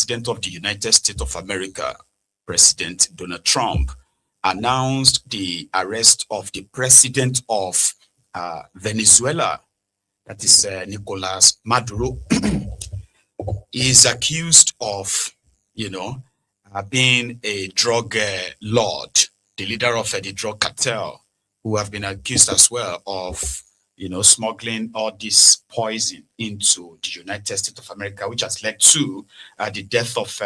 President of the United States of America, President Donald Trump, announced the arrest of the president of Venezuela, that is Nicolas Maduro. He is accused of, being a drug lord, the leader of the drug cartel, who have been accused as well of, smuggling all this poison into the United States of America, which has led to the death of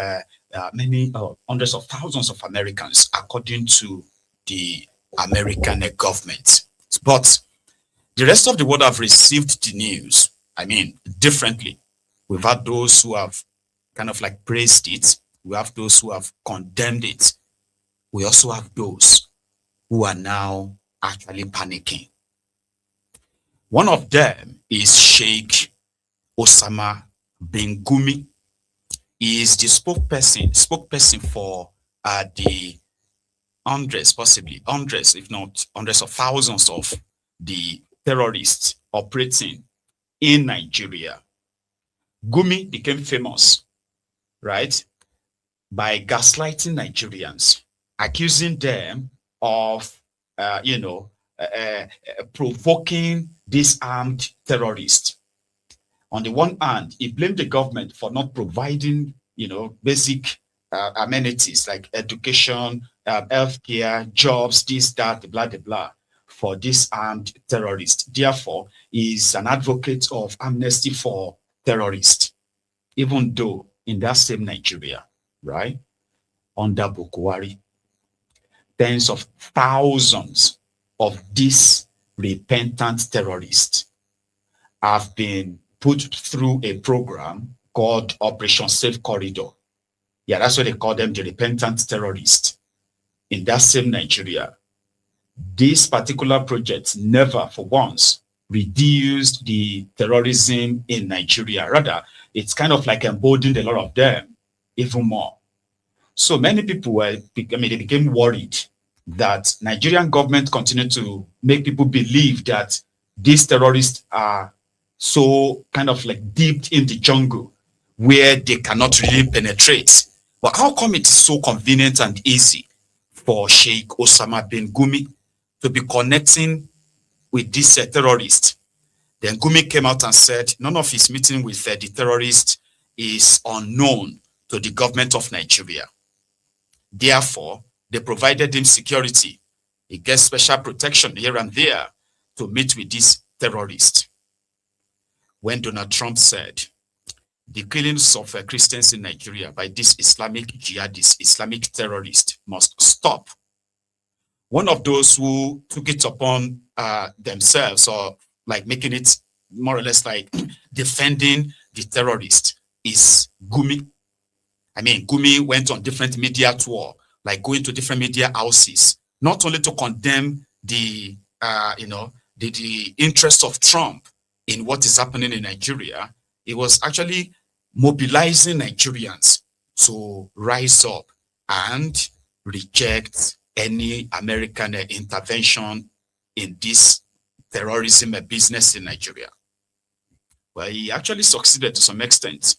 many hundreds of thousands of Americans, according to the American government. But the rest of the world have received the news, differently. We've had those who have kind of like praised it. We have those who have condemned it. We also have those who are now actually panicking. One of them is Sheikh Osama bin Gumi. He is the spokesperson for the hundreds, if not hundreds of thousands of the terrorists operating in Nigeria. Gumi became famous, right, by gaslighting Nigerians, accusing them of, provoking disarmed terrorists. On the one hand, he blamed the government for not providing, basic amenities like education, healthcare, jobs, this, that, blah, blah, blah, for disarmed terrorists. Therefore, he is an advocate of amnesty for terrorists, even though in that same Nigeria, right, under Bukwari, tens of thousands of these repentant terrorists have been put through a program called Operation Safe Corridor. Yeah, that's what they call them, the repentant terrorists. In that same Nigeria, this particular project never for once reduced the terrorism in Nigeria. Rather, it's kind of like emboldened a lot of them even more. So many people they became worried that Nigerian government continued to make people believe that these terrorists are so kind of like deep in the jungle where they cannot really penetrate. But how come it's so convenient and easy for Sheikh Osama bin Gumi to be connecting with this terrorist? Then Gumi came out and said none of his meeting with the terrorist is unknown to the government of Nigeria. Therefore, they provided him security. He gets special protection here and there to meet with this terrorist. When Donald Trump said the killings of Christians in Nigeria by this Islamic jihadists, Islamic terrorists must stop, one of those who took it upon themselves, or like making it more or less like defending the terrorist, is Gumi. Gumi went on different media tour, like going to different media houses, not only to condemn the interest of Trump in what is happening in Nigeria. It was actually mobilizing Nigerians to rise up and reject any American intervention in this terrorism business in Nigeria. Well, he actually succeeded to some extent.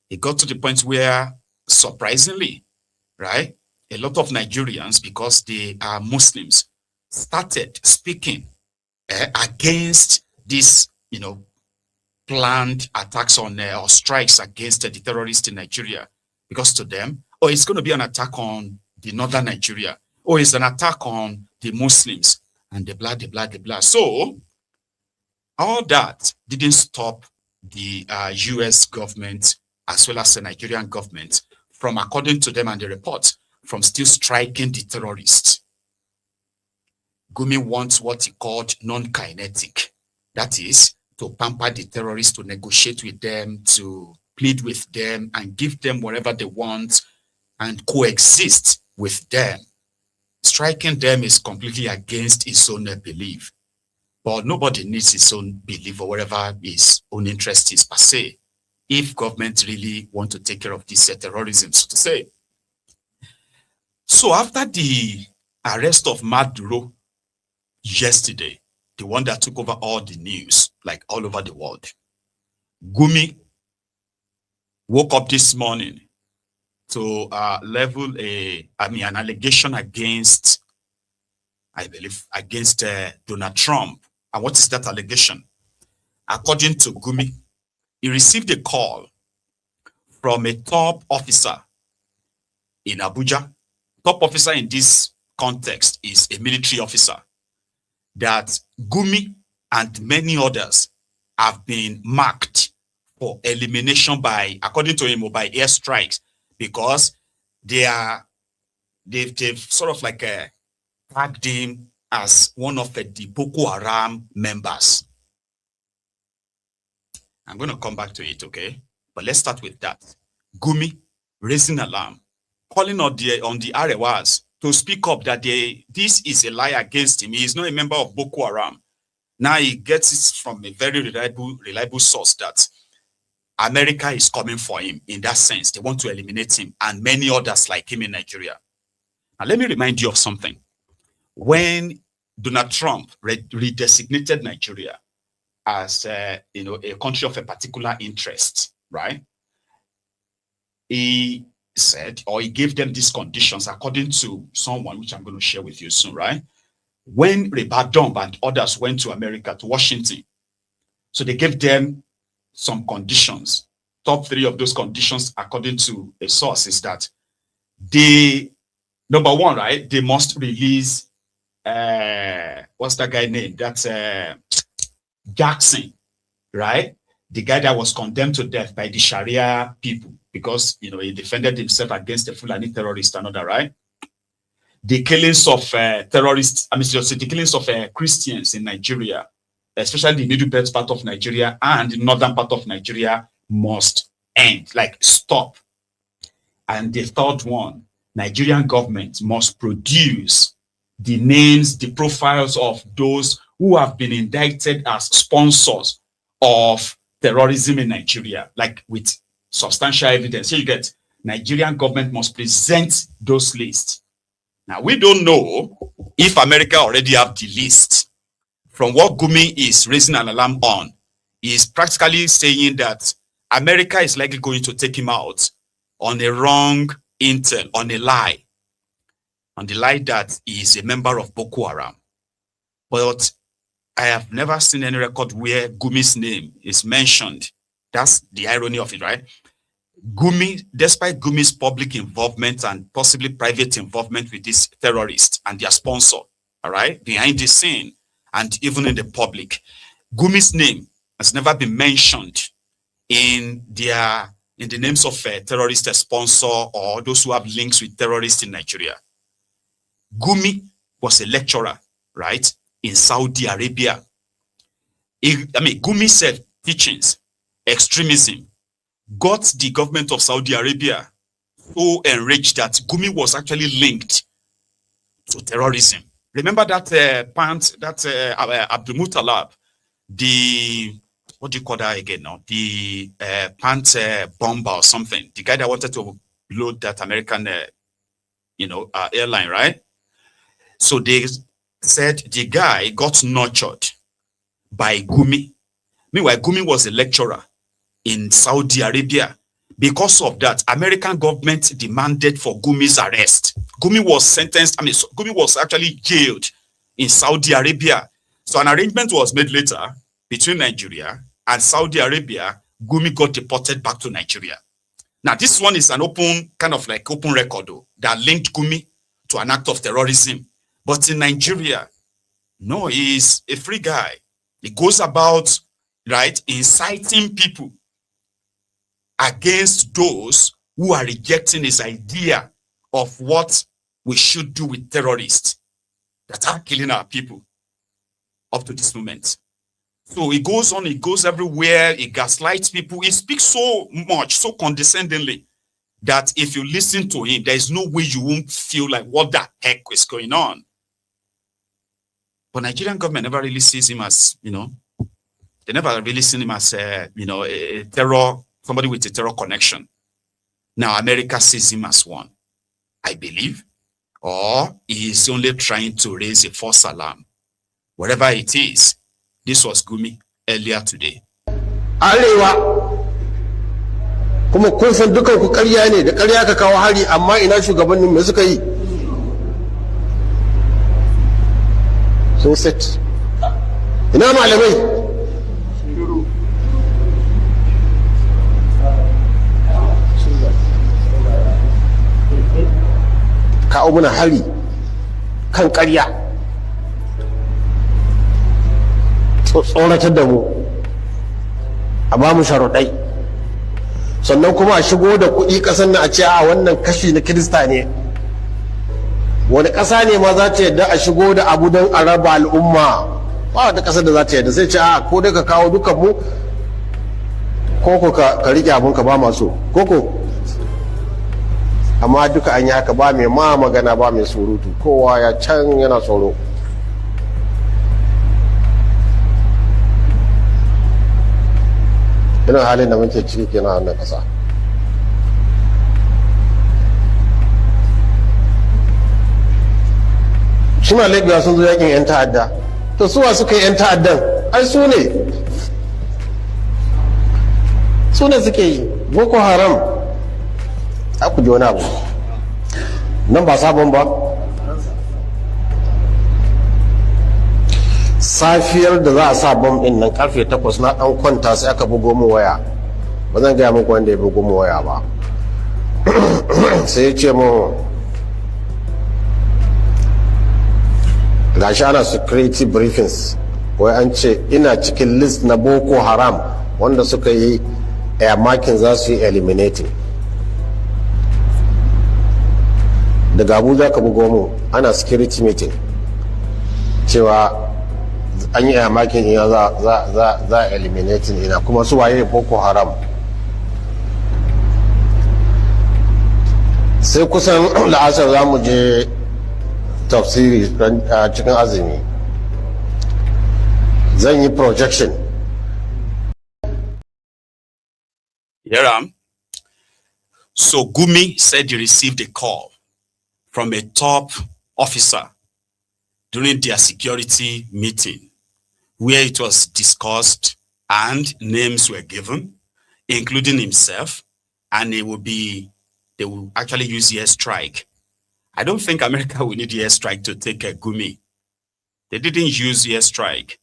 He got to the point where, surprisingly, right, a lot of Nigerians, because they are Muslims, started speaking against this, planned attacks on or strikes against the terrorists in Nigeria. Because to them, it's going to be an attack on the northern Nigeria. It's an attack on the Muslims and the blah, the blah, the blah. So all that didn't stop the US government as well as the Nigerian government from, according to them and the report, from still striking the terrorists. Gumi wants what he called non-kinetic. That is, to pamper the terrorists, to negotiate with them, to plead with them, and give them whatever they want, and coexist with them. Striking them is completely against his own belief. But nobody needs his own belief or whatever his own interest is per se, if government really want to take care of this terrorism, so to say. So after the arrest of Maduro yesterday, the one that took over all the news, like all over the world, Gumi woke up this morning to level an allegation against, I believe, against Donald Trump. And what is that allegation? According to Gumi, he received a call from a top officer in Abuja. Top officer in this context is a military officer, that Gumi and many others have been marked for elimination by, according to him, by airstrikes, because they've sort of like tagged him as one of the Boko Haram members. I'm going to come back to it, okay? But let's start with that. Gumi raising alarm, calling on the Arewas to speak up that this is a lie against him. He is not a member of Boko Haram. Now he gets it from a very reliable source that America is coming for him. In that sense, they want to eliminate him and many others like him in Nigeria. Now, let me remind you of something. When Donald Trump redesignated Nigeria as a country of a particular interest, right? He said, or he gave them these conditions according to someone, which I'm going to share with you soon, right? When Referendum and others went to America, to Washington, so they gave them some conditions. Top 3 of those conditions, according to a source, is that they, number 1, right, they must release, what's that guy name? That's Jackson, right? The guy that was condemned to death by the Sharia people because, he defended himself against the Fulani terrorists and other, right? The killings of terrorists, the killings of Christians in Nigeria, especially the middle belt part of Nigeria and the northern part of Nigeria, must end, like stop. And the 3rd one, Nigerian government must produce the names, the profiles of those who have been indicted as sponsors of terrorism in Nigeria, like with substantial evidence. So you get, Nigerian government must present those lists. Now, we don't know if America already have the list. From what Gumi is raising an alarm on, he is practically saying that America is likely going to take him out on a wrong intel, on a lie that he is a member of Boko Haram. But I have never seen any record where Gumi's name is mentioned. That's the irony of it, right? Gumi, despite Gumi's public involvement and possibly private involvement with this terrorist and their sponsor, all right, behind the scene and even in the public, Gumi's name has never been mentioned in the names of a terrorist sponsor or those who have links with terrorists in Nigeria. Gumi was a lecturer, right, in Saudi Arabia. Gumi said teachings, extremism, got the government of Saudi Arabia so enraged that Gumi was actually linked to terrorism. Remember that Abdul Muttalab, what do you call that again now? The pant bomber or something. The guy that wanted to load that American, airline, right? So they said the guy got nurtured by Gumi. Meanwhile, Gumi was a lecturer in Saudi Arabia. Because of that, American government demanded for Gumi's arrest. Gumi was sentenced, Gumi was actually jailed in Saudi Arabia. So an arrangement was made later between Nigeria and Saudi Arabia. Gumi got deported back to Nigeria. Now, this one is an open record that linked Gumi to an act of terrorism. But in Nigeria, no, he's a free guy. He goes about, right, inciting people against those who are rejecting his idea of what we should do with terrorists that are killing our people up to this moment. So he goes on, he goes everywhere, he gaslights people, he speaks so much, so condescendingly, that if you listen to him, there is no way you won't feel like, what the heck is going on? But Nigerian government never really sees him as, they never really see him as, a terror, somebody with a terror connection. Now, America sees him as one, I believe, or he is only trying to raise a false alarm. Whatever it is, this was Gumi earlier today. Alewa. kuma kun san dukan ku ƙarya ne, da ƙarya ka kawo hari, amma ina shugabannin me suka yi? Sun set. Ina malamai? Kawo muna hari kan ƙarya, tsoratar da mu, a ba mu sharuɗai, sannan kuma a shigo da kuɗi ƙasar na a ce a wannan kashi na Kirista ne. Wani ƙasa ne ma za ta yadda a shigo da abu don a raba al'umma? Ba wata ƙasar da za ta yadda, sai ce a ko dai ka kawo dukan mu ko ka riƙe abinka ba maso koko. Amma duka an yi haka, ba mai ma magana, ba mai surutu, kowa ya can yana tsoro. Irin halin da muke ciki kenan a wannan ƙasa. Suna lagos sun zo yakin 'yan ta'adda, to suwa suka yi 'yan ta'addan? Ai su ne suke yi. Boko Haram, ku ji wani abu nan ba sabon ba. Safiyar da za a sa bom din nan karfe 8 na dan kwanta, sai aka bugo mu waya. Ba zan gaya muku wanda ya bugo mu waya ba. Sai ya ce mu gashi ana security briefings, wai an ce ina cikin list na Boko Haram wanda suka yi air marking za su yi eliminating. Daga Abuja ka bugo mu ana security meeting cewa an yi air marking ina za a eliminating ina, kuma su waye Boko Haram. Sai kusan la'asar za mu je tafsiri cikin azumi, zan yi projection. Yaram. So Gumi said he received a call from a top officer during their security meeting, where it was discussed and names were given, including himself, and they will actually use airstrike. I don't think America will need airstrike to take a Gumi. They didn't use airstrike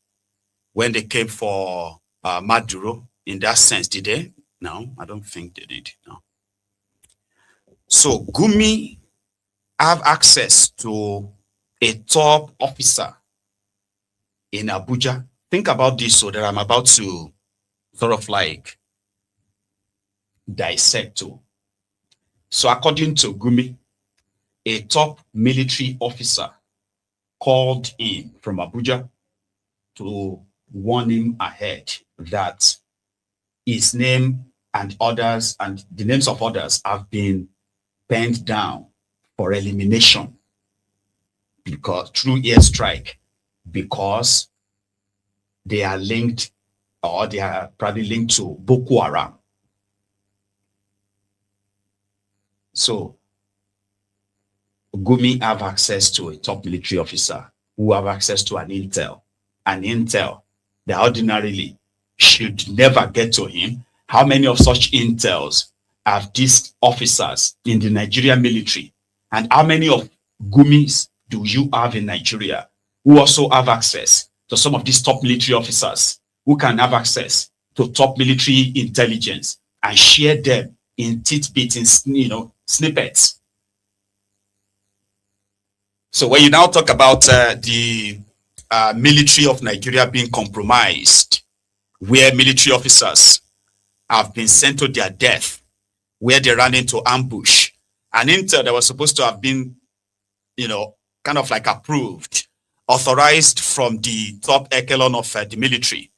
when they came for Maduro in that sense, did they? No, I don't think they did. No. So Gumi have access to a top officer in Abuja. Think about this, so that I'm about to sort of like dissect to. So according to Gumi, a top military officer called in from Abuja to warn him ahead that his name and others and the names of others have been penned down for elimination because through airstrike, because they are linked, or they are probably linked to Boko Haram. So Gumi have access to a top military officer who have access to an intel that ordinarily should never get to him. How many of such intels have these officers in the Nigerian military? And how many of Gumis do you have in Nigeria who also have access to some of these top military officers who can have access to top military intelligence and share them in tidbits, in snippets? So when you now talk about the military of Nigeria being compromised, where military officers have been sent to their death, where they ran into ambush, an intel that was supposed to have been, kind of like approved, authorized from the top echelon of the military.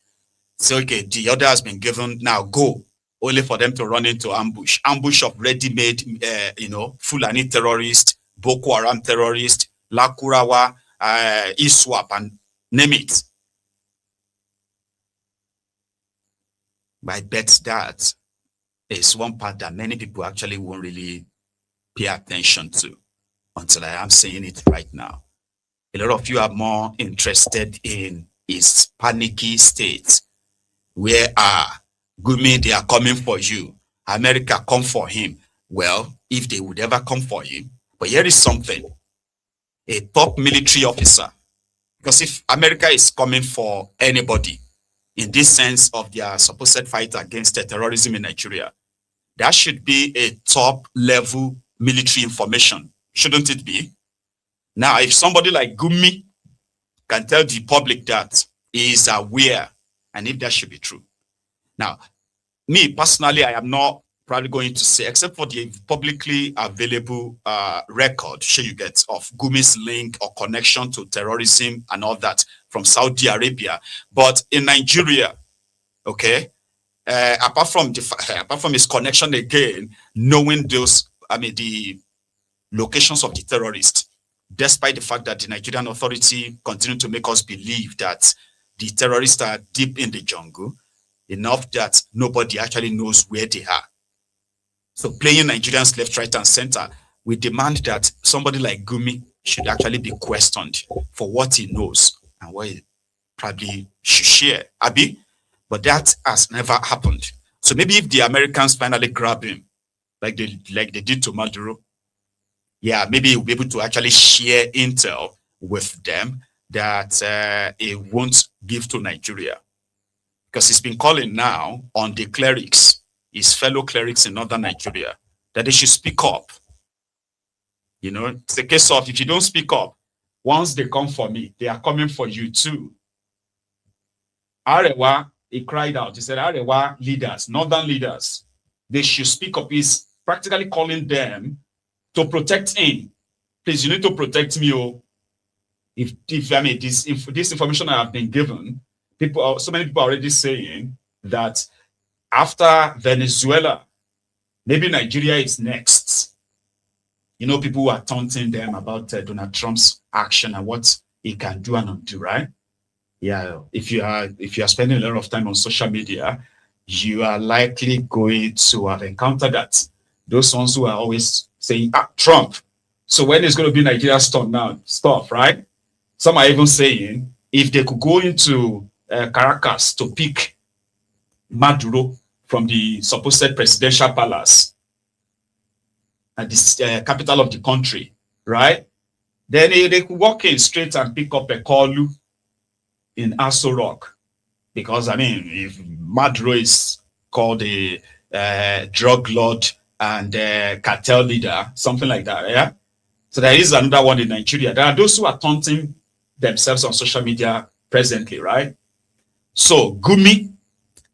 So, okay, the order has been given, now go, only for them to run into ambush. Ambush of ready-made, Fulani terrorists, Boko Haram terrorists, Lakurawa, ISWAP, and name it. I bet that is one part that many people actually won't really pay attention to until I am saying it right now. A lot of you are more interested in his panicky state. Where are Gumi? They are coming for you. America come for him. Well, if they would ever come for him, but here is something. A top military officer, because if America is coming for anybody in this sense of their supposed fight against terrorism in Nigeria, that should be a top level military information, shouldn't it be? Now, if somebody like Gumi can tell the public that he is aware, and if that should be true. Now, me personally, I am not probably going to say, except for the publicly available record, sure you get, of Gumi's link or connection to terrorism and all that from Saudi Arabia. But in Nigeria, okay, apart from his connection again, knowing those, I mean, the locations of the terrorists, despite the fact that the Nigerian authority continue to make us believe that the terrorists are deep in the jungle, enough that nobody actually knows where they are. So playing Nigerians left, right, and center, we demand that somebody like Gumi should actually be questioned for what he knows and what he probably should share. Abi? But that has never happened. So maybe if the Americans finally grab him, like they did to Maduro, yeah, maybe he'll be able to actually share intel with them that he won't give to Nigeria. Because he's been calling now on the clerics, his fellow clerics in northern Nigeria, that they should speak up. You know, it's the case of, if you don't speak up, once they come for me, they are coming for you too. Arewa, he cried out, he said, Arewa leaders, northern leaders, they should speak up. He's practically calling them to protect him. Please, you need to protect me. Oh. If I mean, this information I have been given, so many people are already saying that after Venezuela, maybe Nigeria is next. You know, people who are taunting them about Donald Trump's action and what he can do and undo, right? Yeah, if you are spending a lot of time on social media, you are likely going to have encountered that. Those ones who are always saying, Trump. So when is going to be Nigeria's turn now? Stop, right? Some are even saying, if they could go into Caracas to pick Maduro from the supposed presidential palace at the capital of the country, right? Then they could walk in straight and pick up a Kolu in Aso Rock. Because, I mean, if Maduro is called a drug lord and a cartel leader, something like that, yeah? So there is another one in Nigeria. There are those who are taunting themselves on social media presently, right? So Gumi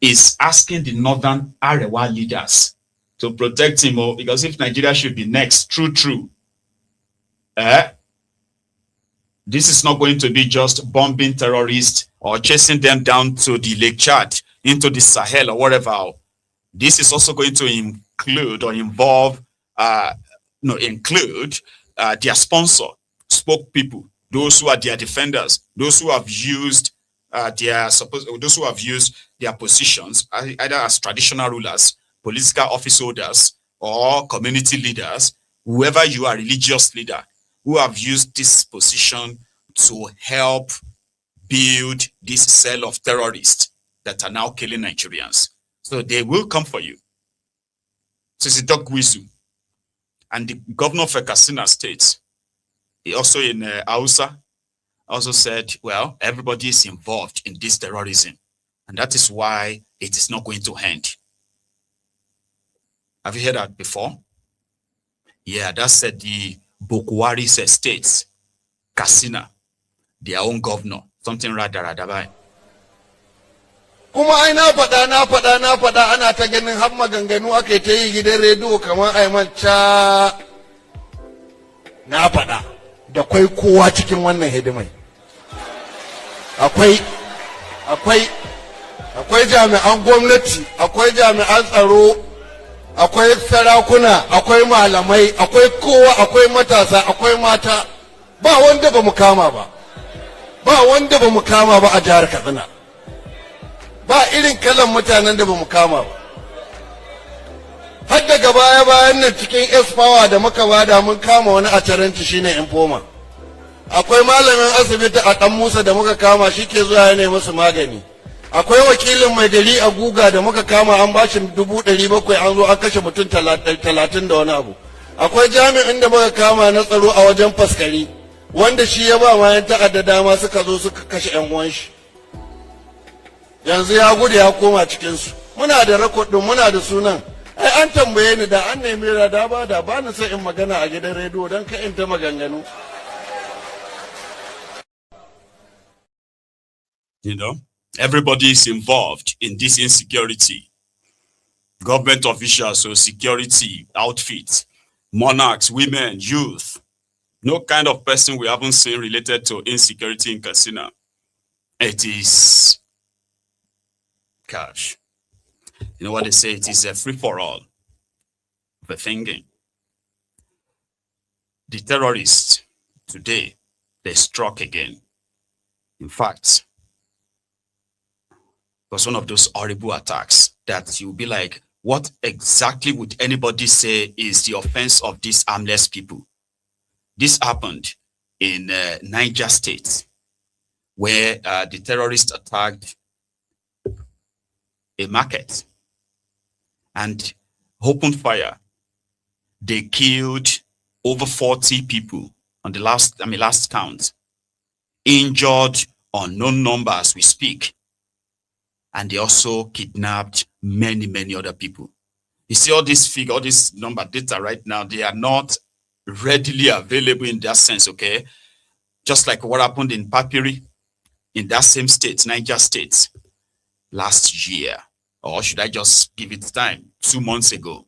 is asking the northern Arewa leaders to protect him, because if Nigeria should be next, true, this is not going to be just bombing terrorists or chasing them down to the Lake Chad, into the Sahel or whatever. This is also going to include or involve, their sponsor, spoke people, those who are their defenders, those who have used their positions either as traditional rulers, political office holders, or community leaders, whoever you are, religious leader, who have used this position to help build this cell of terrorists that are now killing Nigerians. So they will come for you. So it's a dog whistle. And the governor of Katsina State, he also in Hausa, also said, well, everybody is involved in this terrorism. And that is why it is not going to end. Have you heard that before? Yeah, that's the Bokwari's states, Katsina, their own governor, something radarabai. Kuma ai na faɗa ana ta ganin har maganganu aka ta yi gidan rediyo kamar Aiman ca na faɗa da kwai kowa cikin wannan hidimai. Akwai jami'an gwamnati, akwai jami'an tsaro, akwai sarakuna, akwai malamai, akwai kowa, akwai matasa, akwai mata. Ba wanda ba mu kama ba a jihar Katsina. Ba irin kalan mutanen da ba mu kama ba. Har daga baya nan cikin S-Power da muka bada mun kama wani a Taranci shine informa. Akwai malamin asibiti a Dan Musa da muka kama shi ke zuwa ya nemi musu magani. akwai wakilin mai gari a guga da muka kama an bashi 700,000 an zo an kashe mutum 30 da wani abu. Akwai jami'in da muka kama na tsaro a wajen faskari wanda shi ya ba ma yan ta'adda dama suka zo suka kashe yan uwan shi, yanzu ya gudu ya koma cikin su. Muna da record din, muna da sunan. Ai an tambaye ni da an nemi da ba ni sai in magana a gidan rediyo dan ka in ta maganganu. You know, everybody is involved in this insecurity. Government officials, so security outfits, monarchs, women, youth. No kind of person we haven't seen related to insecurity in Katsina. It is, gosh, you know what they say? It is a free-for-all for thinking. The terrorists today, they struck again. In fact, it was one of those horrible attacks that you'll be like, what exactly would anybody say is the offense of these armless people? This happened in Niger State, where the terrorists attacked a market and opened fire. They killed over 40 people on the last count, injured unknown number as we speak. And they also kidnapped many other people. You see all this figure, all this number data right now, they are not readily available in that sense, okay? Just like what happened in Papiri, in that same state, Niger State, last year, or should I just give it time, 2 months ago,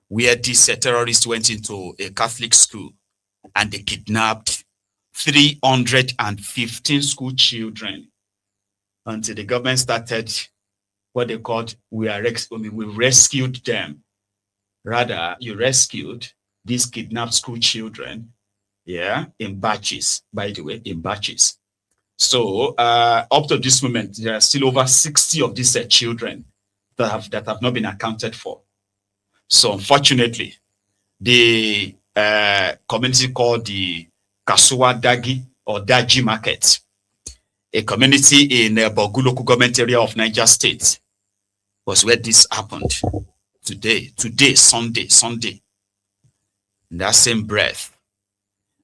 where these terrorists went into a Catholic school and they kidnapped 315 school children until the government started what they called, we rescued them. Rather, you rescued these kidnapped school children, yeah, in batches, by the way, in batches. So up to this moment, there are still over 60 of these children that have not been accounted for. So unfortunately, the community called the Kasuwa Dagi or Daji Market, a community in Bogu local government area of Niger State, was where this happened. Today, Sunday. In that same breath,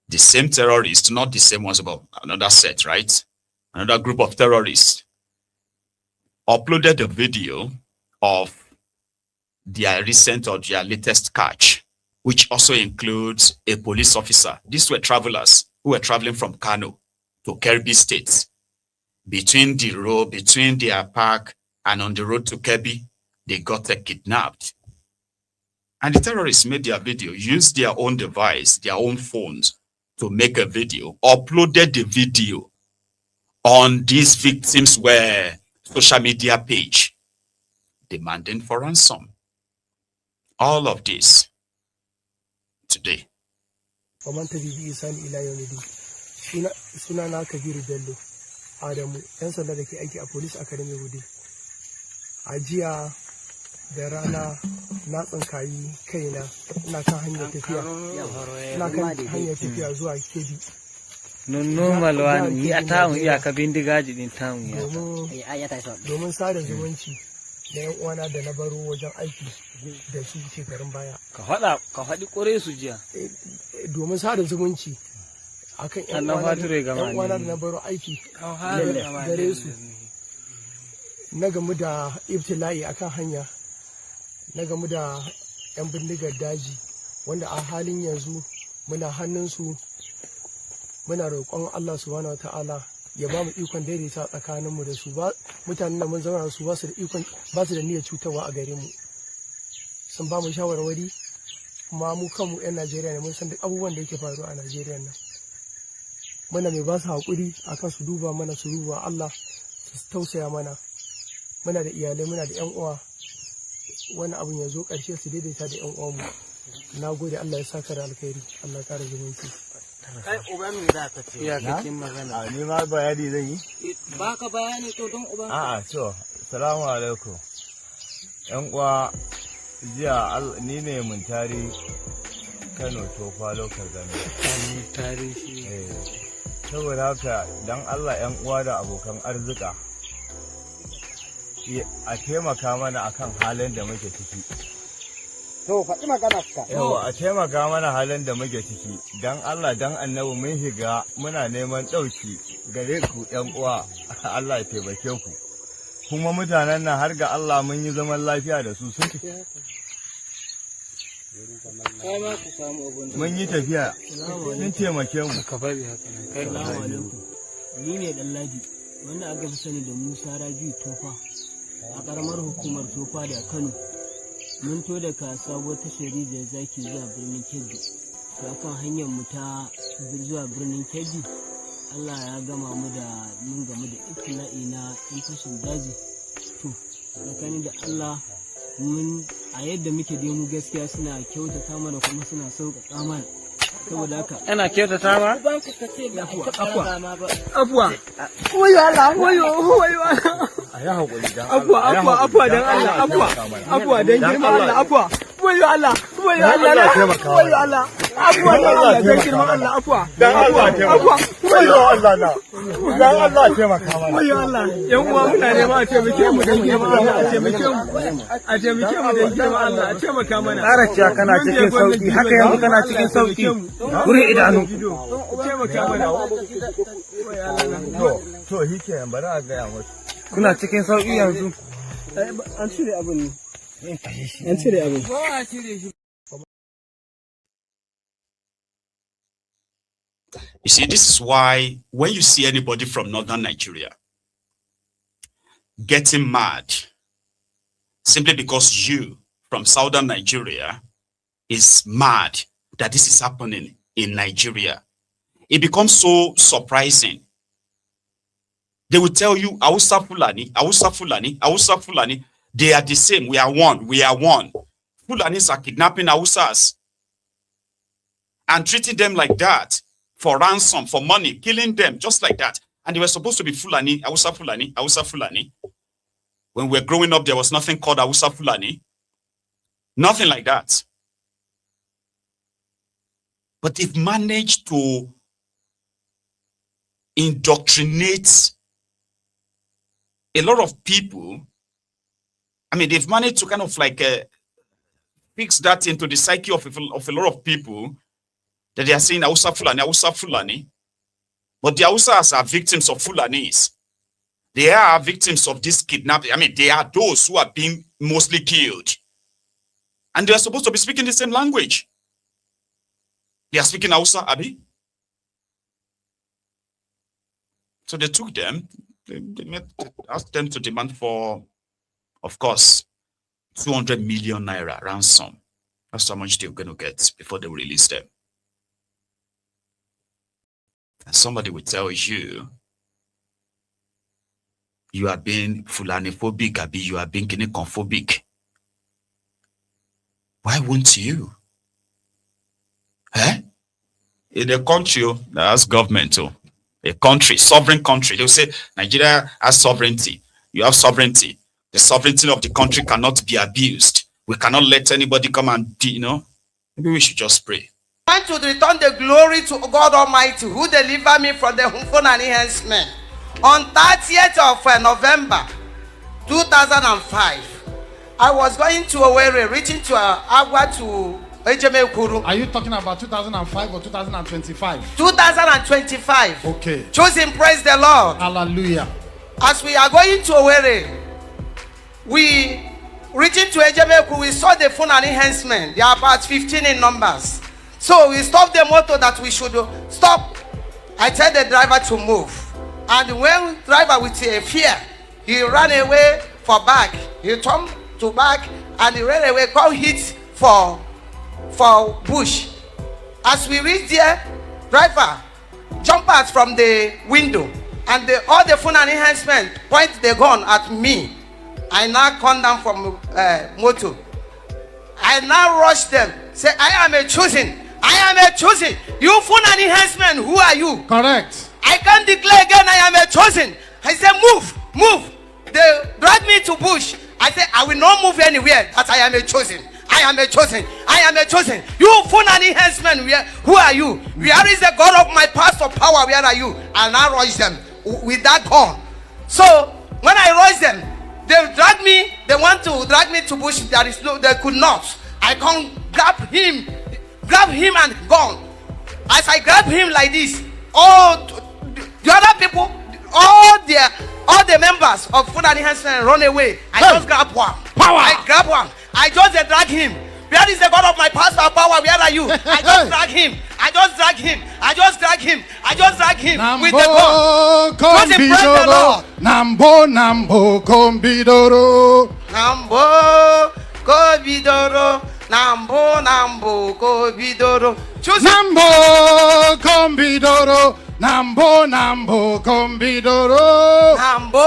the same terrorists, not the same ones, but another set, right? Another group of terrorists uploaded a video of their recent or their latest catch, which also includes a police officer. These were travelers who were traveling from Kano to Kebbi State. Between the road, between their park and on the road to Kebbi, they got kidnapped. And the terrorists made their video, used their own device, their own phones to make a video, uploaded the video on these victims' social media page, demanding for ransom. All of this today. Adamu, ‘yan sanda da ke aiki a Police Academy Wudil. A jiya da rana na tsinkayi kaina ina kan hanyar tafiya zuwa Kebbi. Normal one, ya tamu iyaka bindigaji din tamu ya. Domin sada zumunci da ‘yan uwana da na baro wajen aiki da su shekarun baya. Ka faɗi ƙure su jiya. Domin sada zumunci akan ‘yan uwana da na baro aiki gare su, na gamu da ibtila'i akan hanya, na gamu da ‘yan bindigar daji wanda a halin yanzu muna hannunsu. Muna roƙon Allah subhanahu wata'ala ya ba mu ikon daidaita tsakaninmu da su. Mutanen da mun zauna su ba su da niyyar cutarwa a gare mu. Sun ba mu shawarwari, kuma mu kanmu 'yan Najeriya ne, mun san duk abubuwan da yake faruwa a Najeriya nan. Muna mai ba su haƙuri akan su duba mana, su duba Allah, su tausaya mana. Muna da iyalai, muna da 'yan uwa. Wani abun ya zo ƙarshe su daidaita da 'yan uwanmu. Na gode, Allah ya saka da alkhairi, Allah ya ƙara zumunci. Kai uban me za ka ce? Ya kake magana. Ni ma bayani zan yi? Ba ka bayani to don uban. A'a to, salamu alaikum. Yan uwa, jiya ni ne Muntari Kano Tofa Local Government. Tarihi. Saboda haka dan Allah yan uwa da abokan arzika a taimaka mana akan halin da muke ciki. To faɗi magana ka. Yawa a taimaka mana halin da muke ciki. Dan Allah dan Annabi mun shiga muna neman ɗauki gare ku ƴan uwa. Allah ya taimake ku. Kuma mutanen nan har ga Allah mun yi zaman lafiya da su sun mun yi tafiya sun taimake mu. Ni ne Ɗanladi wanda aka fi sani da Musa Rabiu Tofa a ƙaramar hukumar Tofa da Kano. Mun to daga sabuwar tashar rijiyar zaki zuwa birnin Kebbi. To akan hanyar mu ta zuwa birnin Kebbi, Allah ya gama mu da mun gamu da ibtila'i na ɗan fashin daji. To tsakanin da Allah mun a yadda muke dai mu gaskiya suna kyautata mana kuma suna sauƙaƙa mana. Saboda haka ana kyautata ma? Afuwa. Wayo Allah, wayo Allah. Afuwa dan Allah, afuwa dan girman Allah, afuwa. Wayo Allah, wayo Allah. Afuwa dan Allah, dan girman Allah, afuwa. Dan Allah, afuwa. Wayo Allah na. Dan Allah taimaka mana. Wayo Allah. Yan uwa muna nema a taimake mu dan girman Allah, a taimake mu. A taimake mu dan girman Allah, a taimaka mana. Araciya kana cikin sauki, haka yanzu kana cikin sauki. Wurin idanu. Taimaka mana. To hike bari a gaya musu. Kuna cikin sauki yanzu. An cire abin ne. An cire abin. Ba a cire shi. You see, this is why when you see anybody from northern Nigeria getting mad simply because you from southern Nigeria is mad that this is happening in Nigeria, it becomes so surprising. They will tell you, Hausa Fulani, Hausa Fulani, Hausa Fulani, they are the same. We are one. We are one. Fulanis are kidnapping Hausas and treating them like that for ransom, for money, killing them just like that. And they were supposed to be Fulani, Hausa Fulani, Hausa Fulani. When we were growing up, there was nothing called Hausa Fulani. Nothing like that. But they've managed to indoctrinate a lot of people. I mean, they've managed to kind of like fix that into the psyche of a lot of people that they are saying Hausa Fulani, Hausa Fulani. But the Hausas are victims of Fulanis. They are victims of this kidnapping. I mean, they are those who are being mostly killed. And they are supposed to be speaking the same language. They are speaking Hausa, Abi. So they took them, they asked them to demand for, of course, 200 million naira ransom. That's how much they're going to get before they release them. And somebody will tell you, you are being Fulani-phobic, Abi, you are being Guinea-phobic. Why won't you? In a country, that's government, a country, sovereign country, they'll say Nigeria has sovereignty. You have sovereignty. The sovereignty of the country cannot be abused. We cannot let anybody come and, maybe we should just pray. I want to return the glory to God Almighty who delivered me from the Fulani henchmen. On 30th of November 2005, I was going to Owerri, reaching to Agua to Ejemekuru. Are you talking about 2005 or 2025? 2025. Okay. Choosing, praise the Lord. Hallelujah. As we are going to Owerri, we reaching to Ejemekuru, we saw the Fulani henchmen. They are about 15 in numbers. So we stopped the motor that we should stop. I tell the driver to move. And when driver with a fear, he ran away for back. He turned to back and he ran away, come hit for bush. As we reached there, driver jumped out from the window and all the Fulani henchmen point the gun at me. I now come down from motor. I now rush them, say, I am a chosen. I am a chosen. You Fulani henchmen, who are you? Correct. I can't declare again, I am a chosen. I said, move, move. They dragged me to bush. I said, I will not move anywhere, that I am a chosen. I am a chosen. I am a chosen. You Fulani henchmen, who are you? Where is the God of my past of power? Where are you? And I rush them with that gun. So when I rush them, They drag me, they want to drag me to bush. There is no, they could not. I can't grab him and gone. As I grab him like this, all the other people, all the members of Fulani Henson run away. I just grab one. Power. I grab one. I just drag him. Where is the God of my pastor power? Where are you? I just drag him. I just drag him. I just drag him. I just drag him with the God. Just praise the Lord. Nambo kombidoro. Nambo kombidoro. Nambo kombidoro. Nambo kombidoro. Nambo kombidoro. Nambo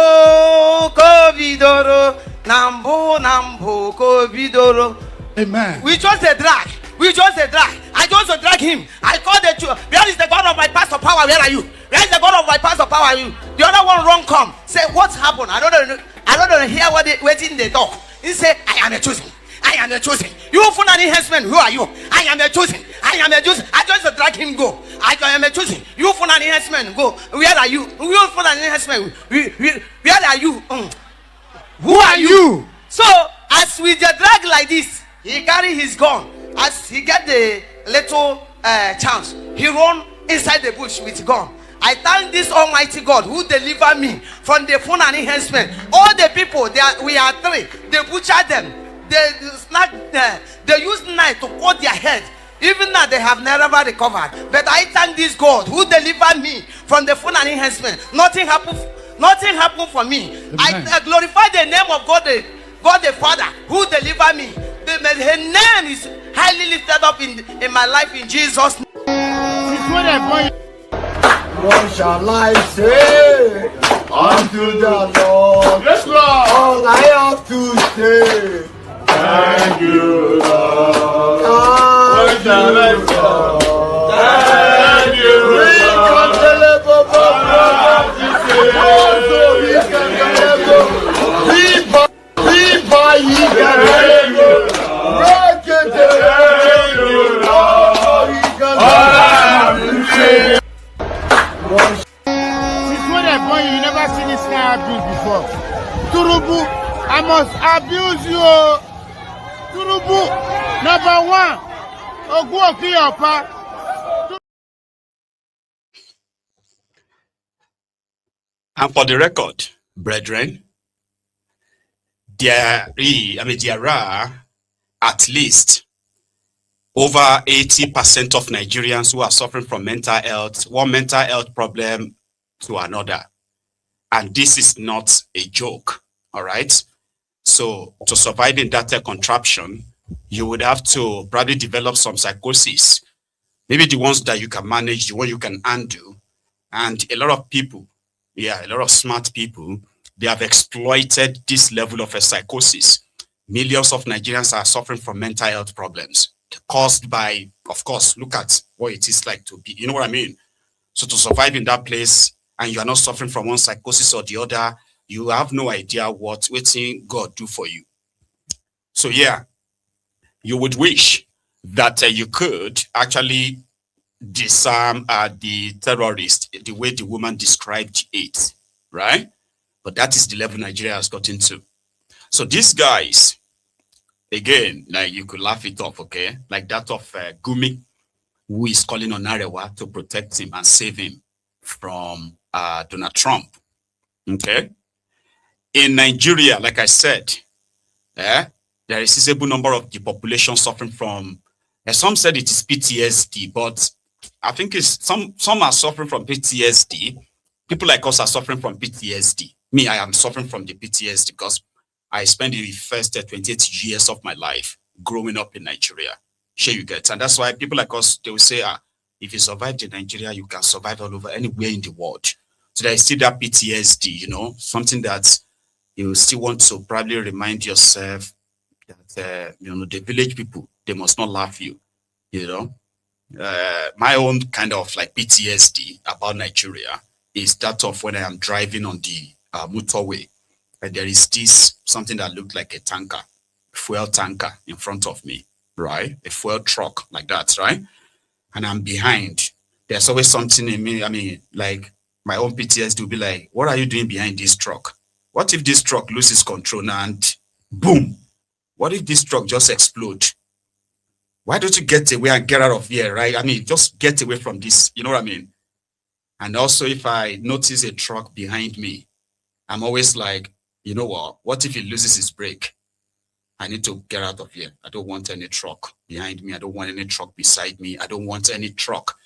kombidoro. Nambo kombidoro. Amen. We just a drag. I just drag him. I call the church. Where is the God of my pastor power? Where are you? Where is the God of my pastor power? Are you? The other one wrong come. Say what's happened? I don't know. Hear what they waiting the talk. He say I am a chosen. You Fulani henchman, who are you? I am a chosen. I just drag him go. I am a chosen. You Fulani henchman, go. Where are you? You Fulani henchman. Where are you? Who are you? So as we just drag like this, he carry his gun. As he get the little chance, he run inside the bush with gun. I thank this Almighty God who delivered me from the Fulani henchmen. All the people, we are three. They butcher them. They use knife to cut their head. Even now they have never recovered. But I thank this God who delivered me from the Fulani henchmen. Nothing happened for me. Amen. I glorify the name of God the Father who delivered me. Her name is highly lifted up in my life in Jesus' name. What shall I say unto the Lord? Yes, Lord. All I have to say, Thank you, Lord. What shall I say? Thank you, You never seen this kind of abuse before. Turubu, I must abuse you. Turubu, number one. Oguokiopa. And for the record, brethren, there are at least over 80% of Nigerians who are suffering from mental health, one mental health problem to another. And this is not a joke, all right? So to survive in that contraption, you would have to probably develop some psychosis. Maybe the ones that you can manage, the one you can undo. And a lot of people, a lot of smart people, they have exploited this level of a psychosis. Millions of Nigerians are suffering from mental health problems caused by, of course, look at what it is like to be, you know what I mean? So to survive in that place, and you are not suffering from one psychosis or the other, you have no idea what waiting God do for you. So yeah, you would wish that you could actually disarm the terrorist the way the woman described it, right? But that is the level Nigeria has gotten to. So these guys, again, like you could laugh it off, okay? Like that of Gumi, who is calling on Arewa to protect him and save him from Donald Trump, okay? In Nigeria, like I said, there is a sizable number of the population suffering from, some said it is PTSD, but I think it's some are suffering from PTSD. People like us are suffering from PTSD. Me, I am suffering from the PTSD because I spent the first 28 years of my life growing up in Nigeria. Sure you get. And that's why people like us, they will say, if you survived in Nigeria, you can survive all over anywhere in the world. So there is still that PTSD, you know, something that you still want to probably remind yourself that, you know, the village people, they must not laugh you, you know. My own kind of like PTSD about Nigeria is that of when I am driving on the motorway and there is this something that looked like a tanker, fuel tanker in front of me, right? A fuel truck like that, right? And I'm behind. There's always something in me. I mean, like my own PTSD will be like, what are you doing behind this truck? What if this truck loses control and boom? What if this truck just explodes? Why don't you get away and get out of here, right? I mean, just get away from this, you know what I mean? And also, if I notice a truck behind me, I'm always like, you know what if it loses its brake? I need to get out of here. I don't want any truck behind me. I don't want any truck beside me. I don't want any truck,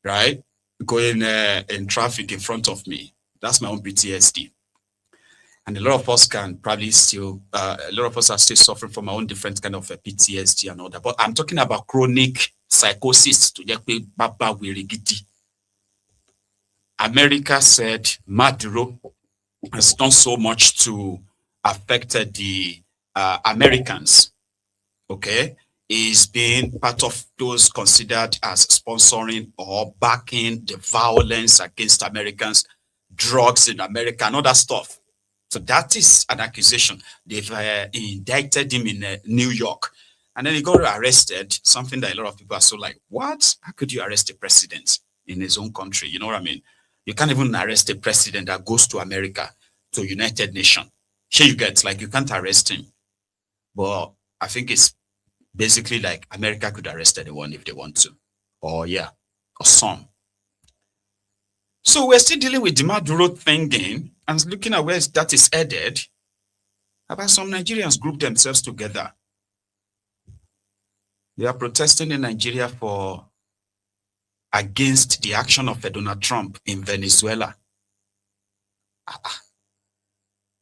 right, going in traffic in front of me. That's my own PTSD. And a lot of us can probably still, a lot of us are still suffering from our own different kind of PTSD and all that. But I'm talking about chronic psychosis. America said Maduro has done so much to affect the Americans. Okay, is being part of those considered as sponsoring or backing the violence against Americans, drugs in America, and all that stuff. So that is an accusation. They've indicted him in New York, and then he got arrested. Something that a lot of people are so like, what? How could you arrest a president in his own country? You know what I mean? You can't even arrest a president that goes to America, to United Nations. Here you get, like, you can't arrest him. But I think it's basically like America could arrest anyone if they want to. Or yeah, or some. So we're still dealing with the Maduro thinking and looking at where that is headed. About some Nigerians group themselves together. They are protesting in Nigeria against the action of Donald Trump in Venezuela.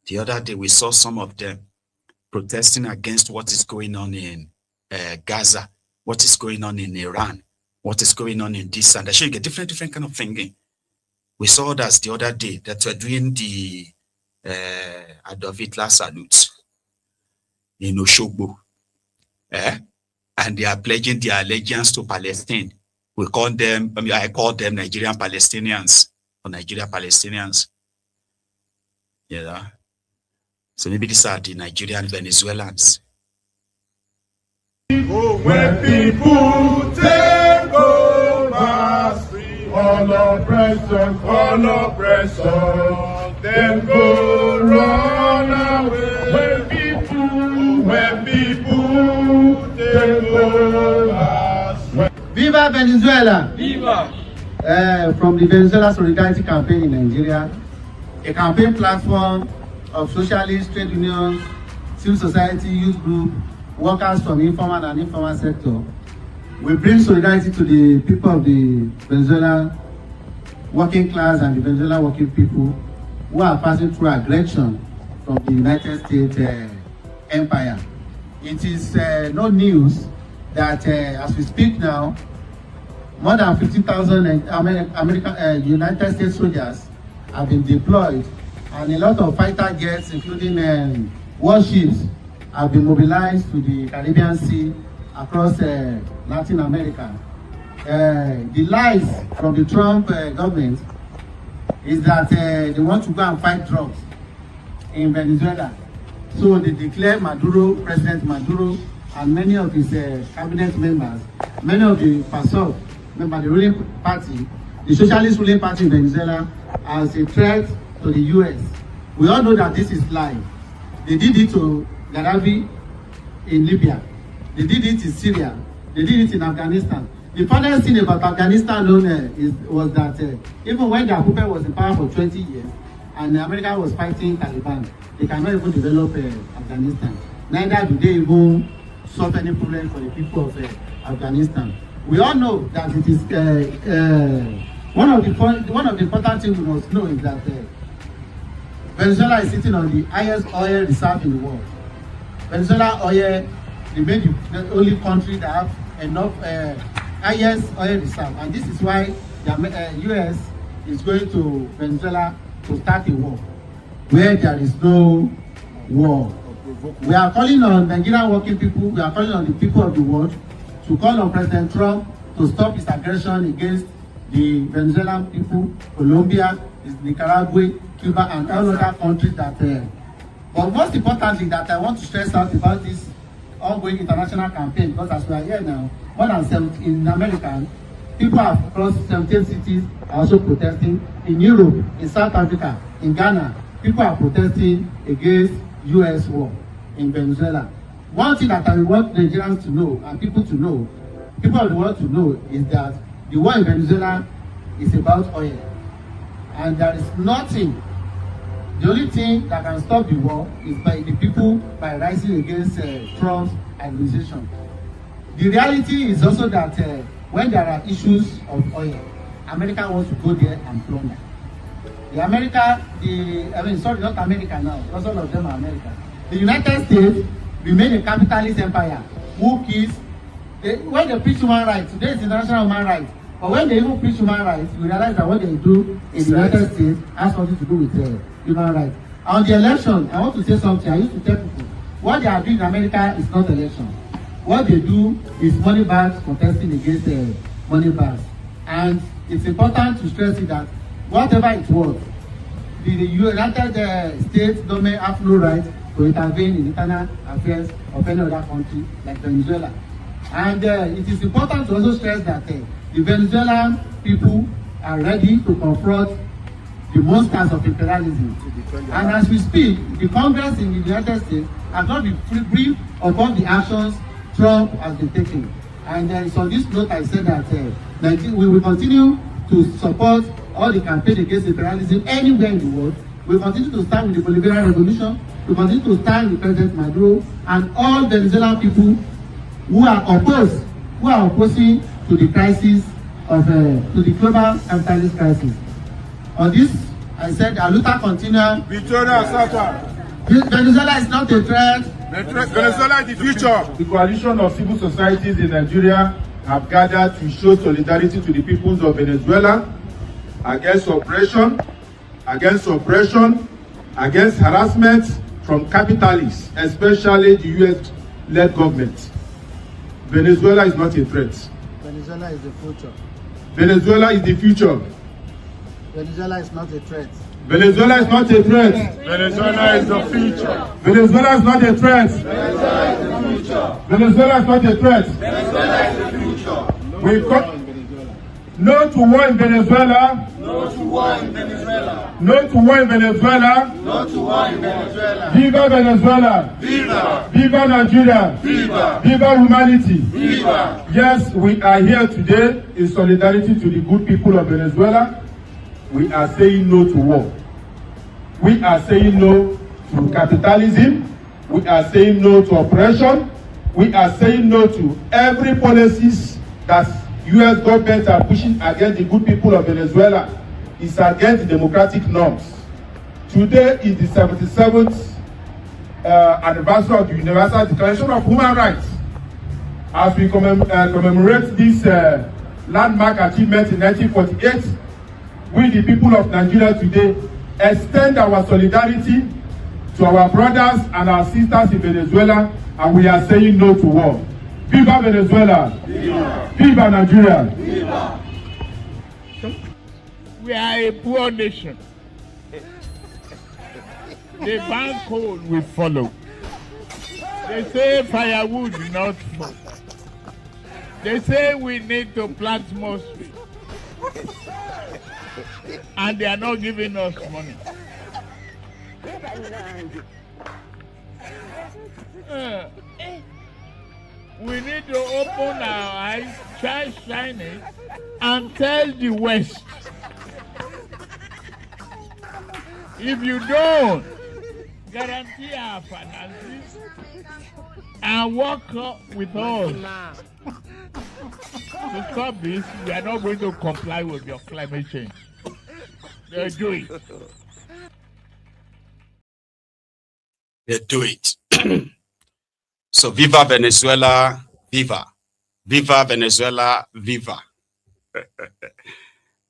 The other day we saw some of them protesting against what is going on in Gaza, what is going on in Iran, what is going on in this and that. So you get different kind of thinking. We saw that the other day that we're doing the Adolf Hitler salute in Oshogbo. And they are pledging their allegiance to Palestine. We call them, I call them Nigerian Palestinians or Nigeria Palestinians. Yeah. So maybe these are the Nigerian Venezuelans. When people take over, all oppression, then go run away. When people take over. Viva Venezuela! Viva! From the Venezuela Solidarity Campaign in Nigeria, a campaign platform of socialists, trade unions, civil society, youth group, workers from informal and informal sector. We bring solidarity to the people of the Venezuela working class and the Venezuela working people who are passing through aggression from the United States empire. It is no news that as we speak now, more than 50,000 United States soldiers have been deployed, and a lot of fighter jets, including warships, have been mobilized to the Caribbean Sea across Latin America. The lies from the Trump government is that they want to go and fight drugs in Venezuela. So they declare Maduro, President Maduro, and many of his cabinet members, many of the PASOK members, the ruling party, the socialist ruling party in Venezuela, as a threat to the US. We all know that this is lie. They did it to Gaddafi in Libya. They did it in Syria. They did it in Afghanistan. The funniest thing about Afghanistan was that even when the puppet was in power for 20 years and America was fighting Taliban, they cannot even develop Afghanistan. Neither do they even solve any problem for the people of Afghanistan. We all know that it is one of the important things we must know is that Venezuela is sitting on the highest oil reserve in the world. Venezuela oil remains the only country that have enough highest oil reserve, and this is why the US is going to Venezuela to start a war where there is no war. We are calling on Nigerian working people, we are calling on the people of the world to call on President Trump to stop his aggression against the Venezuelan people, Colombia, Nicaragua, Cuba, and all other countries that but most importantly that I want to stress out about this ongoing international campaign, because as we are here now, more than 70 in America, people across 17 cities are also protesting in Europe, in South Africa, in Ghana, people are protesting against U.S. war in Venezuela. One thing that I want Nigerians to know and people to know, people of the world to know, is that the war in Venezuela is about oil. And there is nothing, the only thing that can stop the war is by the people by rising against Trump's administration. The reality is also that when there are issues of oil, America wants to go there and plunder. Not America now, because all of them are America. The United States remain a capitalist empire who kills, when they preach human rights, today is international human rights, but when they even preach human rights, you realize that what they do in the United States has something to do with human rights. On the election, I want to say something. I used to tell people, what they are doing in America is not election. What they do is money bags contesting against money bags. And it's important to stress it that whatever it was, the United States government have no right to intervene in internal affairs of any other country like Venezuela. And it is important to also stress that the Venezuelan people are ready to confront the monsters of imperialism. And as we speak, the Congress in the United States has not been briefed upon the actions Trump has been taking. And so on this note, I said that we will continue to support all the campaign against imperialism anywhere in the world. We continue to stand with the Bolivarian Revolution. We continue to stand with President Maduro and all Venezuelan people who are opposing to the crisis of to the global capitalist crisis. On this, I said, Aluta continua. Venezuela is not a threat. Venezuela is the future. The coalition of civil societies in Nigeria have gathered to show solidarity to the peoples of Venezuela against oppression, against harassment from capitalists, especially the U.S.-led government. Venezuela is not a threat. Venezuela is the future. Venezuela is the future. Venezuela is not a threat. Venezuela is not a threat. Venezuela is the future. Venezuela is not a threat. Venezuela is the future. Venezuela is not a threat. Venezuela is the future. No to war in Venezuela. No to war in Venezuela. No to war in Venezuela. No to war in Venezuela. Viva Venezuela. Viva. Viva Nigeria. Viva. Viva humanity. Viva. Yes, we are here today in solidarity to the good people of Venezuela. We are saying no to war. We are saying no to capitalism. We are saying no to oppression. We are saying no to every policies that U.S. governments are pushing against the good people of Venezuela. It's against democratic norms. Today is the 77th anniversary of the Universal Declaration of Human Rights. As we commemorate this landmark achievement in 1948, we, the people of Nigeria today, extend our solidarity to our brothers and our sisters in Venezuela, and we are saying no to war. Viva Venezuela! Viva! Viva Nigeria! Viva! We are a poor nation. The ban code will follow. They say firewood not smoke. They say we need to plant more trees. And they are not giving us money. We need to open our eyes, shine it, and tell the West, if you don't guarantee our finances and work with us to stop this, we are not going to comply with your climate change. They do it. They do it. So viva Venezuela, viva. Viva Venezuela, viva.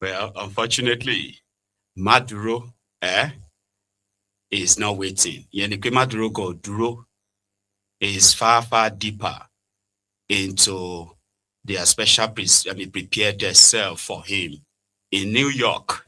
Well, unfortunately, Maduro is not waiting. Yenike Maduro go duro is far, far deeper into their special prepared themselves for him in New York.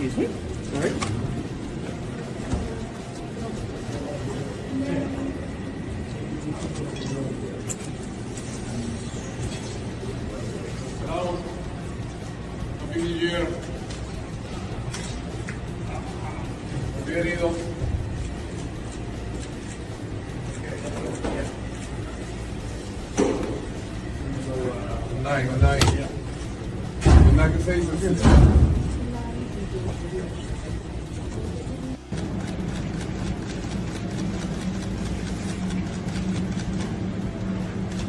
Excuse me? Sorry? Happy New Year. Bienvenido. Good night, good night. Good night, good night.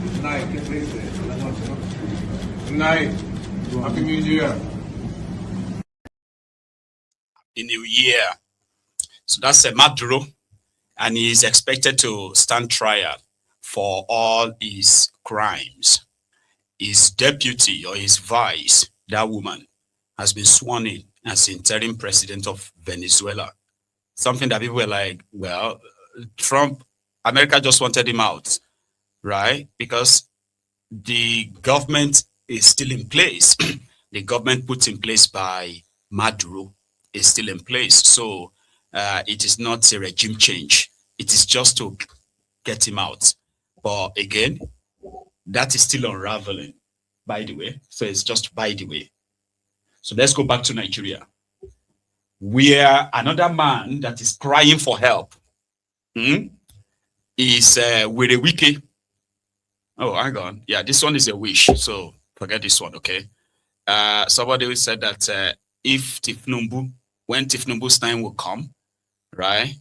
Good night, ¿qué se dice? Buenas noches, ¿no? Good night. Happy New Year. Happy New Year. So that's Maduro, and he is expected to stand trial for all his crimes. His deputy or his vice, that woman, has been sworn in as interim president of Venezuela. Something that people were like, well, America just wanted him out, right? Because the government is still in place. The government put in place by Maduro is still in place. So it is not a regime change. It is just to get him out. But again, that is still unraveling, by the way. So it's just by the way. So let's go back to Nigeria, where another man that is crying for help is Wike. Oh, hang on. Yeah, this one is a wish. So forget this one, okay? Somebody said that if when Tifnumbu's time will come, right,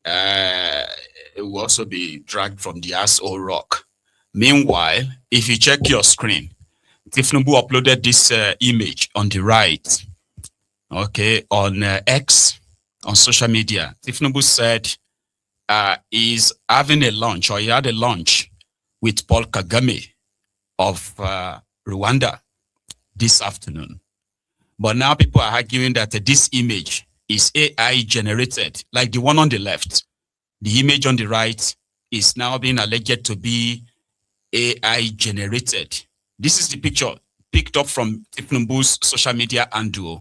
it will also be dragged from the ass or rock. Meanwhile, if you check your screen, Tifnumbu uploaded this image on the right, okay, on X, on social media. Tifnumbu said he's having a lunch, or he had a lunch with Paul Kagame of Rwanda this afternoon. But now people are arguing that this image is AI generated, like the one on the left. The image on the right is now being alleged to be AI generated. This is the picture picked up from Tifnumbu's social media handle.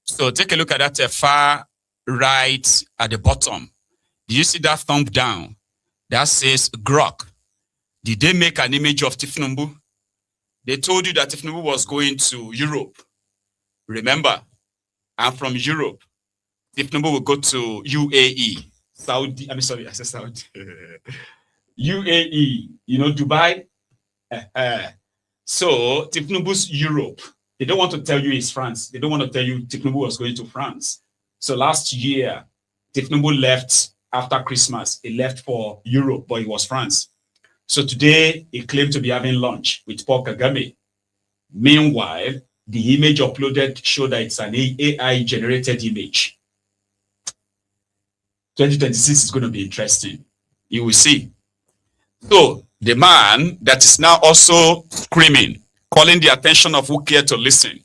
So take a look at that far right at the bottom. Do you see that thumb down? That says Grok. Did they make an image of Tifnumbu? They told you that Tifnumbu was going to Europe. Remember? And from Europe, Tifnumbu will go to UAE. Saudi, I said Saudi. UAE, you know, Dubai. So Tifnumbu's Europe. They don't want to tell you it's France. They don't want to tell you Tifnumbu was going to France. So last year, Tifnumbu left after Christmas. He left for Europe, but it was France. So today, he claimed to be having lunch with Paul Kagame. Meanwhile, the image uploaded showed that it's an AI-generated image. 2026 is going to be interesting. You will see. So the man that is now also screaming, calling the attention of who care to listen,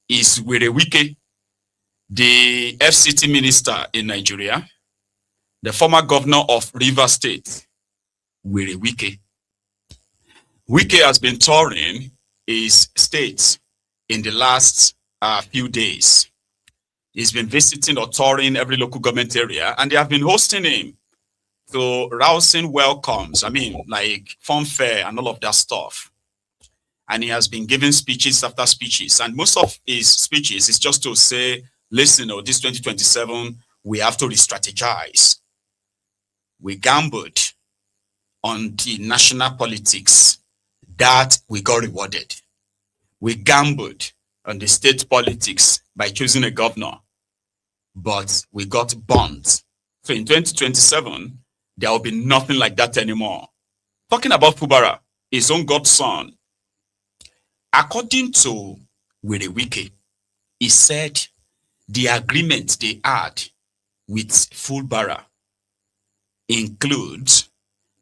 is Wike, the FCT minister in Nigeria, the former governor of Rivers State, Wike. Wike has been touring his state in the last few days. He's been visiting or touring every local government area, and they have been hosting him to rousing welcomes, like funfair and all of that stuff. And he has been giving speeches after speeches. And most of his speeches is just to say, listen, this 2027, we have to re-strategize. We gambled on the national politics that we got rewarded. We gambled on the state politics by choosing a governor, but we got burnt. So in 2027, There will be nothing like that anymore. Talking about Fubara, his own godson, according to Wike, he said the agreement they had with Fubara includes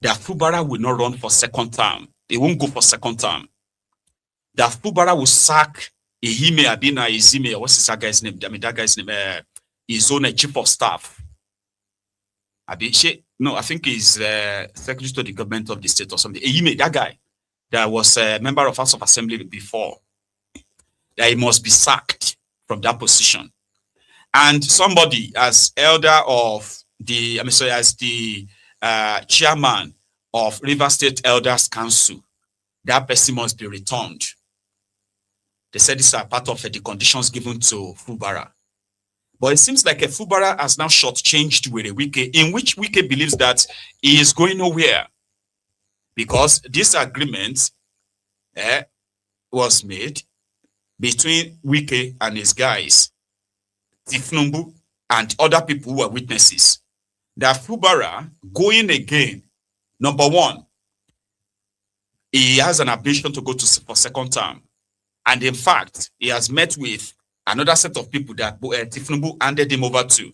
that Fubara will not run for second term. They won't go for second term. That Fubara will sack Ihime Abina Izime, what's this guy's name? I mean, that guy's name, his own chief of staff. No, I think he's secretary to the government of the state or something. Ihime, that guy that was a member of House of Assembly before, that he must be sacked from that position. And somebody as elder of the, as the chairman of River State Elders Council, that person must be returned. They said these are part of the conditions given to Fubara. But it seems like a Fubara has now shortchanged with a Wike, in which Wike believes that he is going nowhere. Because this agreement was made between Wike and his guys, Tifnumbu, and other people who are witnesses. That Fubara going again, number one, he has an ambition to go for second term. And in fact, he has met with another set of people that Tifnumbu handed him over to,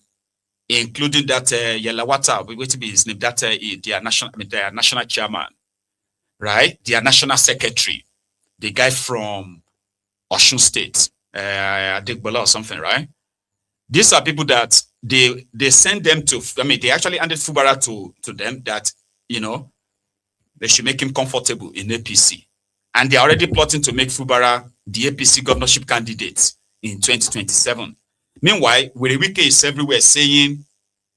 including that Yelawata, wait to be his name, that their national chairman, right? Their national secretary, the guy from Osun State, Adigbola or something, right? These are people that they send them to, they actually handed Fubara to them that, they should make him comfortable in APC. And they're already plotting to make Fubara the APC governorship candidate in 2027. Meanwhile, Wike is everywhere saying,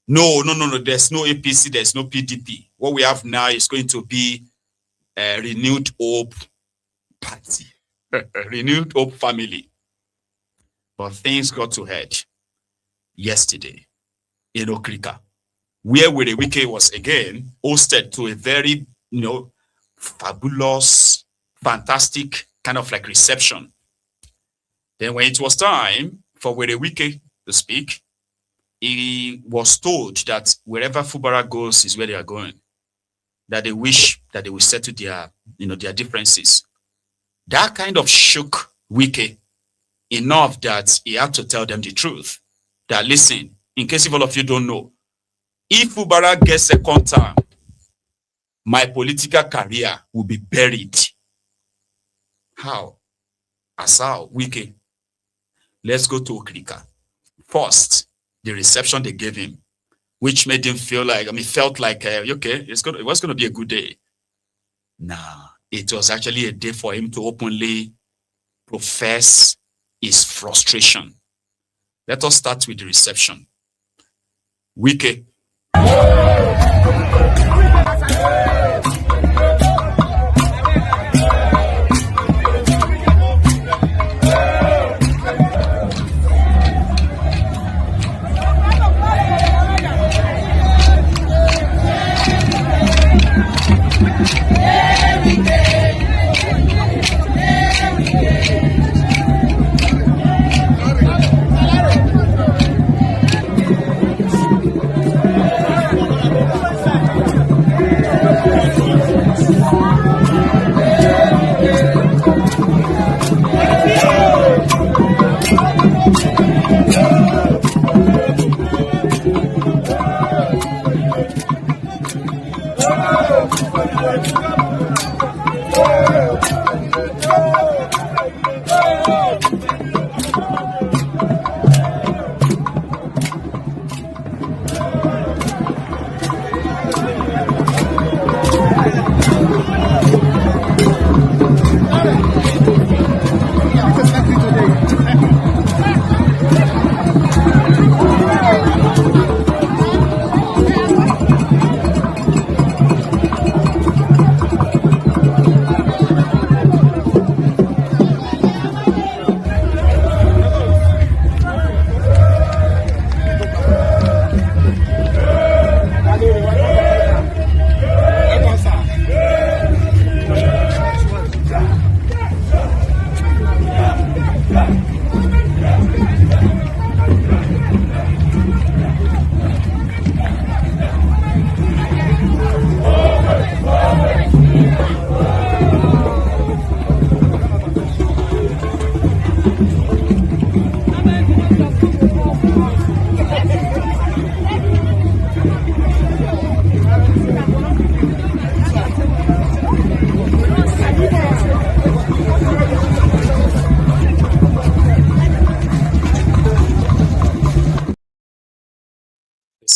no, there's no APC, there's no PDP. What we have now is going to be a renewed hope party, renewed hope family. But things got to head yesterday in Okrika, where Wike was again hosted to a very, fabulous, fantastic kind of like reception. Then when it was time for Wike to speak, he was told that wherever Fubara goes is where they are going. That they wish that they will settle their, their differences. That kind of shook Wike enough that he had to tell them the truth. That listen, in case if all of you don't know, if Fubara gets second term, my political career will be buried. How? As how? Wike. Let's go to Okrika. First, the reception they gave him, which made him feel like, felt like, okay, it was going to be a good day. Nah, it was actually a day for him to openly profess his frustration. Let us start with the reception. Wike.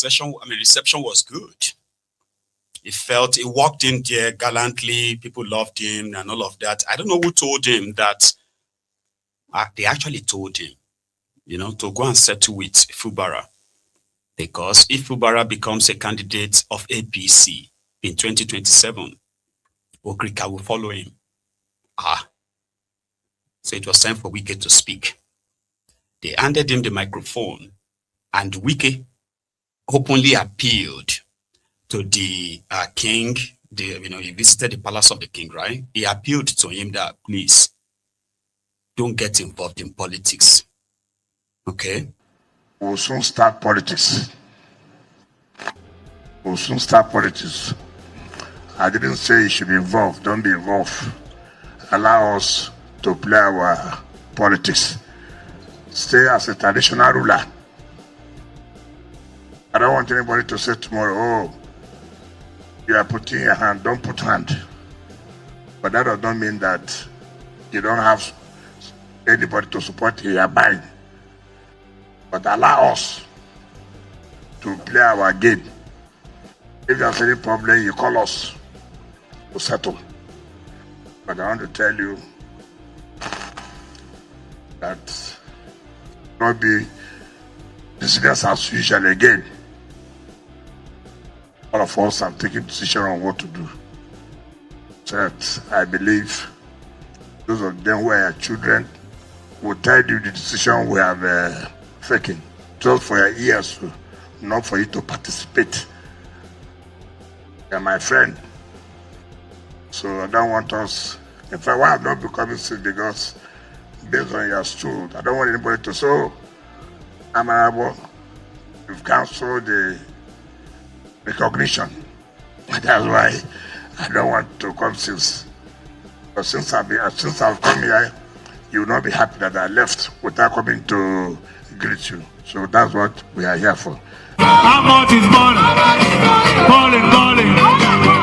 reception was good. He walked in there gallantly. People loved him and all of that. I don't know who told him that. They actually told him, to go and settle with Fubara. Because if Fubara becomes a candidate of APC in 2027, Okrika will follow him. So it was time for Wike to speak. They handed him the microphone, and Wike openly appealed to the king. He visited the palace of the king, right? He appealed to him that, please, don't get involved in politics. Okay? We'll soon start politics. We'll soon start politics. I didn't say you should be involved. Don't be involved. Allow us to play our politics. Stay as a traditional ruler. I don't want anybody to say tomorrow, you are putting your hand. Don't put hand. But that does not mean that you don't have anybody to support your mind. But allow us to play our game. If there's any problem, you call us to settle. But I want to tell you that not be business as usual again. All of us are taking decision on what to do. That I believe those of them who are children will tell you the decision we have taken, just for your ears, not for you to participate. You're my friend. So I don't want us, in fact, why I'm not becoming sick, because based on your stool, I don't want anybody to say, Amarabo, you've cancelled the recognition. That's why I don't want to come since. But since I've come here, you will not be happy that I left without coming to greet you. So that's what we are here for. How much is balling,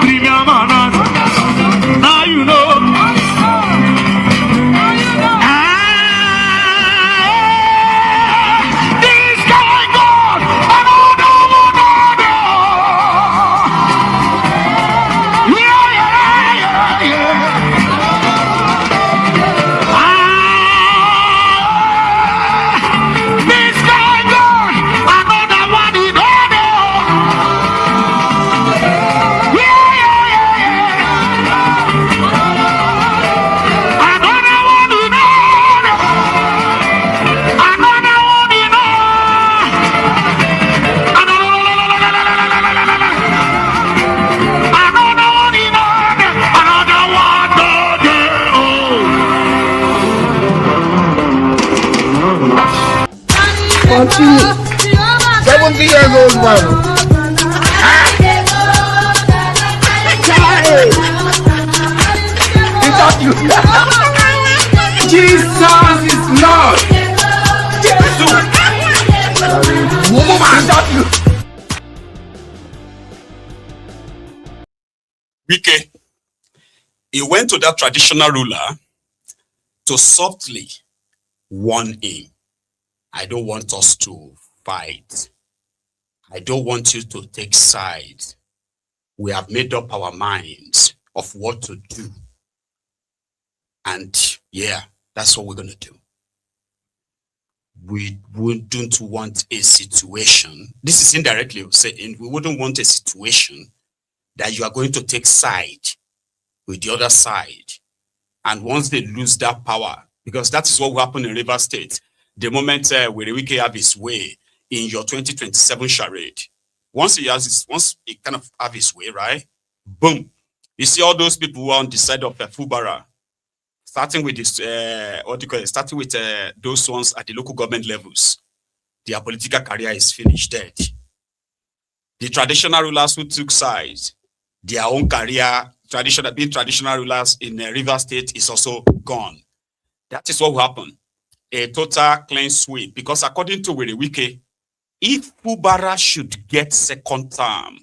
premium honors. Now you know. This guy gone. This guy gone. Another one in Continue. 70 years old man. Jesus is Lord. Wike, he went to that traditional ruler to softly warn him. I don't want us to fight. I don't want you to take sides. We have made up our minds of what to do. And yeah, that's what we're going to do. We wouldn't want a situation. This is indirectly saying we wouldn't want a situation that you are going to take side with the other side. And once they lose that power, because that is what will happen in Rivers State, the moment Wike have his way in your 2027 charade, once he kind of have his way, right? Boom. You see all those people who are on the side of Fubara, starting with this, starting with those ones at the local government levels, their political career is finished, dead. The traditional rulers who took sides, their own career, being traditional rulers in Rivers State is also gone. That is what will happen. A total clean sweep, because according to Wike, if Fubara should get second term,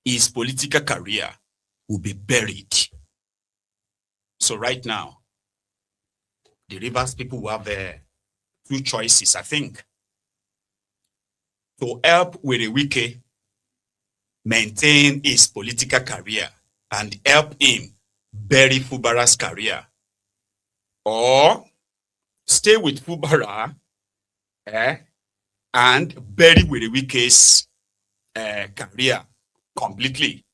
his political career will be buried. So right now, the Rivers people will have two choices, I think. to help Wike maintain his political career and help him bury Fubara's career, or stay with Fubara and bury Wike's career completely,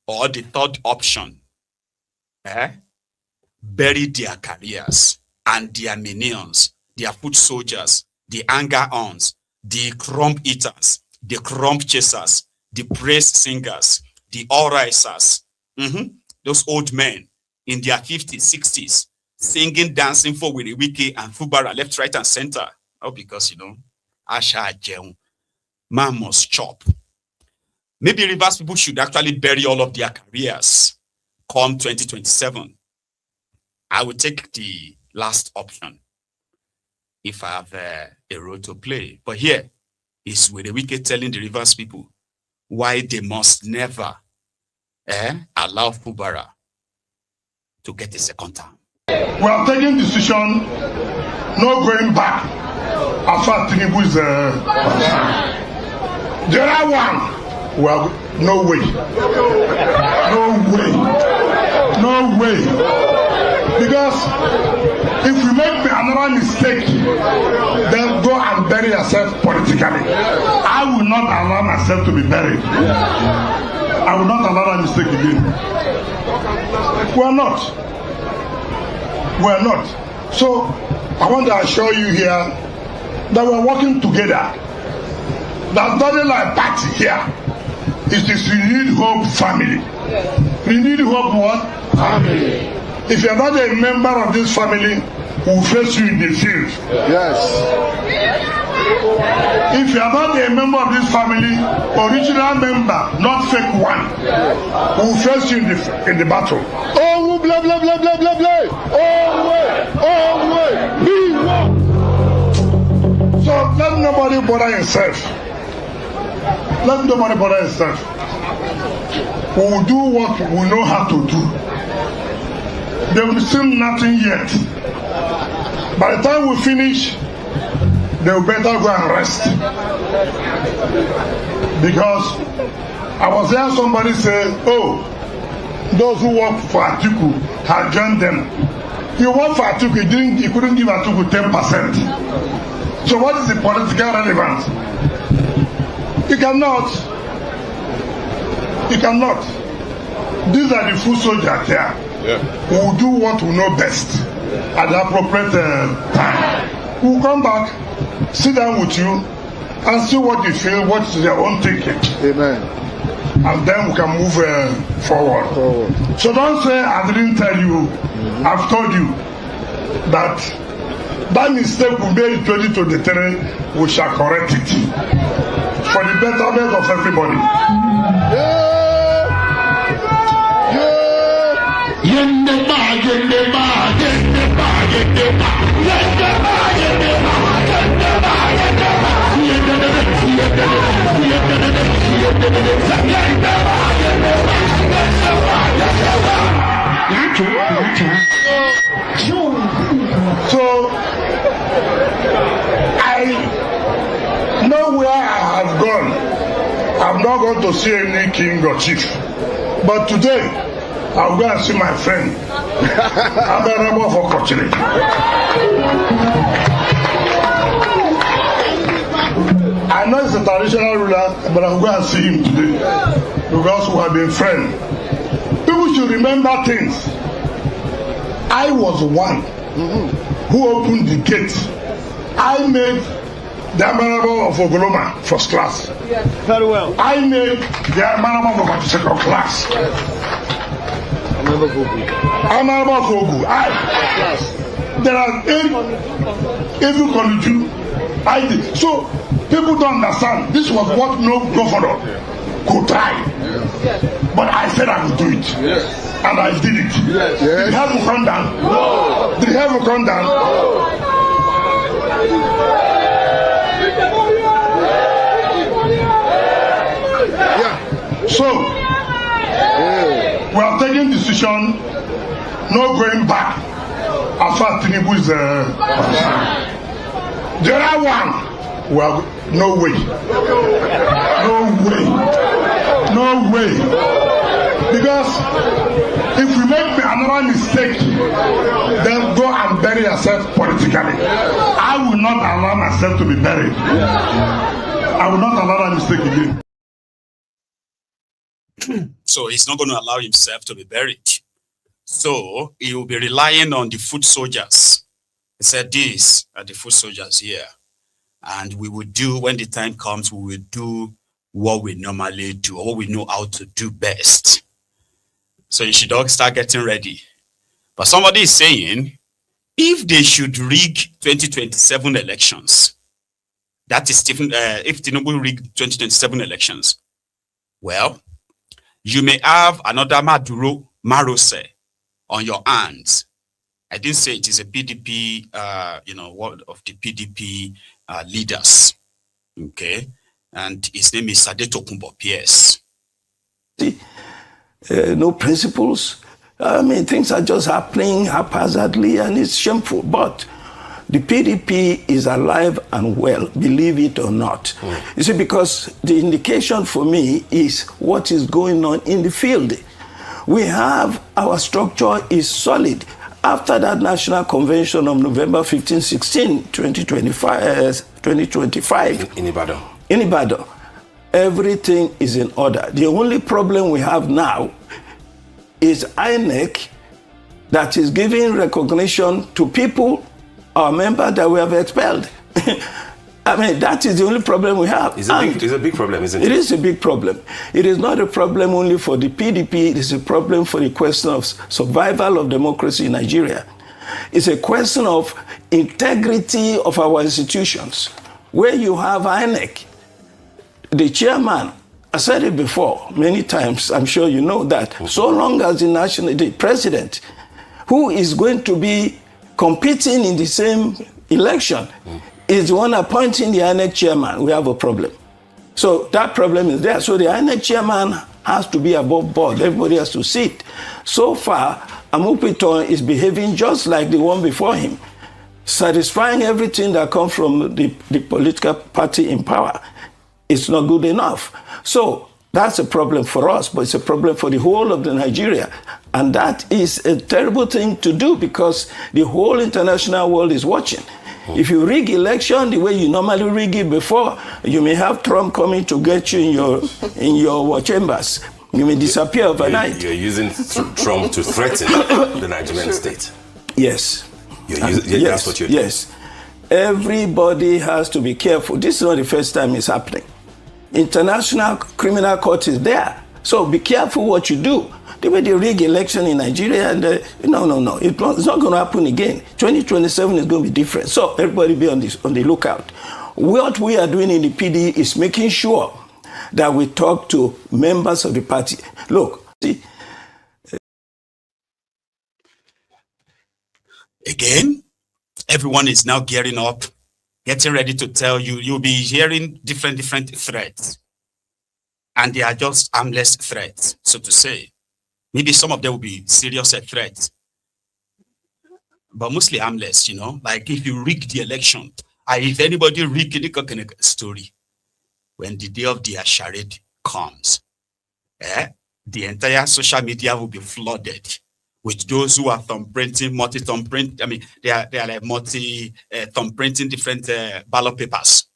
or the third option, bury their careers and their minions, their foot soldiers, the anger-ons, the crumb eaters, the crumb chasers, the praise singers, the all-risers, those old men in their 50s, 60s, singing, dancing for Wike and Fubara, left, right, and center. Oh, because, Asha Jeun, man must chop. Maybe Rivers people should actually bury all of their careers come 2027. I will take the last option if I have a role to play. But here is Wike telling the Rivers people why they must never allow Fubara to get a second term. We are taking decision, no going back as far as Tinubu is the other one. Well, no way. No way. Because if we make another mistake, then go and bury yourself politically. I will not allow myself to be buried. I will not allow that mistake again. We are not. So I want to assure you here that we are working together. There's nothing like party here. It is Renewed Hope family. Renewed Hope what? Family. If you are not a member of this family, we will face you in the field. Yes. If you are not a member of this family, original member, not fake one, we will face you in the battle. Oh, blah, blah, blah, blah, blah, blah. Oh, be one. So let nobody bother himself. Let nobody bother himself. We will do what we know how to do. They will see nothing yet. By the time we finish, they will better go and rest. Because I was hearing somebody say, oh, those who work for Atiku have joined them. You work for Atiku, you couldn't give Atiku 10%. So what is the political relevance? You cannot. These are the foot soldiers here. Yeah. We will do what we know best at the appropriate time. We will come back, sit down with you, and see what you feel, what is your own thinking. Amen. And then we can move forward. So don't say I didn't tell you. I've told you that mistake we made in 2023, we shall correct it for the betterment of everybody. So I know where I have gone. I'm not going to see any king or chief. But today, I'll go and see my friend. I'm a rebel for Kochile. I know he's a traditional ruler, but I'll go and see him today. Because we have been friends. People should remember things. I was one who opened the gate. I made the Honorable of Ogoloma first class. Yes. Very well. I made the Honorable of second class. Honorable of Ogu. There are 8 every college I did. So people don't understand. This was what no governor could try. Yes. But I said I would do it. Yes. And I did it. Yes. Did it have to come down? No. Did it have to come down? No. So, we are taking decision, no going back as far as Tinubu is the other one. Well, no way. No way. Because if we make another mistake, then go and bury yourself politically. I will not allow myself to be buried. I will not allow that mistake again. So he's not going to allow himself to be buried. So he will be relying on the foot soldiers. He said, these are the foot soldiers here. And we will do, when the time comes, we will do what we normally do, or what we know how to do best. So you should all start getting ready. But somebody is saying, if they should rig 2027 elections, that is Stephen, if Tinubu rig 2027 elections, well, you may have another Maduro Marose on your hands. I didn't say it is a PDP, one of the PDP leaders, okay? And his name is Sadeto Kumbo PS. No principles. I mean, things are just happening haphazardly, and it's shameful. But the PDP is alive and well, believe it or not. You see, because the indication for me is what is going on in the field. We have, our structure is solid. After that National Convention of November 15, 16, 2025. In Ibadan. In Ibadan. Everything is in order. The only problem we have now is INEC that is giving recognition to people, our members that we have expelled. I mean, that is the only problem we have. It's a big problem, isn't it? It is a big problem. It is not a problem only for the PDP. It is a problem for the question of survival of democracy in Nigeria. It's a question of integrity of our institutions. Where you have INEC, the chairman, I said it before many times, I'm sure you know that, so long as the president, who is going to be competing in the same election, is the one appointing the INEC chairman, we have a problem. So that problem is there. So the INEC chairman has to be above board. Everybody has to sit. So far, Amupiton is behaving just like the one before him, satisfying everything that comes from the political party in power. It's not good enough. So that's a problem for us, but it's a problem for the whole of the Nigeria. And that is a terrible thing to do because the whole international world is watching. If you rig election the way you normally rig it before, you may have Trump coming to get you in your chambers. You may disappear overnight. You're using Trump to threaten the Nigerian state. Yes. Yes, that's what you're doing. Yes. Everybody has to be careful. This is not the first time it's happening. International Criminal Court is there. So be careful what you do. The way they rig election in Nigeria, and no. It's not going to happen again. 2027 is going to be different. So everybody be on the lookout. What we are doing in the PD is making sure that we talk to members of the party. Look, see. Again, everyone is now gearing up, getting ready to tell you, you'll be hearing different threats. And they are just harmless threats, so to say. Maybe some of them will be serious threats, but mostly harmless, like if you rig the election, if anybody rig the story, when the day of the charade comes, the entire social media will be flooded with those who are thumbprinting, multi-thumbprint. I mean, they are like multi-thumbprinting different ballot papers.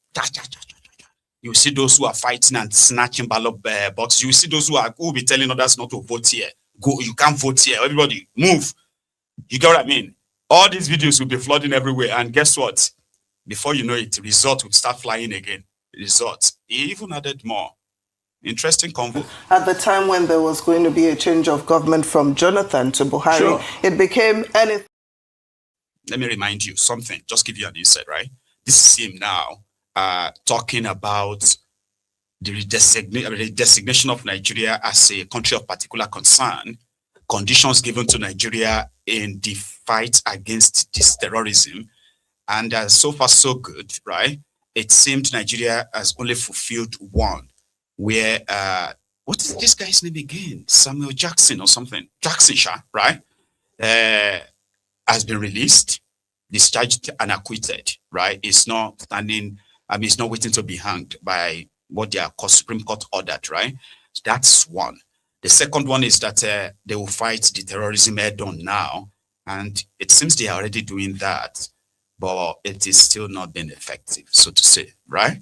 You see those who are fighting and snatching ballot boxes. You see those who will be telling others not to vote here. Go, you can't vote here. Everybody, move. You get what I mean? All these videos will be flooding everywhere. And guess what? Before you know it, results will start flying again. Results. He even added more. Interesting convo. At the time when there was going to be a change of government from Jonathan to Buhari, sure, it became anything. Let me remind you something. Just give you an insight, right? This is him now talking about the designation of Nigeria as a country of particular concern, conditions given to Nigeria in the fight against this terrorism. And so far, so good, right? It seemed Nigeria has only fulfilled one, where, what is this guy's name again? Samuel Jackson or something. Jackson, right? Has been released, discharged and acquitted, right? It's not standing I mean, it's not waiting to be hanged by what their Supreme Court ordered, right? So that's one. The second one is that they will fight the terrorism head-on now. And it seems they are already doing that, but it is still not been effective, so to say, right?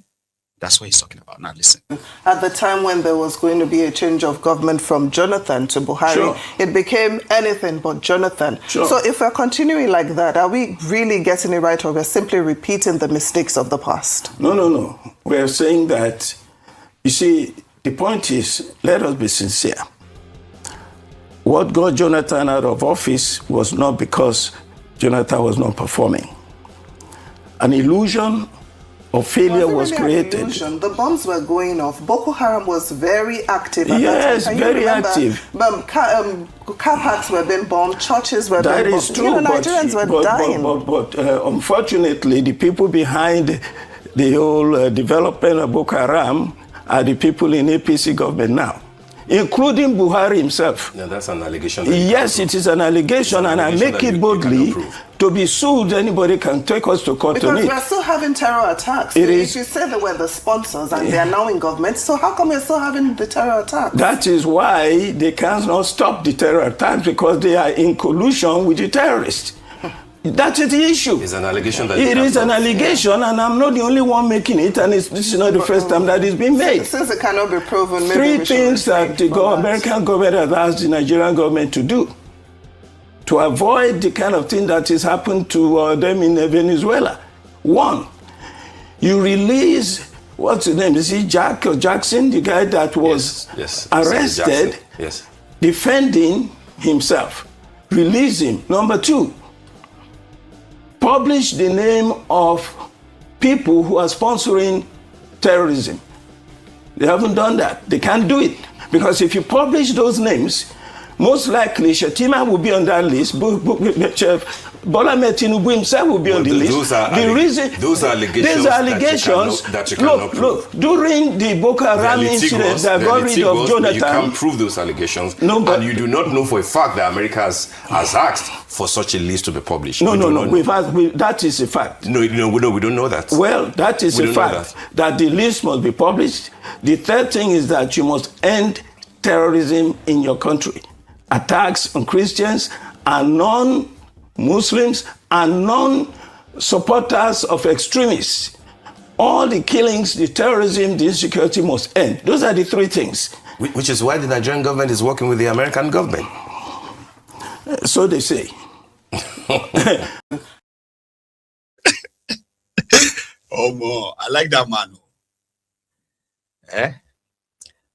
That's what he's talking about. Now listen. At the time when there was going to be a change of government from Jonathan to Buhari, Sure. it became anything but Jonathan. Sure. So if we're continuing like that, are we really getting it right, or we're simply repeating the mistakes of the past? No. We're saying that, you see, the point is, let us be sincere. What got Jonathan out of office was not because Jonathan was not performing. An illusion of failure was created. The bombs were going off. Boko Haram was very active at Yes, that time. very active. Car parks were being bombed, churches were being bombed. That is true, Nigerians were dying. But unfortunately, the people behind the whole development of Boko Haram are the people in APC government now, including Buhari himself. No, that's an allegation. Yes, it is an allegation, and I make it boldly to be sued. Anybody can take us to court on Because it. we're still having terror attacks. It If is- you say they were the sponsors and they are now in government, so how come we're still having the terror attacks? That is why they cannot stop the terror attacks, because they are in collusion with the terrorists. That is the issue. It's an allegation that It is an allegation, and I'm not the only one making it, and this is not the first time that it's been made. Since it cannot be proven, maybe Three we should things that the American government has asked the Nigerian government to do to avoid the kind of thing that has happened to them in Venezuela. One, you release, what's his name? Is he Jack or Jackson, the guy that was arrested Yes. defending himself? Release him. Number two, publish the name of people who are sponsoring terrorism. They haven't done that. They can't do it. Because if you publish those names, most likely Shetima will be on that list. Bola Tinubu himself will be on the list. Those are allegations that you cannot prove. Look, during the Boko Haram incident that got rid of Jonathan. You can't prove those allegations. No, but and you do not know for a fact that America has asked for such a list to be published. No. That is a fact. No, we don't know that. Well, that is a fact, that the list must be published. The third thing is that you must end terrorism in your country. Attacks on Christians and non-Muslims and non-supporters of extremists. All the killings, the terrorism, the insecurity must end. Those are the three things. Which is why the Nigerian government is working with the American government. So they say. Oh, I like that man.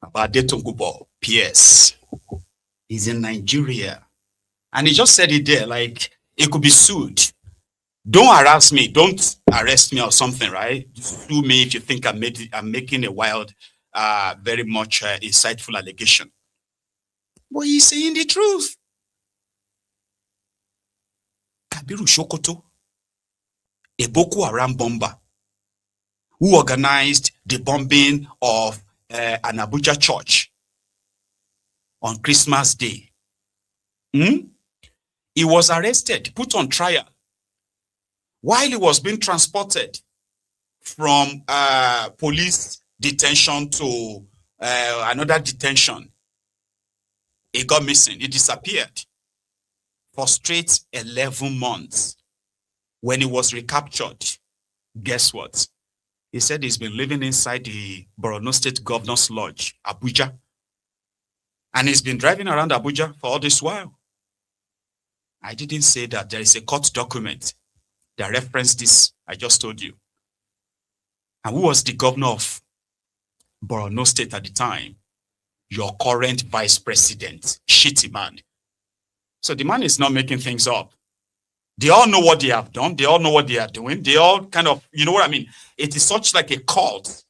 About Detongubo, PS. He's in Nigeria. And he just said it there, like, he could be sued. Don't harass me. Don't arrest me or something, right? Sue me if you think I'm making a wild, very much insightful allegation. But he's saying the truth. Kabiru Shokoto, a Boko Haram bomber, who organized the bombing of an Abuja church on Christmas Day. He was arrested, put on trial, while he was being transported from police detention to another detention. He got missing. He disappeared for straight 11 months. When he was recaptured, guess what? He said he's been living inside the Borno State Governor's Lodge, Abuja. And he's been driving around Abuja for all this while. I didn't say that. There is a court document that referenced this I just told you. And who was the governor of Borno State at the time? Your current vice president, shitty man. So the man is not making things up. They all know what they have done. They all know what they are doing. They all kind of, you know what I mean? It is such like a cult.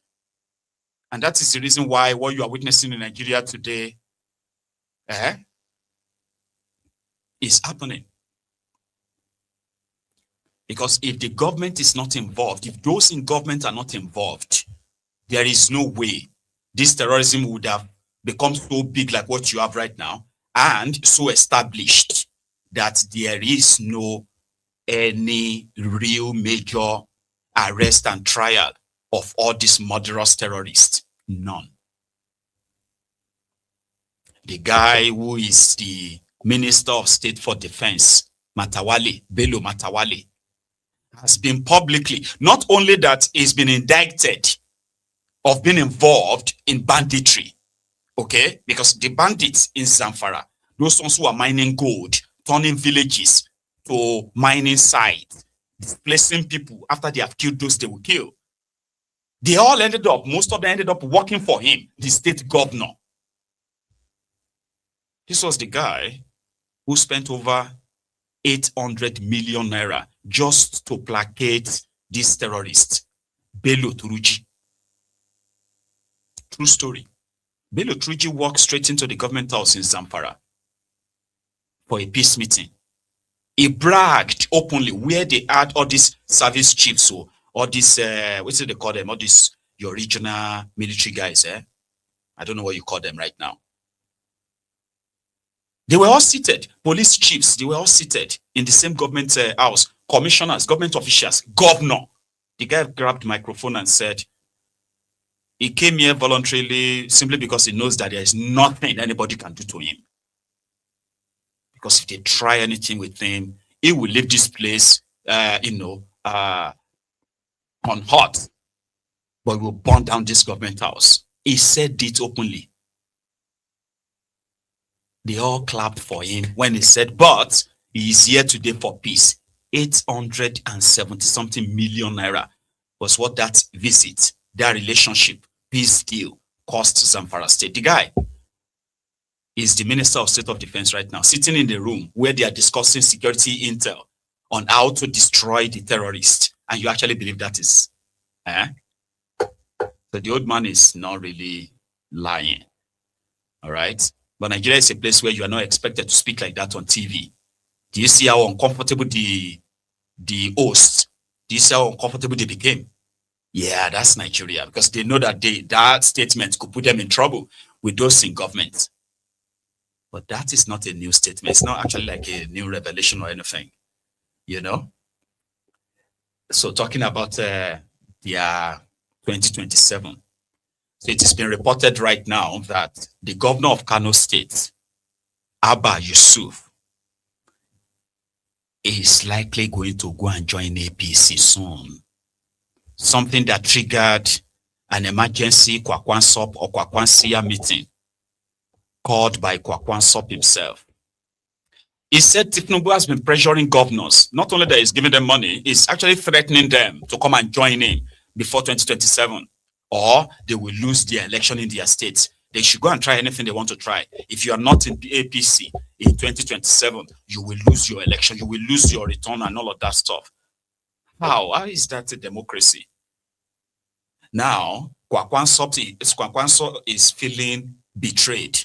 And that is the reason why what you are witnessing in Nigeria today is happening. Because if the government is not involved, if those in government are not involved, there is no way this terrorism would have become so big like what you have right now and so established that there is no any real major arrest and trial of all these murderous terrorists? None. The guy who is the Minister of State for Defense, Bello Matawale, has been publicly, not only that he's been indicted of being involved in banditry, okay? Because the bandits in Zamfara, those ones who are mining gold, turning villages to mining sites, displacing people after they have killed those they will kill. They all ended up, most of them ended up working for him, the state governor. This was the guy who spent over 800 million naira just to placate this terrorist, Bello Turuji. True story. Bello Turuji walked straight into the government house in Zamfara for a peace meeting. He bragged openly where they had all these service chiefs, so all these, what do they call them? All these, your regional military guys, I don't know what you call them right now. They were all seated, police chiefs, they were all seated in the same government house, commissioners, government officials, governor. The guy grabbed the microphone and said, he came here voluntarily simply because he knows that there is nothing anybody can do to him. Because if they try anything with him, he will leave this place, unhurt. But will burn down this government house. He said it openly. They all clapped for him when he said, but he is here today for peace. 870-something million naira was what that visit, that relationship, peace deal cost Zamfara State. The guy is the Minister of State of Defense right now, sitting in the room where they are discussing security intel on how to destroy the terrorists. And you actually believe that is, So the old man is not really lying. All right. But Nigeria is a place where you are not expected to speak like that on TV. Do you see how uncomfortable the hosts? Do you see how uncomfortable they became? Yeah, that's Nigeria, because they know that that statement could put them in trouble with those in government. But that is not a new statement. It's not actually like a new revelation or anything, you know? So talking about the 2027. So it has been reported right now that the governor of Kano State, Abba Yusuf, is likely going to go and join APC soon. Something that triggered an emergency Kwakwansop or Kwakwansia meeting called by Kwakwansop himself. He said Tinubu has been pressuring governors. Not only that he's giving them money, he's actually threatening them to come and join him before 2027. Or they will lose their election in their states. They should go and try anything they want to try. If you are not in the APC in 2027, you will lose your election. You will lose your return and all of that stuff. How is that a democracy? Now, Kwakwanso is feeling betrayed.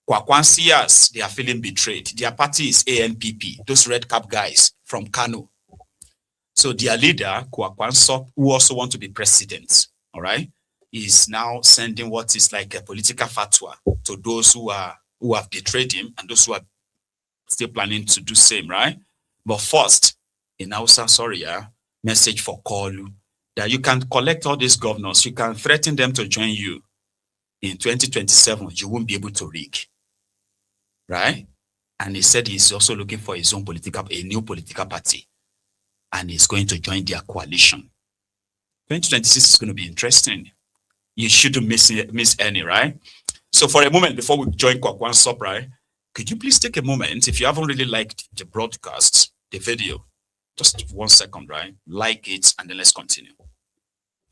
Kwakwansias, they are feeling betrayed. Their party is ANPP, those red cap guys from Kano. So their leader, Kwakwanso, who also want to be president, all right, is now sending what is like a political fatwa to those who have betrayed him and those who are still planning to do same, right? But first, in Hausa, message for Kolu, that you can collect all these governors, you can threaten them to join you. In 2027, you won't be able to rig, right? And he said he's also looking for his own a new political party, and he's going to join their coalition. 2026 is going to be interesting. You shouldn't miss any, right? So for a moment, before we join Kwakwansop, right, could you please take a moment, if you haven't really liked the broadcast, the video, just 1 second, right? Like it, and then let's continue.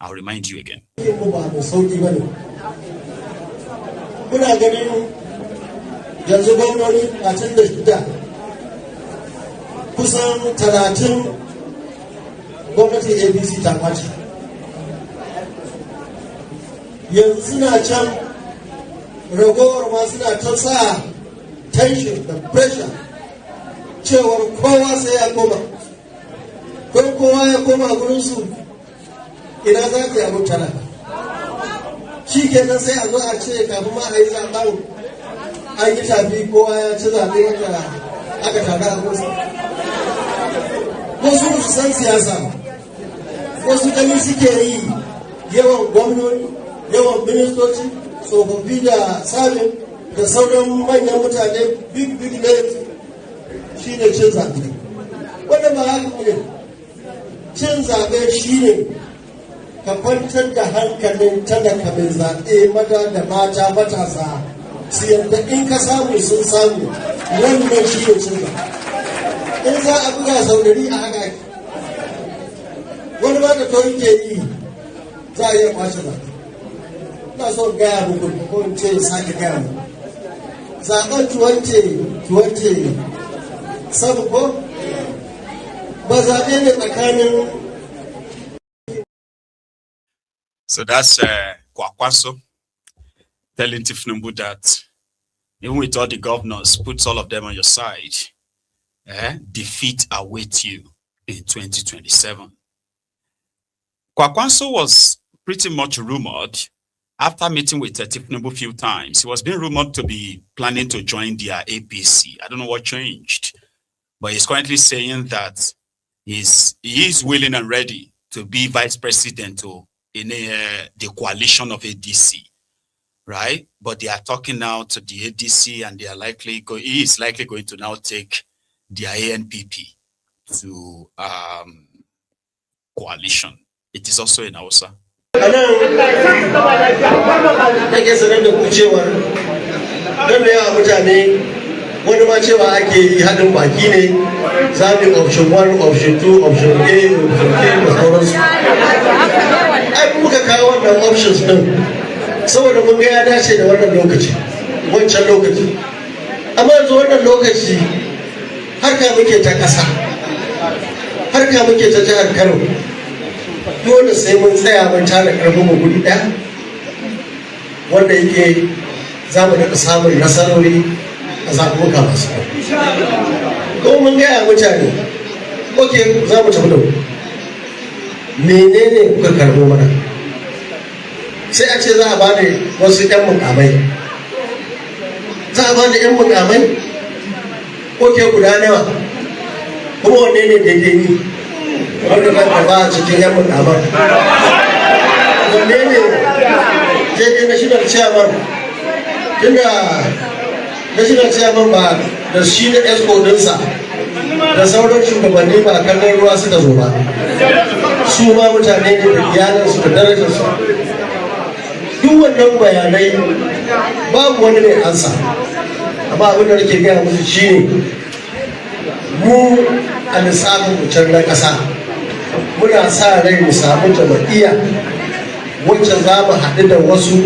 I'll remind you again. yanzu suna can ragowar ma suna ta sa tension da pressure cewar kowa sai ya koma ko kowa ya koma gurin su ina za ka yabo talaka shi kenan sai a zo a ce kafin ma a yi zaɓen an yi tafi kowa ya ci zaɓe wanda aka taga a gurinsa wasu su san siyasa wasu gani suke yi yawan gwamnoni, yawan ministoci, tsofaffi da sabin da sauran manyan mutane big names shi ne cin zaɓe. Wanda ba haka ne, cin zaɓe shi ne ka kwantar da hankalin talaka mai zaɓe maza da mata matasa su yadda in ka samu sun samu wannan shi ne cin zaɓe. In za a buga sau ɗari a haka wani ba da tori ke yi za a iya kwace zaɓe. Ina so gaya muku ko in ce sake gaya muku. Zaɓen 2027 ko ba zaɓe ne tsakanin. So that's Kwakwaso telling Tifnumbu that even with all the governors, put all of them on your side, defeat awaits you in 2027. Kwakwaso was pretty much rumored after meeting with Tifnumbu a few times. He was being rumored to be planning to join their APC. I don't know what changed, but he's currently saying that he is willing and ready to be vice president in the coalition of ADC, right? But they are talking now to the ADC, and they are he is likely going to now take their ANPP to coalition. It is also in Hausa. Nake sanar da ku cewar don da yawa mutane wani ma cewa ake yi haɗin baki ne za mu option 1, option 2, option A, option K da sauransu. Ai muka kawo wannan options ɗin saboda mun ga ya dace da wannan lokaci, wancan lokaci. Amma yanzu wannan lokaci harka muke ta ƙasa, harka muke ta jihar Kano. Dole sai mun tsaya mun tara karfin mu guri ɗaya wanda yake za mu daɗa samun nasarori a zaɓuɓɓuka masu kyau. Ko mun gaya mutane, ok za mu tafi da ku. Menene kuka karɓo mana? Sai a ce za a bani wasu 'yan mukamai. Za a bani 'yan mukamai? Ok guda nawa? Kuma wanne ne daidai ni? Wanda kan ba a cikin yan mukamar wanne ne daidai national chairman tunda national chairman ba da shi da esco dinsa da sauran shugabanni ba kallon ruwa suka zo ba, su ma mutane ne da iyalansu da darajarsu. Duk wannan bayanai babu wani mai ansa, amma abin da nake gaya musu shine mu a lissafin mutum na ƙasa muna sa rai mu samu jama'iyya wacce za mu haɗu da wasu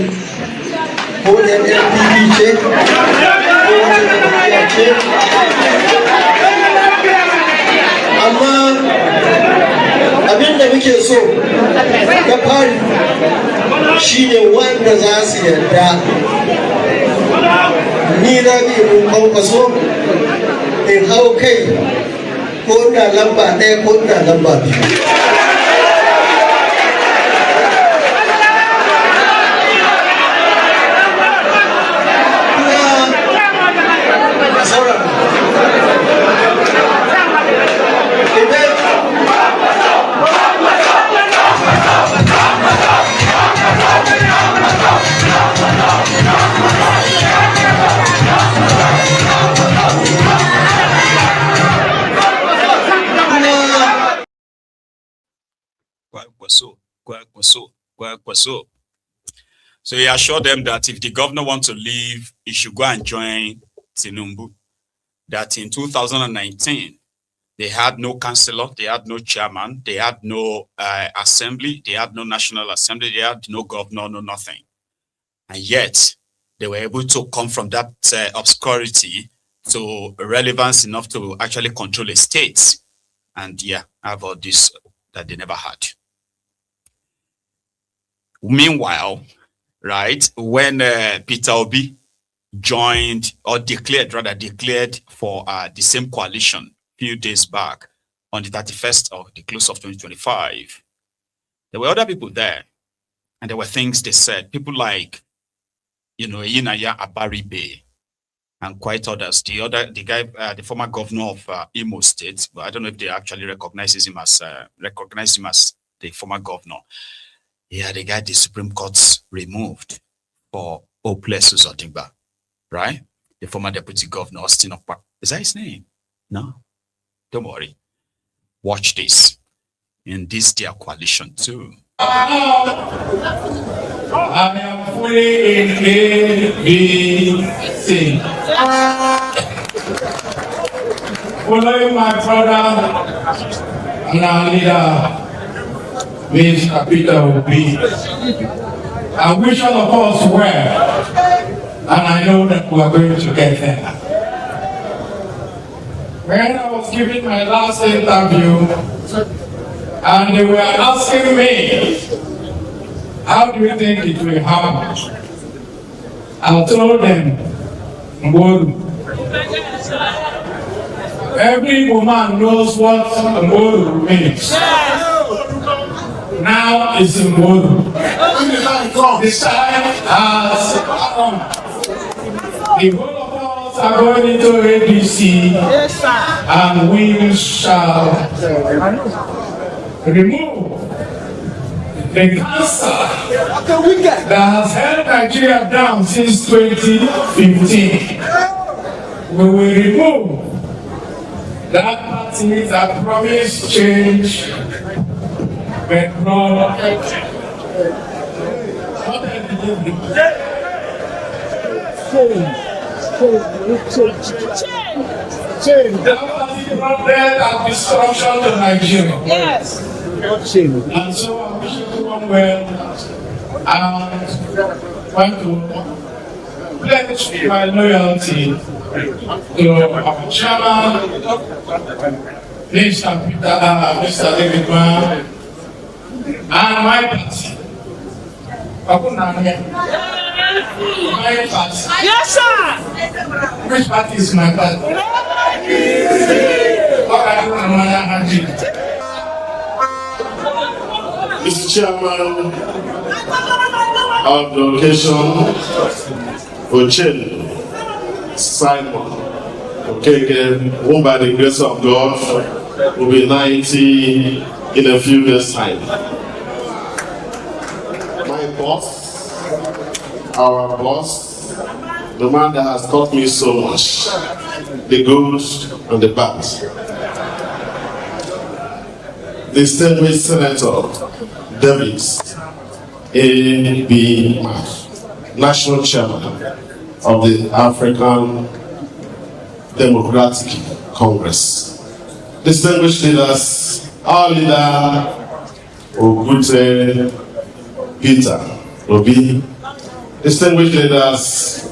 ko NNPP ce ko wata jama'iyya ce, amma abin da muke so na fari shine wanda za su yarda ni Rabi mun Kwankwaso in hau kai ko ina lamba ɗaya ko ina lamba 2. So he assured them that if the governor wants to leave, he should go and join Tinubu. That in 2019, they had no councillor, they had no chairman, they had no assembly, they had no national assembly, they had no governor, no nothing. And yet, they were able to come from that obscurity to relevance enough to actually control a state. And yeah, have all this that they never had. Meanwhile, right, when Peter Obi joined or declared for the same coalition a few days back on the 31st of the close of 2025, there were other people there, and there were things they said. People like, Yinaya Abaribe and quite others. The former governor of Imo State, but I don't know if they actually recognize him as the former governor. he had a guy the Supreme Court removed for Oplesus Otingba, right? The former deputy governor, Austin of Park. Is that his name? No, don't worry. Watch this. In this their coalition too. I am fully in ABC. Following my brother and our leader, Mr. Peter Obi. I wish all of us well, and I know that we are going to get there. When I was giving my last interview, and they were asking me, how do you think it will happen? I told them, Mboru. Every woman knows what Mboru means. Now it's Mboru. The time has come. The whole of us are going into ADC, and we shall remove the cancer that has held Nigeria down since 2015. We will remove that party that promised change, but not change. That party brought death and destruction to Nigeria. Yes. And so I wish everyone well, and want to pledge my loyalty to our chairman, Mr. David Mann, and my party. My party. Yes, sir. Which party is my party? Mr. Chairman of the occasion, Ochen Simon Okeke, who by the grace of God will be 90 in a few days' time. My boss, our boss, the man that has taught me so much, the good and the bad. Distinguished Senator Davis A.B. Mark, National Chairman of the African Democratic Congress. Distinguished leaders, our leader, Ogute Peter Obi. Distinguished leaders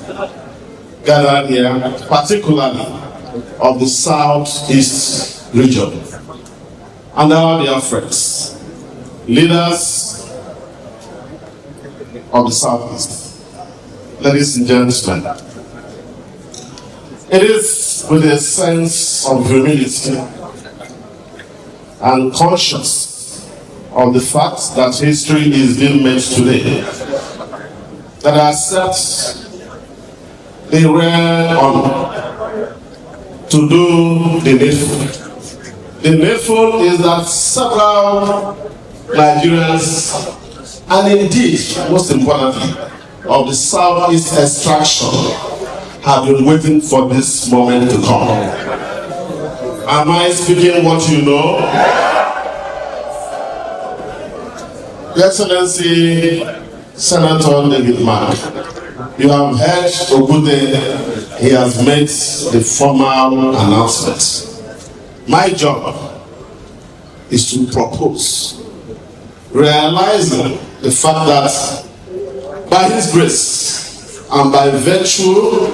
gathered here, particularly of the Southeast region. And all their friends, leaders of the Southeast, ladies and gentlemen, it is with a sense of humility and conscious of the fact that history is being made today that I accept the rare honor to do the needful. The needful is that several Nigerians, and indeed, most importantly, of the Southeast extraction, have been waiting for this moment to come. Am I speaking what you know? Your Excellency, Senator David Mark, you have heard Ogude, he has made the formal announcement. My job is to propose, realizing the fact that by His grace and by virtue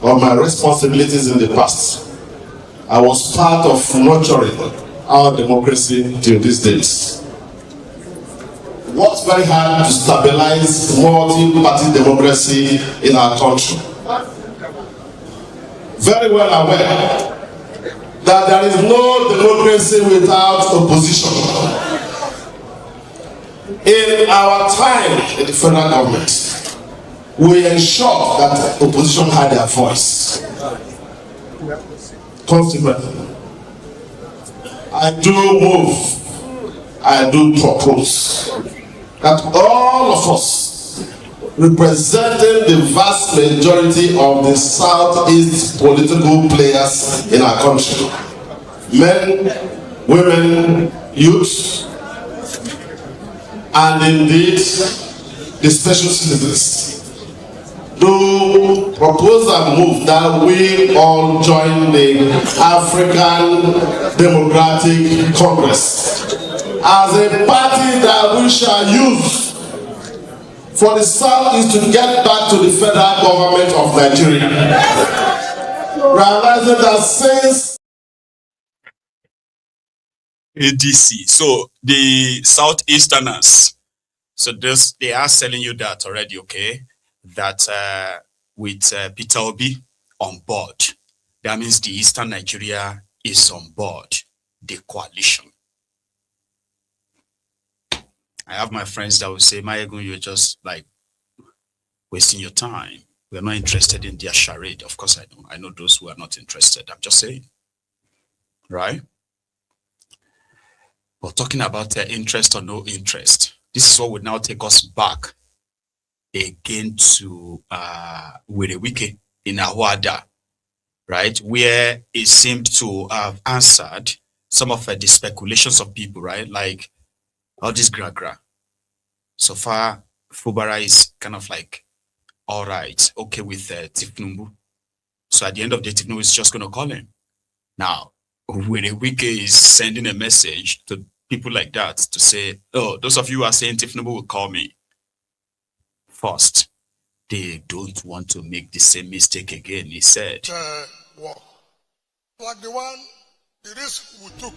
of my responsibilities in the past, I was part of nurturing our democracy till these days. Worked very hard to stabilize multi-party democracy in our country. Very well aware that there is no democracy without opposition. In our time in the federal government, we ensured that opposition had their voice. Consequently, I do move, I do propose that all of us, representing the vast majority of the Southeast political players in our country, men, women, youth, and indeed the special citizens, to propose and move that we all join the African Democratic Congress as a party that we shall use for the Southeast to get back to the federal government of Nigeria. Realizing that since ADC, so the Southeasterners, so this, they are selling you that already, okay? That with Peter Obi on board, that means the Eastern Nigeria is on board the coalition. I have my friends that will say, Maiyegun, you're just like wasting your time. We're not interested in their charade. Of course I know. I know those who are not interested. I'm just saying. Right? But talking about interest or no interest, this is what would now take us back again to Wike in Awada, right? Where it seemed to have answered some of the speculations of people, right? Like all this gra-gra. So far, Fubara is kind of like, all right, okay with Tifnumbu. So at the end of the day, Tifnumbu is just going to call him. Now, Wike is sending a message to people like that to say, oh, those of you who are saying Tifnumbu will call me. First, they don't want to make the same mistake again, he said. Work. Like the risk we took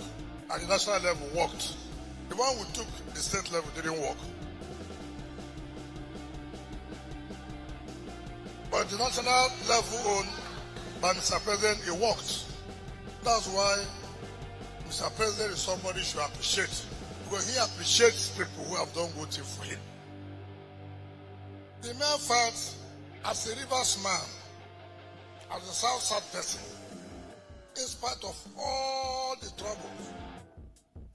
at the national level worked. The one we took at the state level didn't work. But the national level owned by Mr. President, it worked. That's why Mr. President is somebody you should appreciate. Because he appreciates people who have done good things for him. The mere fact, as a Rivers man, as a South person, in spite of all the troubles,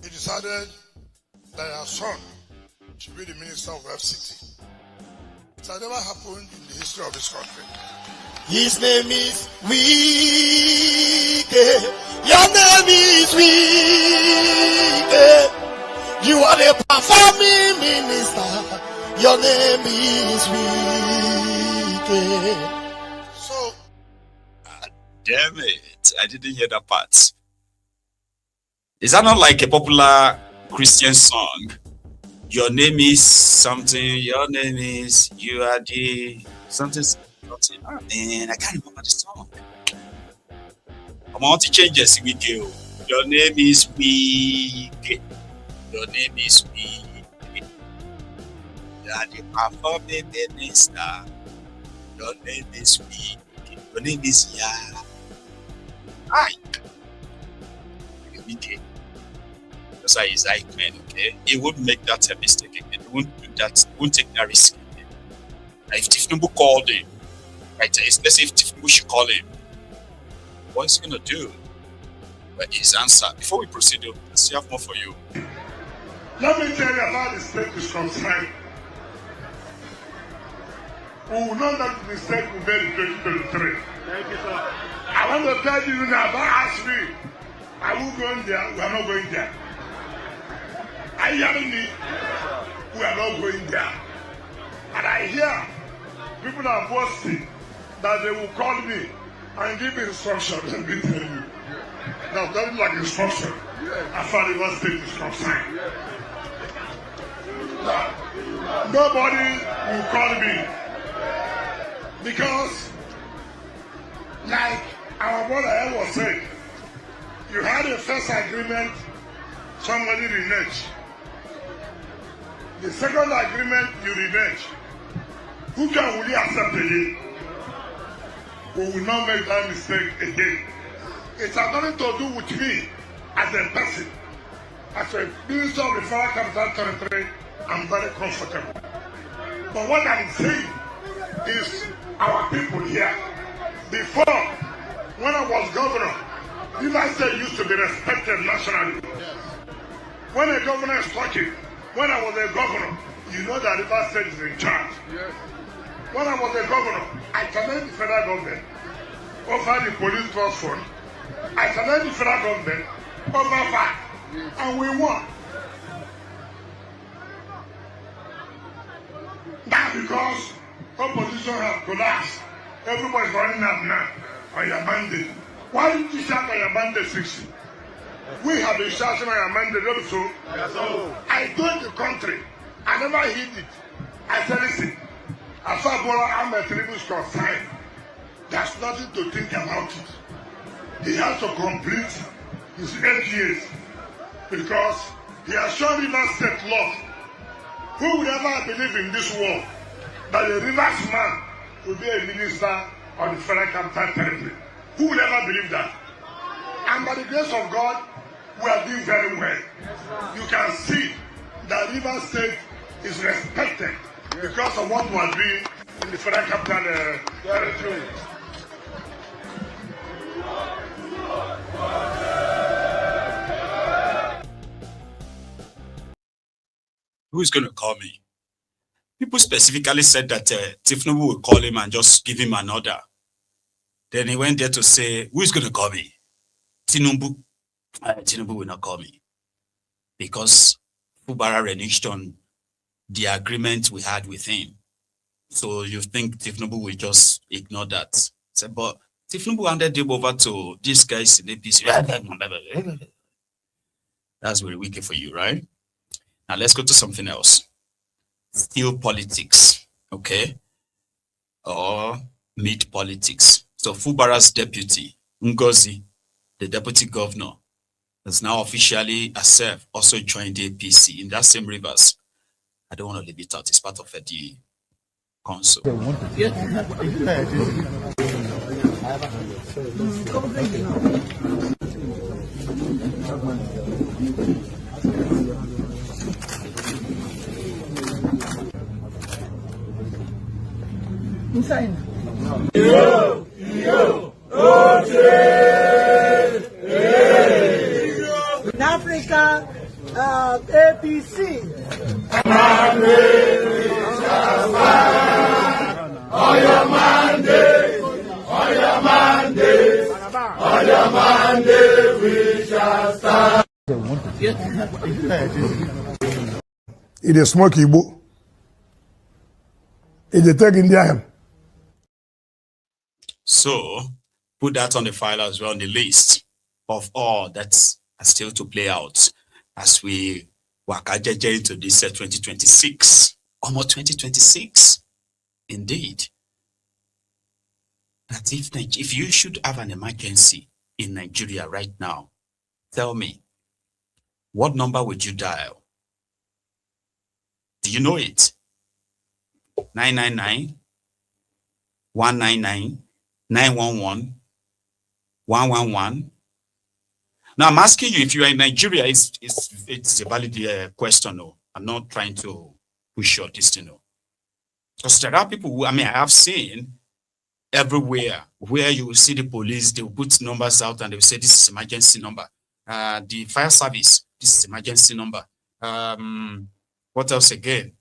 he decided that his son should be the minister of FCT. It has never happened in the history of this country. His name is Wike. Your name is Wike. You are the performing minister. Your name is Wike. So, damn it, I didn't hear that part. Is that not like a popular Christian song? Your name is something, your name is, you are the something. Oh man, I can't remember the song. I want to change this with you. Your name is Wike. Your name is Wike. You are the performing minister. Your name is Wike. Your name is Ya. Hi. Wike. That's why he's like, man, okay? He wouldn't make that a mistake again. He wouldn't do that. He wouldn't take that risk again. Now, if Tifnumbu called him, right? Let's say if Tifnumbu should call him, what is he gonna do? But his answer. Before we proceed, let's see have more for you. Let me tell you how the state is concerned. We will not let the mistake we made in 2023. Thank you, sir. I want to tell you now, don't ask me. Are we going there? We are not going there. I hear me. We are not going there. And I hear people are boasting that they will call me and give me instructions. Let me tell you. Now, that is like instruction. As far as the state is concerned. Nobody will call me. Because, like our brother was saying, you had a first agreement, somebody reneged. The second agreement, you reneged. Who can really accept it? We will not make that mistake again. It has nothing to do with me as a person. As a minister of the Federal Capital Territory, I'm very comfortable. But what I'm saying is our people here. Before, when I was governor, the United States used to be respected nationally. When a governor is talking, when I was a governor, You know that Rivers State is in charge. Yes. When I was a governor, I challenged the federal government over the police trust fund. I challenged the federal government over VAT, and we won. That's because opposition has collapsed. Everybody's running out now on your mandate. Why did you shout on your mandate 60? We have been shouting on your mandate also. Yes, I told the country, I never hid it. I said, listen, as far as Ahmed Tinubu is concerned, there's nothing to think about it. He has to complete his 8 years because he has shown Rivers State love. Who would ever believe in this world that a Rivers man will be a minister of the Federal Capital Territory? Who would ever believe that? And by the grace of God, we are doing very well. You can see that Rivers State is respected because of what we are doing in the Federal Capital Territory. Who's going to call me? People specifically said that Tinubu will call him and just give him an order. Then he went there to say, who's going to call me? Tinubu. Tinubu will not call me. Because Fubara reneged on the agreement we had with him. So you think Tinubu will just ignore that? But Tinubu handed him over to these guys in APC. That's very wicked for you, right? Now let's go to something else. Still politics, okay? Or meat politics. So Fubara's deputy, Ngozi, the deputy governor, has now officially herself also joined the APC in that same Rivers. I don't want to leave it out. It's part of the council. Inside. In Africa, APC. We shall stand. It is smoky book. It is taking the So put that on the file as well, on the list of all that's still to play out as we work into this 2026. Almost 2026. Indeed. That if you should have an emergency in Nigeria right now, tell me, what number would you dial? Do you know it? 999 199 911 111. Now I'm asking you, if you are in Nigeria, it's a valid question. No, I'm not trying to push your destiny. Because there are people who, I have seen everywhere where you will see the police, they will put numbers out and they will say this is emergency number. The fire service, this is emergency number. What else again?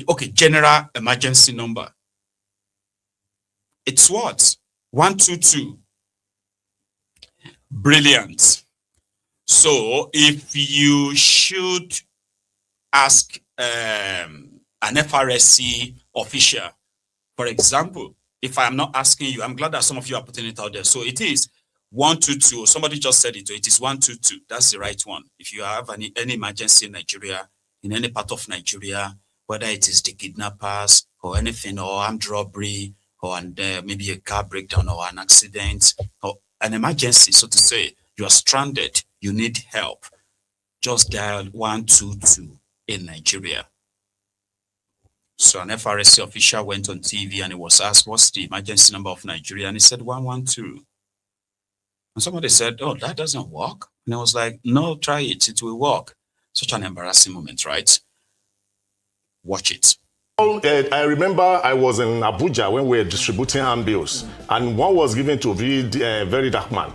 Okay, general emergency number. It's what? 122. Brilliant. So if you should ask an FRSC official, for example, if I'm not asking you, I'm glad that some of you are putting it out there. So it is 122. Somebody just said it. It is 122. That's the right one. If you have any emergency in Nigeria, in any part of Nigeria, whether it is the kidnappers or anything, or armed robbery, or maybe a car breakdown or an accident, or an emergency, so to say, you are stranded, you need help, just dial 122 in Nigeria. So an FRSC official went on TV and he was asked, what's the emergency number of Nigeria? And he said 112. And somebody said, oh, that doesn't work. And I was like, no, try it, it will work. Such an embarrassing moment, right? Watch it. I remember I was in Abuja when we were distributing handbills, and one was given to a very dark man.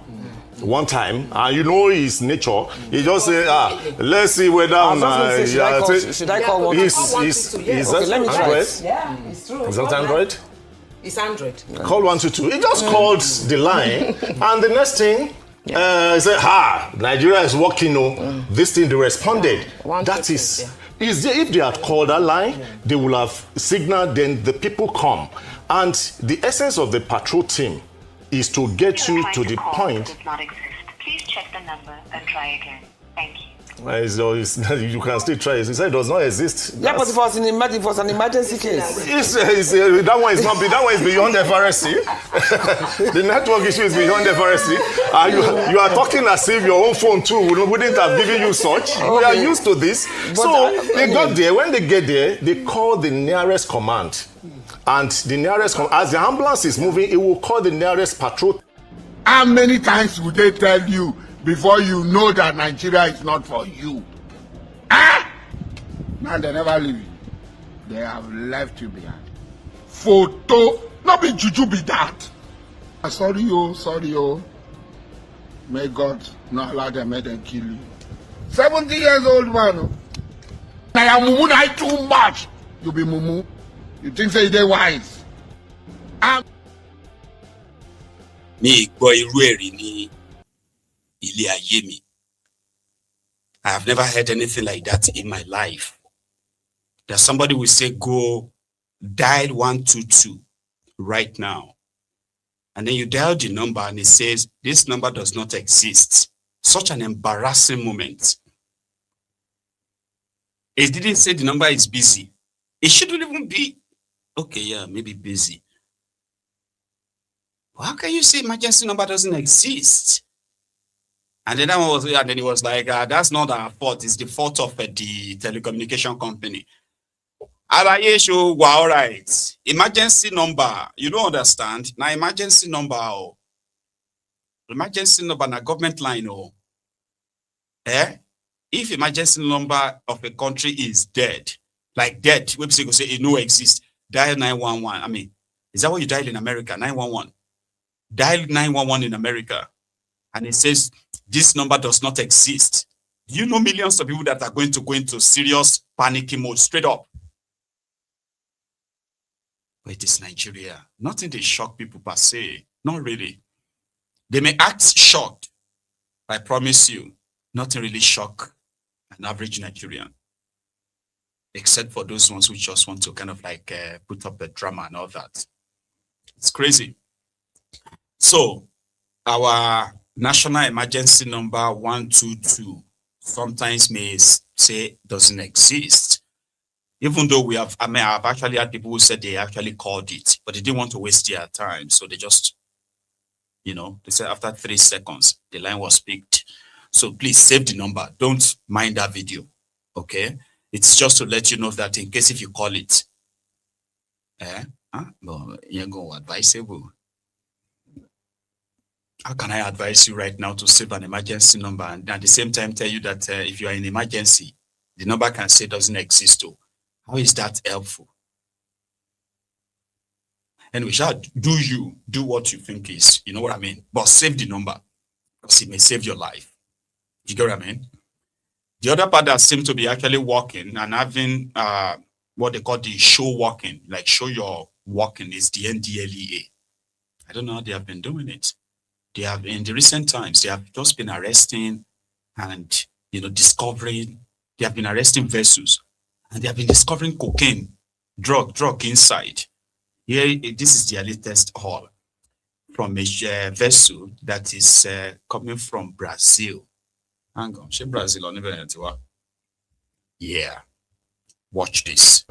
one time, and you know his nature. He just say, let's see whether should I call 122? Is that let me try. Android? Yeah, it's true. Is that Android? It's Android. Call 122. He just called the line, and the next thing, he said, Nigeria is working. This thing, they responded. That is, if they had called that line, they would have signaled, then the people come. And the essence of the patrol team is to get you to the point. Does not exist. Please check the number and try again. Thank you. You can still try it. He said it does not exist. Yeah, but if it was an emergency case. That one is not. That one is beyond FRSC. The network issue is beyond FRSC. You are talking as if your own phone too wouldn't have given you such. Okay. We are used to this. So they got there. When they get there, they call the nearest command. And the nearest, as the ambulance is moving, it will call the nearest patrol. How many times would they tell you before you know that Nigeria is not for you? Now they never leave you. They have left you behind. Photo, not be juju be that. Sorry, oh. May God not allow them, may them kill you. 70 years old man. I am mumu na too much. You be mumu. You think say they wise? Me gbọ́ irú èrè ní ilé ayé mi. I have never heard anything like that in my life. That somebody will say, go dial 122 right now. And then you dial the number and it says, this number does not exist. Such an embarrassing moment. It didn't say the number is busy. It shouldn't even be, okay, yeah, maybe busy. How can you say emergency number doesn't exist? And then he was like, that's not our fault. It's the fault of the telecommunication company. All right. Emergency number. You don't understand. Now emergency number. Emergency number na government line. If emergency number of a country is dead, like dead, website will say it no exist. Dial 911. I mean, is that what you dial in America? 911. Dial 911 in America. And it says this number does not exist. Do you know millions of people that are going to go into serious panicky mode straight up? But it is Nigeria. Nothing they shock people per se. Not really. They may act shocked. I promise you, nothing really shock an average Nigerian. Except for those ones who just want to kind of like put up a drama and all that. It's crazy. So, our national emergency number 122 sometimes may say doesn't exist. Even though I've actually had people who said they actually called it, but they didn't want to waste their time. So they just, they said after 3 seconds, the line was picked. So please save the number. Don't mind that video. Okay? It's just to let you know that in case if you call it, you're going to advisable. How can I advise you right now to save an emergency number and at the same time tell you that if you are in emergency, the number can say doesn't exist? How is that helpful? Anyway, do what you think is, you know what I mean? But save the number because it may save your life. You get what I mean? The other part that seems to be actually working and having what they call the show walking, like show your walking, is the NDLEA. I don't know how they have been doing it. They have, in the recent times, they have just been arresting and, discovering, they have been arresting vessels and they have been discovering cocaine, drug inside. Here, this is their latest haul from a vessel that is coming from Brazil. Hang on, Brazil on even. Yeah, watch this.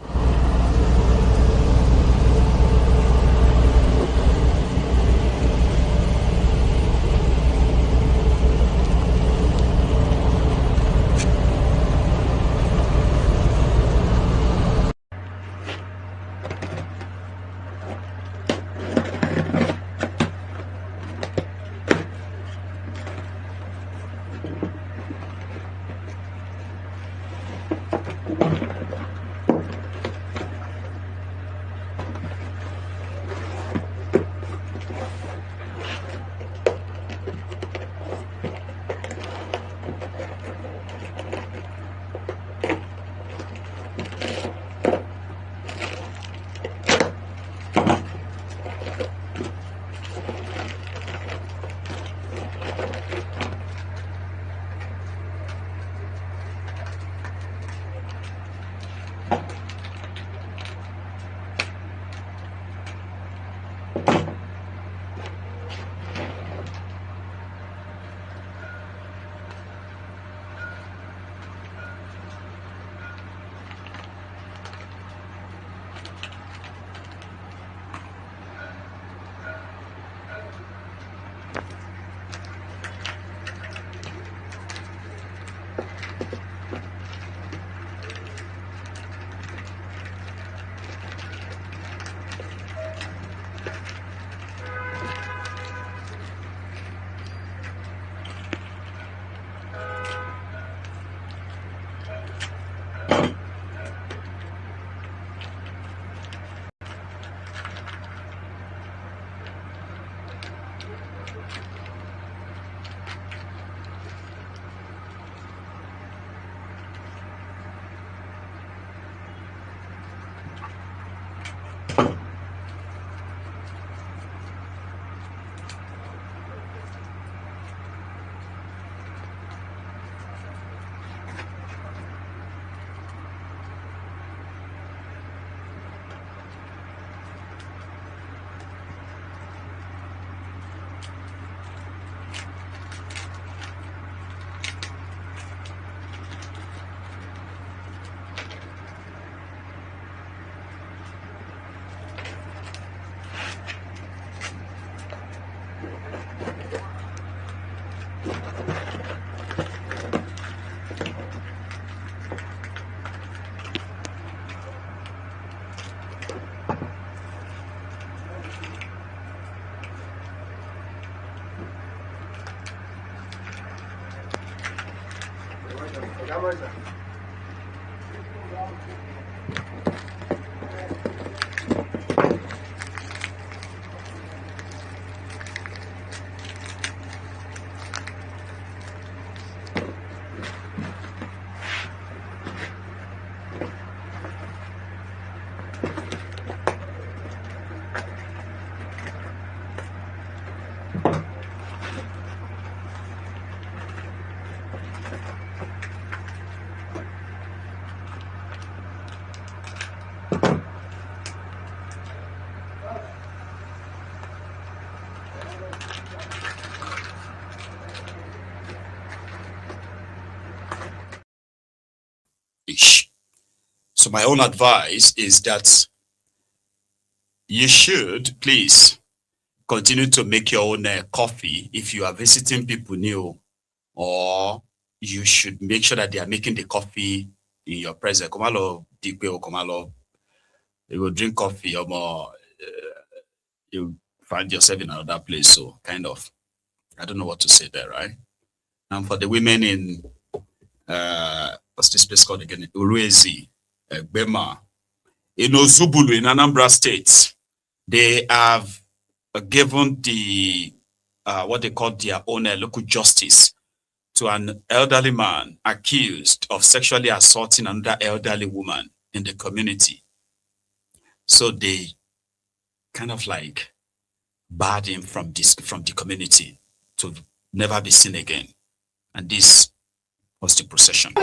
So my own advice is that you should please continue to make your own coffee if you are visiting people new, or you should make sure that they are making the coffee in your presence. Komalo dikwe o komalo, you will drink coffee or more, you find yourself in another place. So kind of, I don't know what to say there, right? And for the women in what's this place called again? Uruezi, Bema, in Ozubulu in Anambra State, they have given the what they call their own local justice to an elderly man accused of sexually assaulting another elderly woman in the community. So they kind of like barred him from the community to never be seen again. And this was the procession.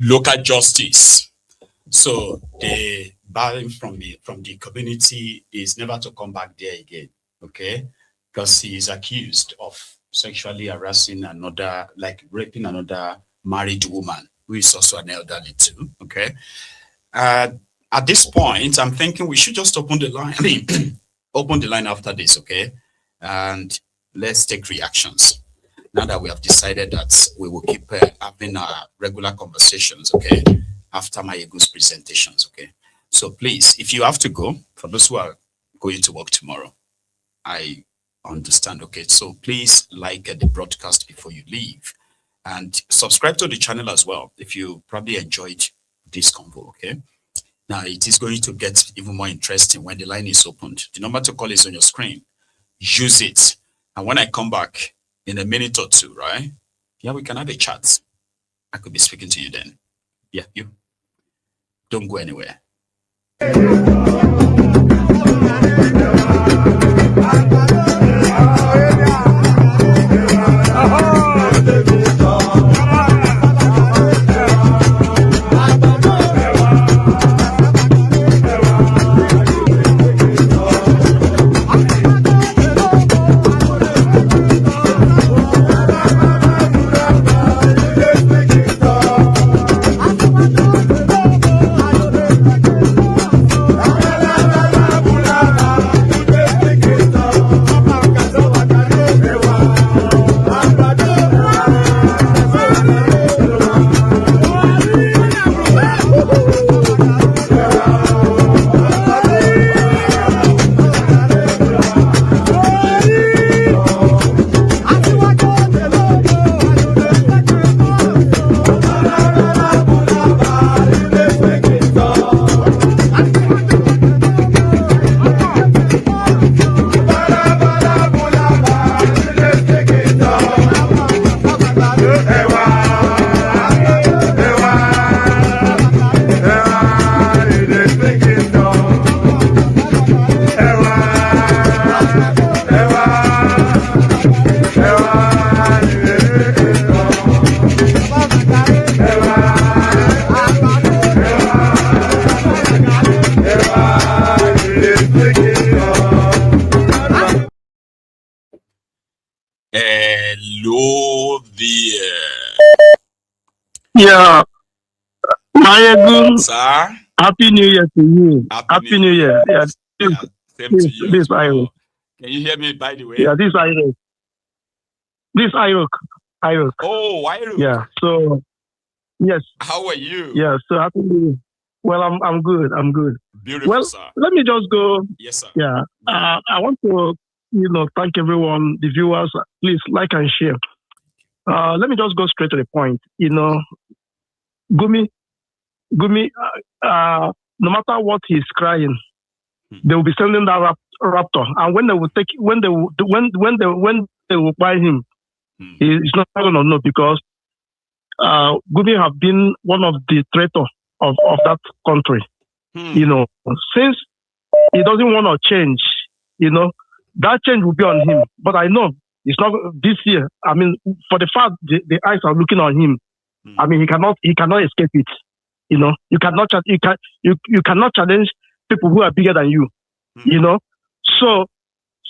Local justice. So the barring from the community is never to come back there again, okay? Because he is accused of sexually harassing another, like raping another married woman who is also an elderly too, okay? At this point, I'm thinking we should just open the line. I mean, open the line after this, okay? And let's take reactions. Now that we have decided that we will keep having our regular conversations, okay, after Maiyegun's presentations, okay. So please, if you have to go, for those who are going to work tomorrow, I understand, okay. So please like the broadcast before you leave, and subscribe to the channel as well if you probably enjoyed this convo, okay. Now it is going to get even more interesting when the line is opened. The number to call is on your screen. Use it, and when I come back in a minute or two, right? Yeah, we can have a chat. I could be speaking to you then. Yeah, you. Don't go anywhere. Hello there. Yeah, Maiyegun. Sir. Happy New Year to you. Happy New Year. Yeah, same to you. This Iro. Can you hear me, by the way? Yeah, this Iro. This Iro. Oh, Iro. Yeah. So, yes. How are you? Yeah. So happy New Year. Well, I'm good. I'm good. Beautiful, well, sir. Let me just go. Yes, sir. Yeah. I want to, thank everyone, the viewers. Please like and share. Let me just go straight to the point. Gumi, no matter what he's crying, they will be sending that raptor, and when they will buy him, he's not going to know, because Gumi have been one of the traitors of that country. Since he doesn't want to change, that change will be on him. But I know it's not this year. I mean, for the fact the eyes are looking on him, I mean, he cannot escape it. You cannot challenge people who are bigger than you. So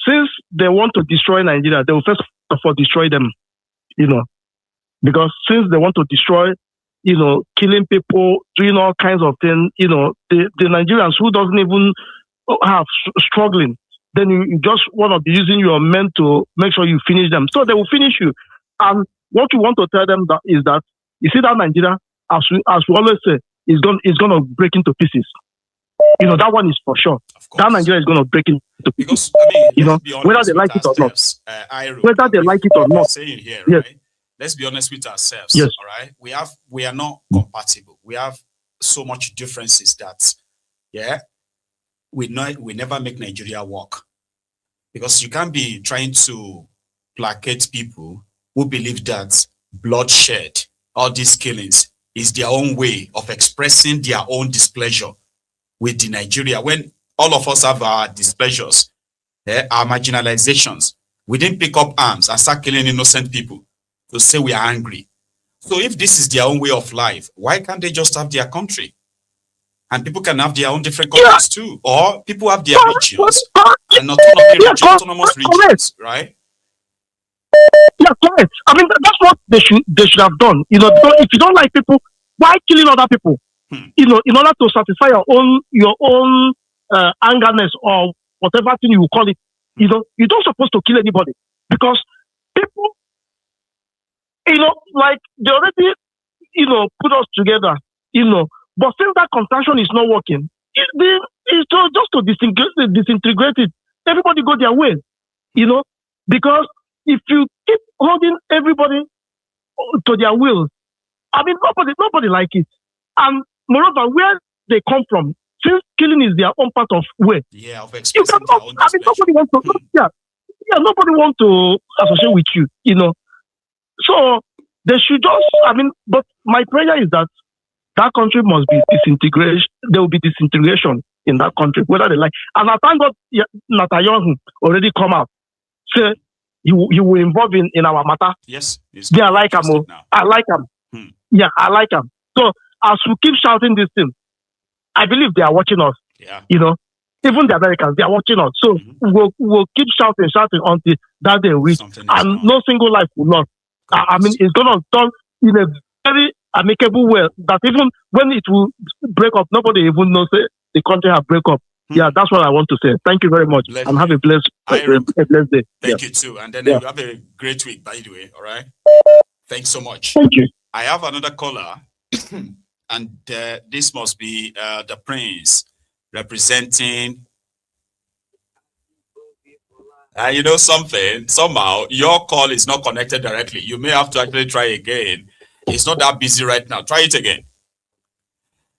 since they want to destroy Nigeria, they will first of all destroy them. Because since they want to destroy, killing people, doing all kinds of things, the Nigerians who doesn't even have struggling, then you just want to be using your men to make sure you finish them. So they will finish you. And what you want to tell them is that, you see that Nigeria, as we always say, is going to break into pieces. That one is for sure. That Nigeria is going to break into pieces. Because, whether they like it or not. Whether they like it or not. Saying here, yes. Right? Let's be honest with ourselves. Yes. All right. We are not compatible. We have so much differences that, we never make Nigeria work. Because you can't be trying to placate people who believe that bloodshed, all these killings, is their own way of expressing their own displeasure with the Nigeria. When all of us have our displeasures, our marginalizations, we didn't pick up arms and start killing innocent people to say we are angry. So if this is their own way of life, why can't they just have their country? And people can have their own different countries too. Or people have their regions and autonomous regions, right? Yeah, correct. I mean, that's what they should have done. If you don't like people, why killing other people? In order to satisfy your own angerness or whatever thing you call it. You don't supposed to kill anybody, because people, like they already, put us together, but since that contraction is not working, it's just to disintegrate it. Everybody go their way, because if you keep holding everybody to their will, I mean, nobody like it. And moreover, where they come from, since killing is their own part of way. Yeah, of expressing their own nobody wants to. Nobody wants to associate with you. So they should just. I mean, but my prayer is that country must be disintegration. There will be disintegration. in that country, whether they like. And I thank God Netanyahu already come out, say he will involve in our matter. Yes. Yeah, I like him. I like him. Yeah, I like him. So as we keep shouting this thing, I believe they are watching us. Yeah. You know, even the Americans, they are watching us. So we'll keep shouting until that day reach, and no single life will lost. I mean, it's gonna turn in a very amicable way that even when it will break up, nobody even knows the country have break up. Yeah, that's what I want to say. Thank you very much, and have a blessed day. Thank you too, and then you have a great week, by the way. All right. Thanks so much. Thank you. I have another caller, and this must be the Prince representing. You know something? Somehow your call is not connected directly. You may have to actually try again. It's not that busy right now. Try it again.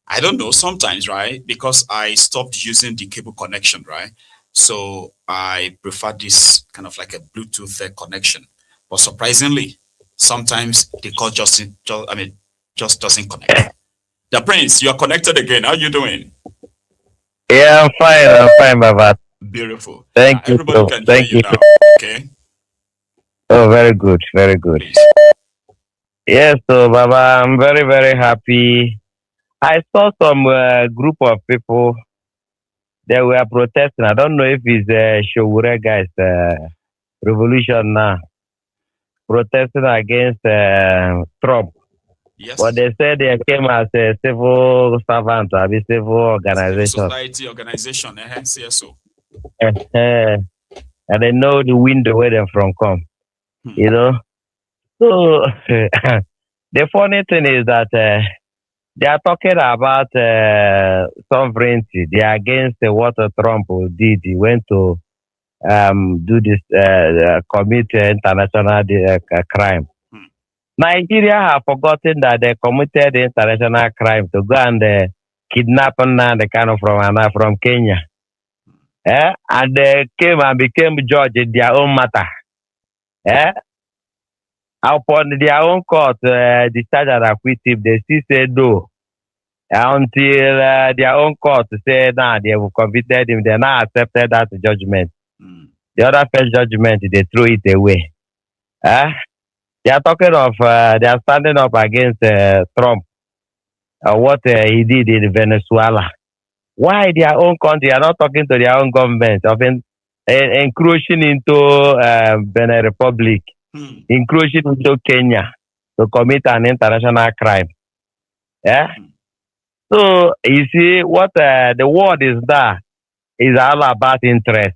I don't know. Sometimes, right? Because I stopped using the cable connection, right? So I prefer this kind of like a Bluetooth connection. But surprisingly, sometimes the call just doesn't connect. The Prince, you're connected again. How you doing? Yeah, I'm fine, Baba. Beautiful. Thank you. Everybody can hear you now. Okay. Oh, very good. Very good. Yes, so Baba, I'm very, very happy. I saw some group of people. They were protesting. I don't know if it's Showure guys, revolution now, protesting against Trump. Yes. But they said they came as a civil servant, a civil organization. Society organization, CSO. And they know the window where they're from come. You know? So the funny thing is that they are talking about sovereignty. They are against what Trump did. He went to do this, commit international crime. Nigeria have forgotten that they committed international crime to go and kidnap the kind of from Kenya. And they came and became judge in their own matter. Upon their own court, discharge and acquit him, they still say no. Until their own court said they have convicted him, they now accepted that judgment. The other first judgment, they threw it away. They are talking of, they are standing up against Trump, what he did in Venezuela. Why their own country are not talking to their own government of encroaching into Benin Republic, encroaching into Kenya to commit an international crime? So you see what the word is there is all about interest,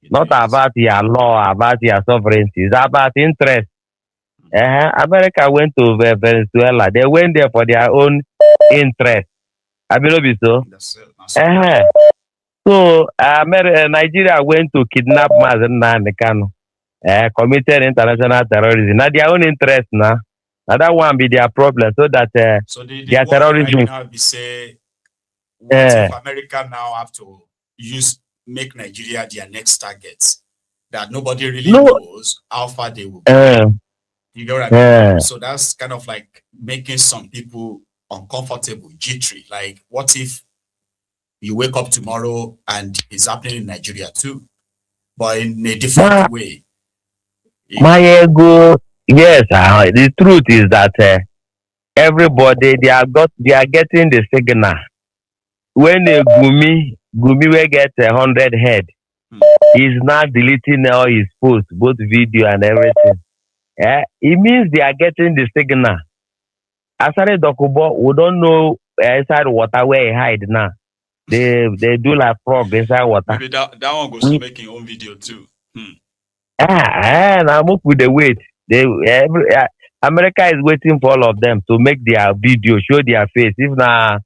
not about your law, about your sovereignty. It's about interest. America went to Venezuela. They went there for their own interest. I believe so. So Nigeria went to kidnap Mazen Kanu, committed international terrorism. Now their own interest now. Now that one be their problem. So that their terrorism. Right now we say, what if America now have to make Nigeria their next target? That nobody really knows how far they will go. You know what I mean? So that's kind of like making some people uncomfortable, jittery. Like, what if you wake up tomorrow and it's happening in Nigeria too, but in a different way? Maiyegun, yes. The truth is that everybody they are getting the signal. When a Gumi will get 100 head, he's not deleting all his posts, both video and everything. It means they are getting the signal. Asare Dokubo, we don't know inside water where he hide now. They do like frog inside water. Maybe that one goes to making own video too. Now move with the weight. America is waiting for all of them to make their video, show their face. If na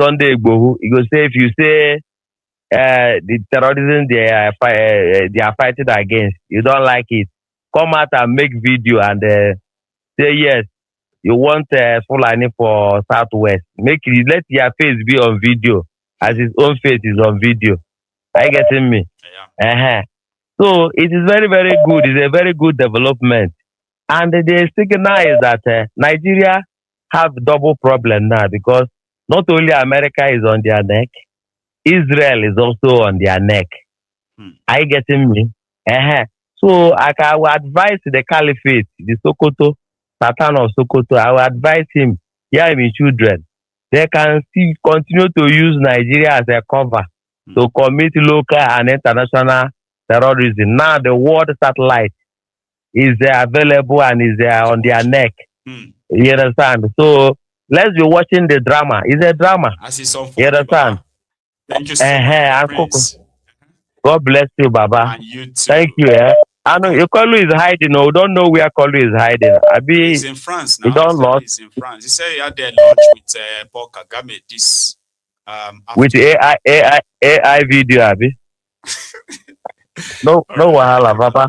Sunday Igbohu, he go say, if you say the terrorism they are fighting against, you don't like it, come out and make video and say yes, you want Fulani for Southwest. Let your face be on video, as his own face is on video. Are you getting me? Yeah. So it is very, very good. It's a very good development. And the signal is that Nigeria have double problem now, because not only America is on their neck, Israel is also on their neck. Are you getting me? So I would advise the caliphate, the Sokoto, Satan of Sokoto, I would advise him, children, they can still continue to use Nigeria as a cover to commit local and international terrorism. Now the world satellite is available and is on their neck. You understand? So let's be watching the drama. It's a drama. You understand? Thank you so much, Prince. God bless you, Baba. And you too. Thank you. I know your Kolu is hiding. No, we don't know where Kolu is hiding. He's in France now. He don't lost. He's in France. He said he had their lunch with Paul Kagame this with AI video, Abi. No wahala, Baba.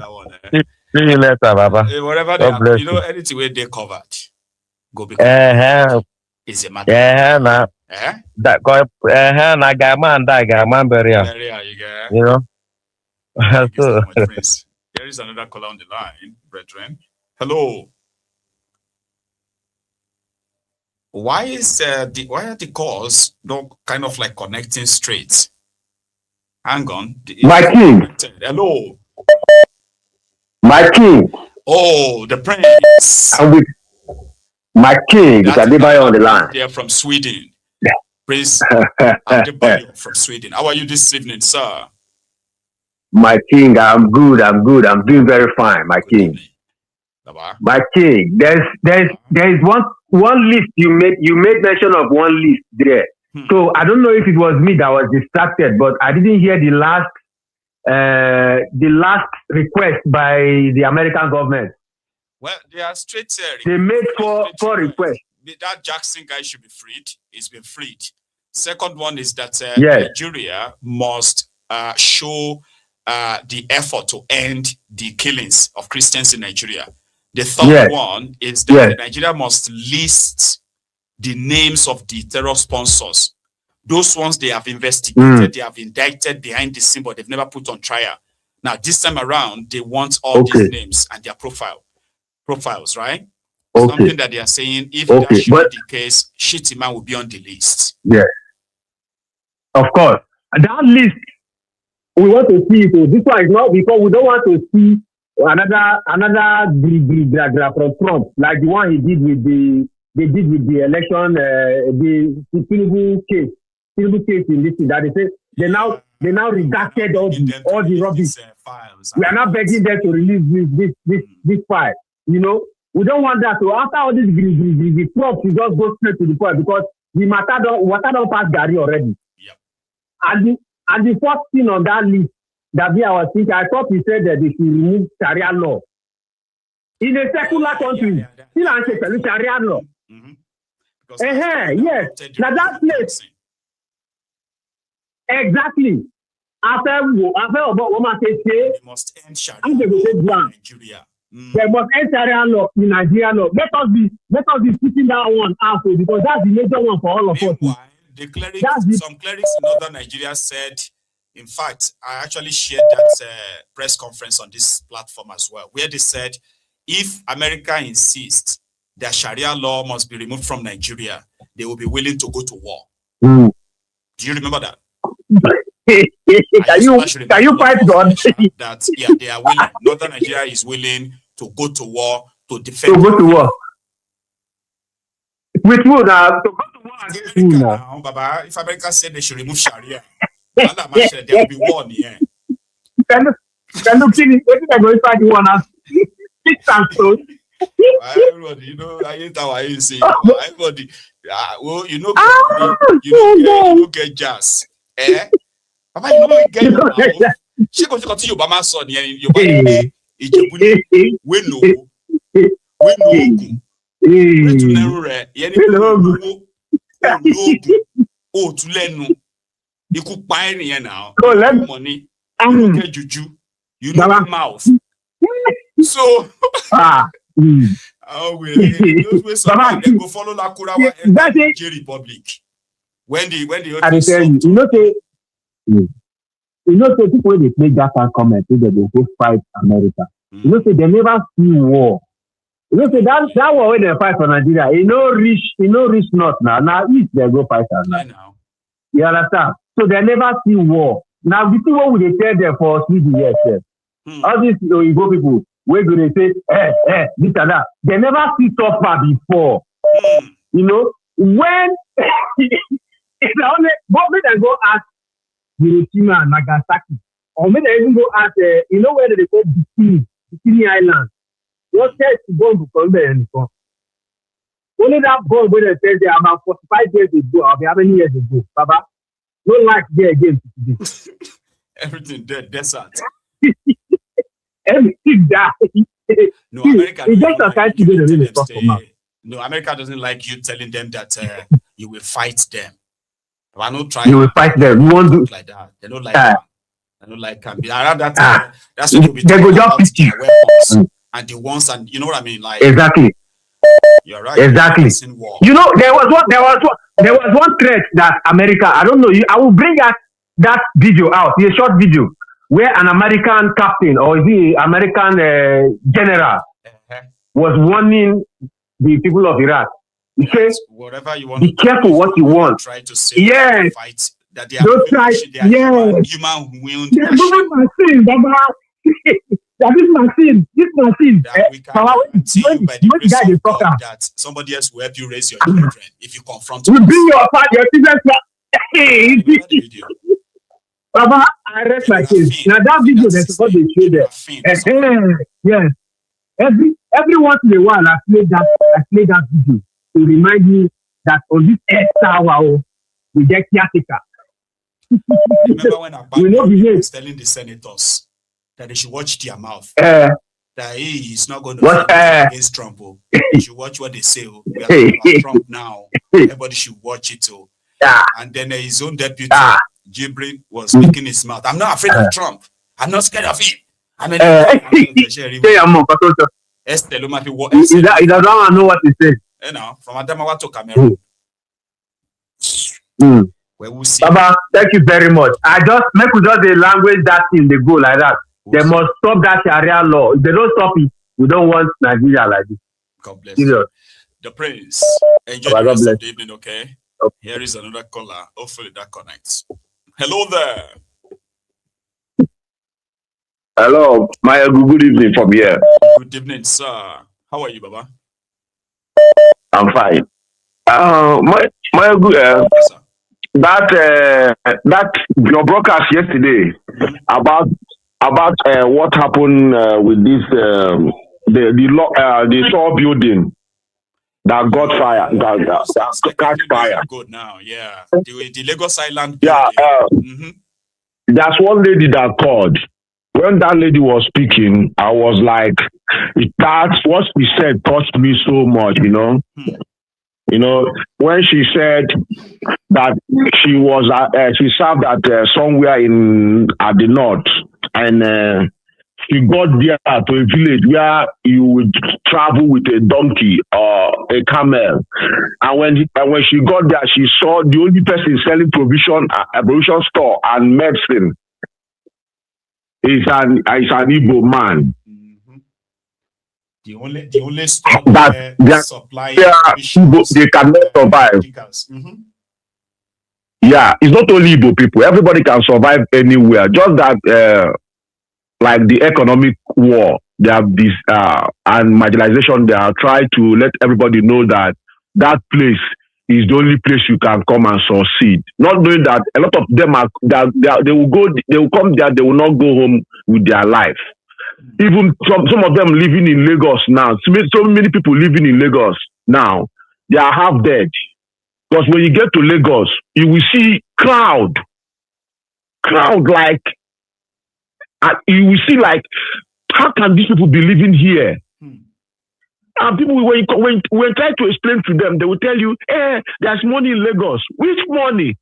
See you later, Baba. Whatever they have, anything where they covered, go because it's a matter. That you know. So, there is another caller on the line, brethren. Hello. Why are the calls not kind of like connecting straight? Hang on. My king. Hello. My king. Oh, the prince. I'm with my king. Adebayo on the line. They're from Sweden. Prince Adebayo from Sweden. How are you this evening, sir? My king, I'm good. I'm doing very fine, my king. My king, there's one list you made mention of one list there. So I don't know if it was me that was distracted, but I didn't hear the last request by the American government. Well, they are straight. They made four requests. That Jackson guy should be freed. He's been freed. Second one is that Nigeria must show the effort to end the killings of Christians in Nigeria. The third one is that Nigeria must list the names of the terror sponsors. Those ones they have investigated, they have indicted behind the scene, but they've never put on trial. Now, this time around, they want all these names and their profiles, right? Something that they are saying, if that should be the case, Shitty Man will be on the list. Yes. Of course. That list, we want to see it. This one is not because we don't want to see another from Trump, like the one he did with the election, the Tinubu case in this thing that they say they now redacted all the rubbish. We are not begging them to release this file. You know, we don't want that. So after all this Trump should just go straight to the point because the water don't pass Gary already. Yep. And the first thing on that list that I was thinking, I thought he said that they should remove Sharia law. In a secular country, still answer Sharia law. Yes. Now that place. Exactly. After Obama says, they must end Sharia law in Nigeria. They must end Sharia law in Nigeria law. Let us be sitting that one out because that's the major one for all of us. Some clerics in northern Nigeria said, in fact, I actually shared that press conference on this platform as well, where they said, if America insists that Sharia law must be removed from Nigeria, they will be willing to go to war. Do you remember that? Can you fight God? That they are willing. Northern Nigeria is willing to go to war to defend. To go to war. With who now? To go to war against who now? Baba, if America said they should remove Sharia, there will be war in the end. Can you see it? What did I go inside the one? Everybody, you know, I ain't how I say. Everybody, well, you know, get jazz. Baba, you know, get now. She goes to continue Obama son here. You we know. Oh, to learn. You could buy any now. Money. You get juju. You know the mouth. So they go follow La Kurawa and J Republic. When the people when they make that comment, they go fight America. You know, say they never see war. You know, say that war when they fight for Nigeria, reach north now. Now east they go fight now. You understand? So they never see war. Now, you see what would they tell them for 3 years? All these Igbo people, where do they say, this and that? They never see suffer before. You know, when it's only government and go ask Hiroshima and Nagasaki, or maybe even go ask, you know where they call Bikini Island. What says to go to Colombia and so. Only that bomb when they say they about 45 years ago, or how many years ago, Baba? No life there again today. Everything dead, desert. Everything died. No, America. No, America doesn't like you telling them that you will fight them. But not try. You will fight them. You won't do like that. They don't like that. They don't like can be around that time. That's what we they go about just their weapons and the ones, and you know what I mean, like exactly. You're right. Exactly. You know, there was one threat that America. I don't know. I will bring that video out. It's a short video where an American captain or the American general was warning the people of Iraq. He says, whatever you want, be careful what you want. Try to say yes. Fight, that they are human wound. They're moving machine, Baba. That this machine. That we can see by the grace of God that somebody else will help you raise your children if you confront you us. bring your children. Baba, I rest my case. Now that video that's supposed to show there. Yes. Every once in a while I play that video to remind me that on this Earth tower we get caretaker. Remember when Abba was telling the senators that they should watch their mouth. That he is not going to fight against Trump. They should watch what they say. We are talking about Trump now. Everybody should watch it. And then his own deputy, Jibril, was speaking his mouth. I'm not afraid of Trump. I'm not scared of him. I mean, he doesn't know what he said. You know, from Adamawa to Cameroon. Where we see. Baba, thank you very much. Make we just the language that thing they go like that. They must stop that Sharia law. If they don't stop it, we don't want Nigeria like this. God bless you. The Prince. Enjoy the rest of the evening, okay? Here is another caller. Hopefully that connects. Hello there. Hello, Maiyegun. Good evening from here. Good evening, sir. How are you, Baba? I'm fine. Maiyegun, that your broadcast yesterday about what happened with this the Shaw building that got fire, that catch fire. Good now, yeah. The Lagos Island. Yeah, there's one lady that called. When that lady was speaking, I was like, that's what she said touched me so much, you know. You know, when she said that she was she served at somewhere at the north, and she got there to a village where you would travel with a donkey or a camel, and when she got there, she saw the only person selling provision store and medicine is an Igbo man. The only store that supply they cannot survive. Yeah, it's not only Igbo people. Everybody can survive anywhere. Just that, like the economic war, they have this and marginalization. They are trying to let everybody know that that place is the only place you can come and succeed. Not knowing that a lot of them they will come there. They will not go home with their life. Even some of them living in Lagos now. So many people living in Lagos now, they are half dead. Because when you get to Lagos, you will see crowd like, you will see like, how can these people be living here? And people, when you try to explain to them, they will tell you, there's money in Lagos. Which money?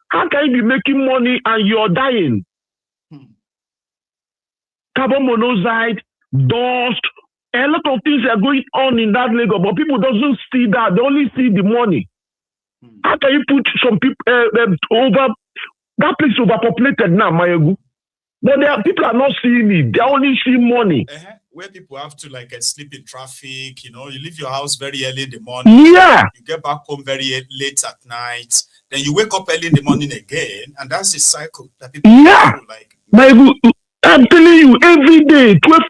How can you be making money and you're dying? Carbon monoxide, dust, a lot of things are going on in that Lagos, but people doesn't see that. They only see the money. How can you put some people over? That place is overpopulated now, Maiyegun. But people are not seeing it. They only see money. where people have to like sleep in traffic, you leave your house very early in the morning. Yeah. You get back home very late at night. Then you wake up early in the morning again, and that's a cycle that people do, like. I'm telling you, every day, 12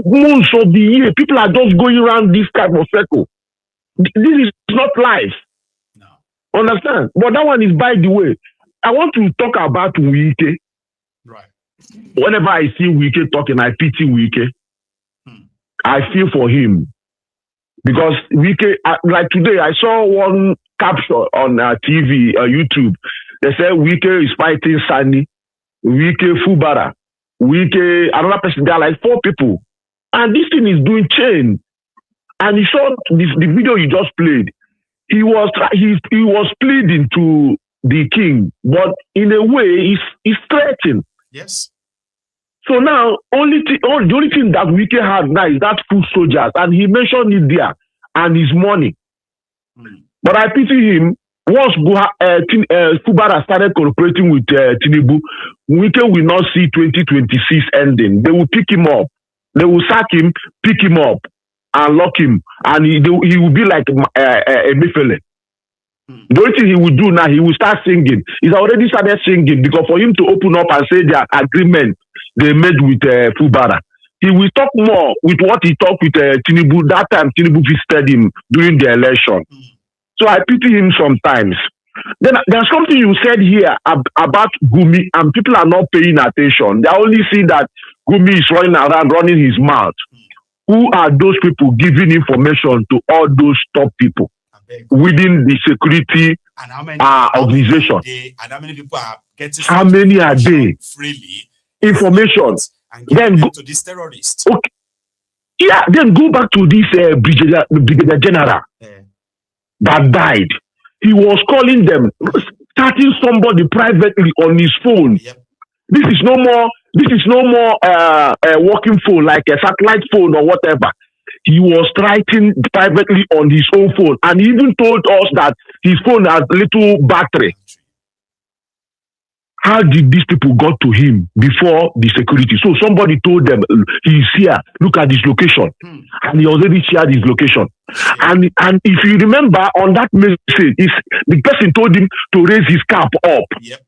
months of the year, people are just going around this type of cycle. This is not life. No. Understand? But that one is by the way. I want to talk about Wike. Right. Whenever I see Wike talking, I pity Wike. I feel for him. Because Wike, like today, I saw one capture on TV, YouTube. They said Wike is fighting Sani, Wike Fubara, Wike, another person. There are like 4 people. And this thing is doing change. And you saw the video you just played. He was pleading to the king, but in a way, he's threatening. Yes. So now, the only thing that Wike has now is that food soldiers, and he mentioned it there, and his money. But I pity him. Once Fubara started cooperating with Tinubu, Wike will not see 2026 ending. They will pick him up. They will sack him, pick him up, and lock him, and he will be like a Mifele. The only thing he will do now, he will start singing. He's already started singing, because for him to open up and say their agreement they made with Fubara, he will talk more with what he talked with Tinubu. That time Tinubu visited him during the election. So I pity him sometimes. Then there's something you said here about Gumi, and people are not paying attention. They only see that Gumi is running around, running his mouth. Who are those people giving information to all those top people within the security organization? And how many people are getting? How many are they? Freely information. And then go to this terrorist. Okay. Yeah, then go back to this brigadier general that died. He was calling them, starting somebody privately on his phone. Yep. This is no more a working phone, like a satellite phone or whatever. He was writing privately on his own phone, and he even told us that his phone has little battery. How did these people got to him before the security? So somebody told them, he's here, look at his location. And he already shared his location. And if you remember on that message, the person told him to raise his cap up. Yep.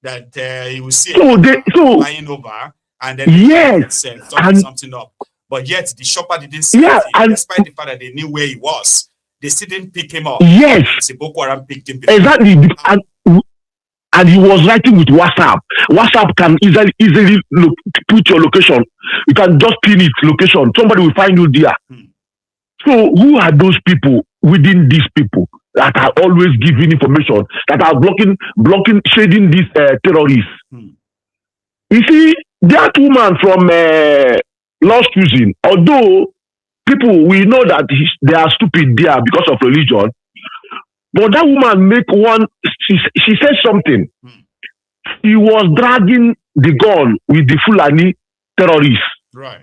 That he will see flying over, and then something up. But yet the shopper didn't see anything, despite the fact that they knew where he was. They still didn't pick him up. Yes. The Boko Haram picked him before. Exactly. And he was writing with WhatsApp. WhatsApp can easily put your location. You can just pin it, location. Somebody will find you there. So who are those people within these people that are always giving information, that are blocking, shading these terrorists? You see, that woman from Lost Cuisine, although people, we know that they are stupid there because of religion, but that woman she said something. He was dragging the gun with the Fulani terrorists. Right.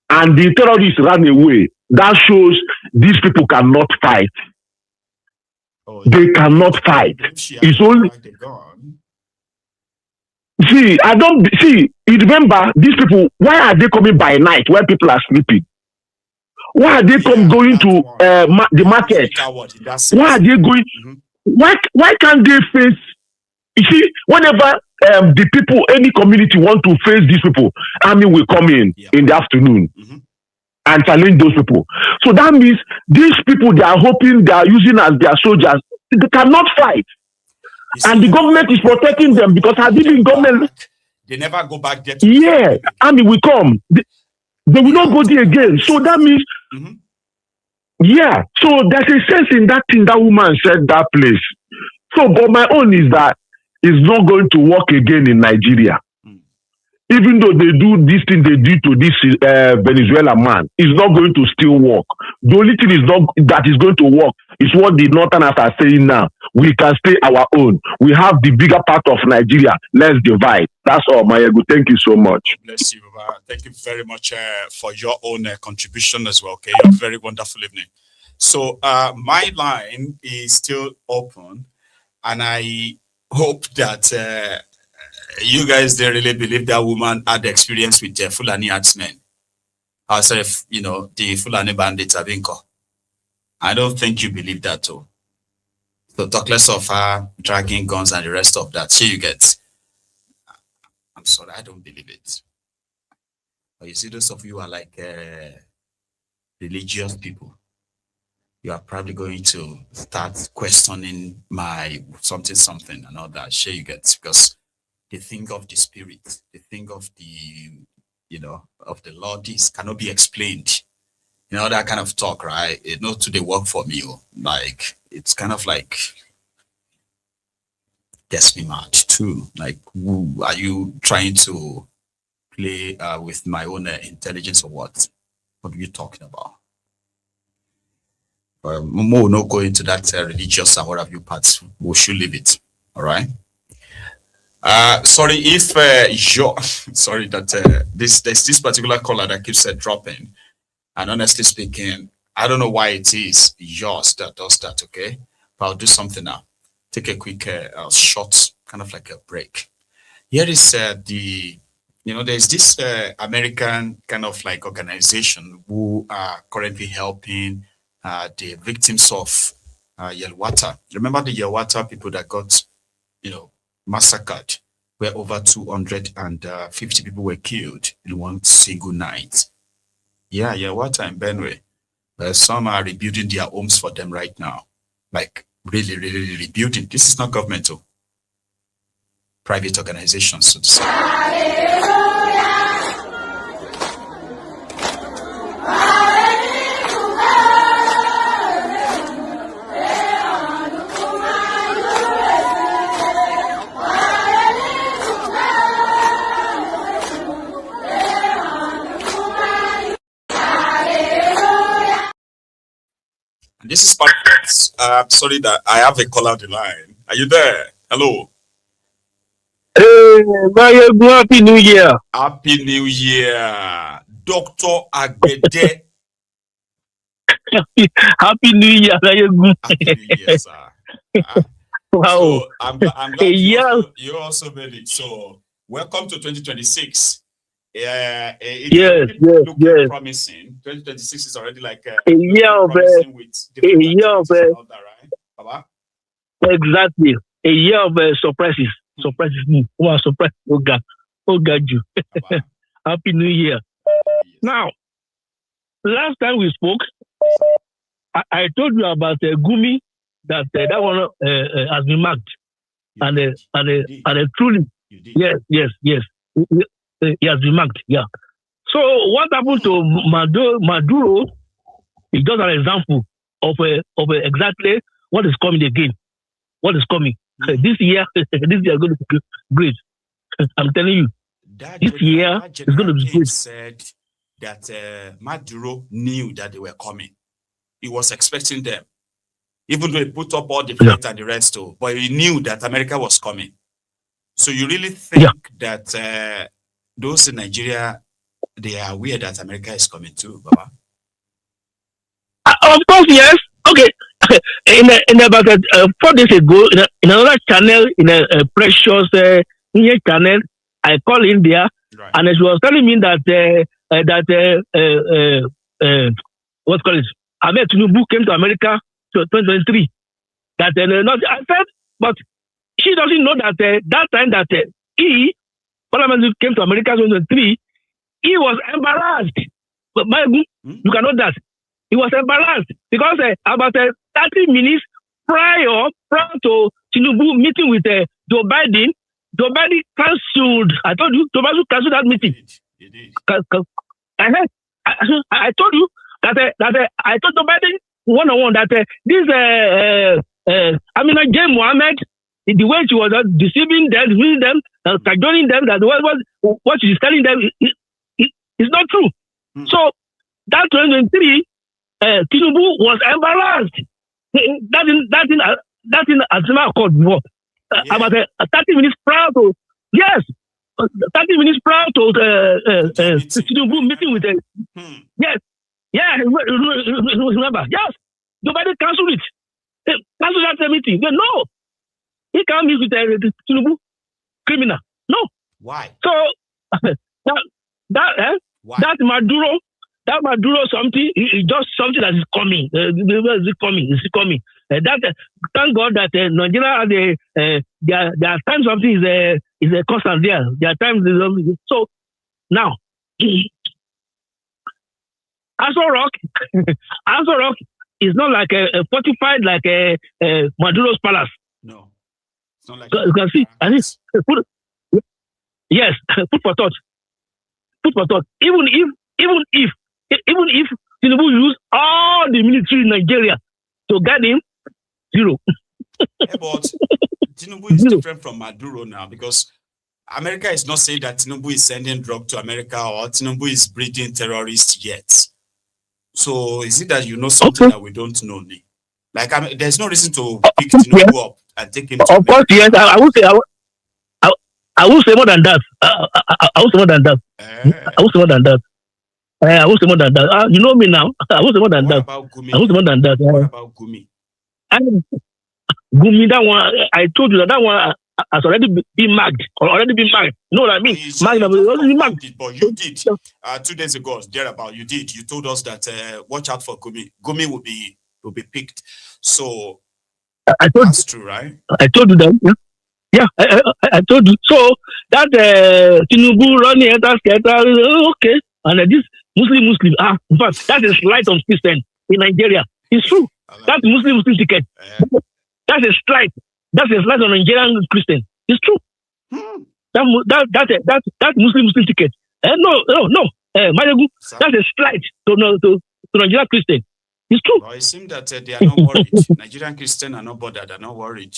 And the terrorists ran away. That shows these people cannot fight. They cannot fight. It's only... You remember, these people, why are they coming by night when people are sleeping? Why are they going to the market? Why are they going? Why can't they face? You see, whenever the people, any community want to face these people, army will come in the afternoon and challenge those people. So that means these people, they are hoping, they are using as their soldiers. They cannot fight. And the government is protecting them, because had been government, they never go back there. Army will come. They will not go there again. So that means, so there's a sense in that thing that woman said, that place. So, but my own is that it's not going to work again in Nigeria. Even though they do this thing they did to this Venezuelan man, it's not going to still work. The only thing that is going to work is what the Northerners are saying now. We can stay our own. We have the bigger part of Nigeria. Let's divide. That's all, Maiyegun. Thank you so much. Bless you, Baba. Thank you very much for your own contribution as well. Okay, you have a very wonderful evening. So my line is still open, and I hope that you guys, they really believe that woman had experience with Fulani herdsmen. Sorry, you know, the Fulani bandits have been caught. I don't think you believe that too. So talk less of her dragging guns and the rest of that. See, you get. I'm sorry, I don't believe it. But you see, those of you are like religious people. You are probably going to start questioning my something and all that. Sure, you get, because they think of the spirit, they think of the, you know, of the Lord. This cannot be explained. You know, that kind of talk, right? It not to the work for me. Like, it's kind of like, gets me mad too. Like, who are you trying to play with my own intelligence or what? What are you talking about? More not go into that religious and what have you parts. We should leave it. All right. Sorry if sorry that there's this particular caller that keeps dropping, and honestly speaking, I don't know why it is yours that does that. Okay, but I'll do something now. Take a quick short, kind of like a break. Here is the, you know, there's this American kind of like organization who are currently helping the victims of Yelwata. Remember the Yelwata people that got, you know, massacred, where over 250 people were killed in one single night. Yeah, Yelwata in Benue. Some are rebuilding their homes for them right now. Like really, really rebuilding. This is not governmental. Private organizations, so to say. This is part of it. I'm sorry that I have a call on the line. Are you there? Hello. Hey, Maiyegun, Happy New Year. Happy New Year. Dr. Agbede. Happy New Year, Maiyegun. Happy New Year, sir. Wow. So I'm glad you also made it. So welcome to 2026. Yeah, yes. Promising. 2026 is already like a year of exactly a year of surprises. Surprises. Who are surprised? Oh God, you. Happy New Year. Now, last time we spoke, I told you about Gumi that one has been marked, and truly, yes. He has been marked, yeah. So what happened to Maduro is just an example of exactly what is coming again. What is coming this year? This year is going to be great. I'm telling you, this year is going to be great. Said that Maduro knew that they were coming. He was expecting them, even though he put up all the flight and the rest too. But he knew that America was coming. So you really think that those in Nigeria, they are aware that America is coming too, Baba? Of course, yes. Okay. In about 4 days ago, in another channel, in a precious channel, I called India, and she was telling me that what's called it? Ahmed Tinubu came to America to 2023. That I said, but she doesn't know that that time that Parliament came to America in 2023, he was embarrassed. But you can know that. He was embarrassed because about 30 minutes prior to Tinubu meeting with Joe Biden cancelled. I told you, Joe Biden cancelled that meeting. I told you that I told Joe Biden one-on-one that this Amina J. Mohammed, the way she was deceiving them, cajoling them, that what she's telling them is not true. So that 2023, Tinubu was embarrassed. That in Asima Accord before. About 30 minutes prior to 30 minutes prior to Tinubu meeting with remember, nobody cancelled it. Cancel that meeting. No, he can't meet with Tinubu criminal. No. Why? So that Maduro that Maduro something is just something that is coming. Is it coming? Is it coming? Thank God that Nigeria there are times something is a constant there. There are times so now Aso Rock is not like a fortified like a Maduro's palace. No, it's not like you can see. I think yes, food for thought. Food for thought. Even if Tinubu use all the military in Nigeria to guide him, zero. But Tinubu is different from Maduro now because America is not saying that Tinubu is sending drugs to America or Tinubu is breeding terrorists yet. So is it that you know something that we don't know? Like there's no reason to pick Tinubu up and take him to America. Of course, yes. I will say more than that. I will say more than that. I will say more than that. I will say more than that. You know me now. I will say more than that. About Gumi? I will say more than that. What about Gumi? Gumi, that one, I told you that one has already been marked. Already been marked. You know what I mean? But you did 2 days ago. Thereabout, you did. You told us that watch out for Gumi. Gumi will be picked. So that's true, right? I told you that. Yeah, I told you. So that Tinubu running okay, and this Muslim. In fact, that is slight on Christian in Nigeria. It's true. That Muslim ticket. That's a slight. That's a slight on Nigerian Christian. It's true. That Muslim ticket. No. Maiyegun, that's a slight to Nigerian Christian. It's true. Well, it seems that they are not worried. Nigerian Christians are not bothered. They're not worried.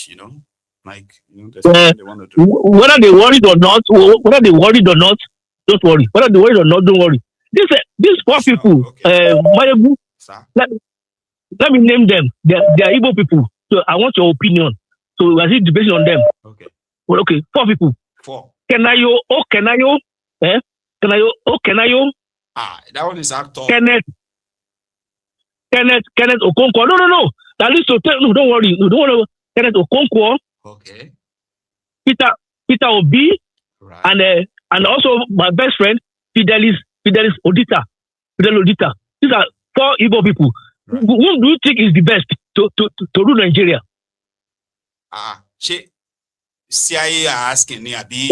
Like that's what they want to do. Whether they worried or not, don't worry. Whether they worried or not, don't worry. These four people, Maiyegun, let me name them. They are Igbo people. So I want your opinion. So we are still debating on them. Okay. Well, okay, 4 people. 4. Kenayo. Kenayo. That one is actor. Kenneth Okonkwo. No. At least no, don't worry. No, don't worry. Kenneth Okonkwo. Okay. Peter Obi. Right. And also my best friend Fidelis Odita. Fidel Odita. These are 4 Igbo people. Right. Who do you think is the best to rule Nigeria? CIA are asking me, Abi,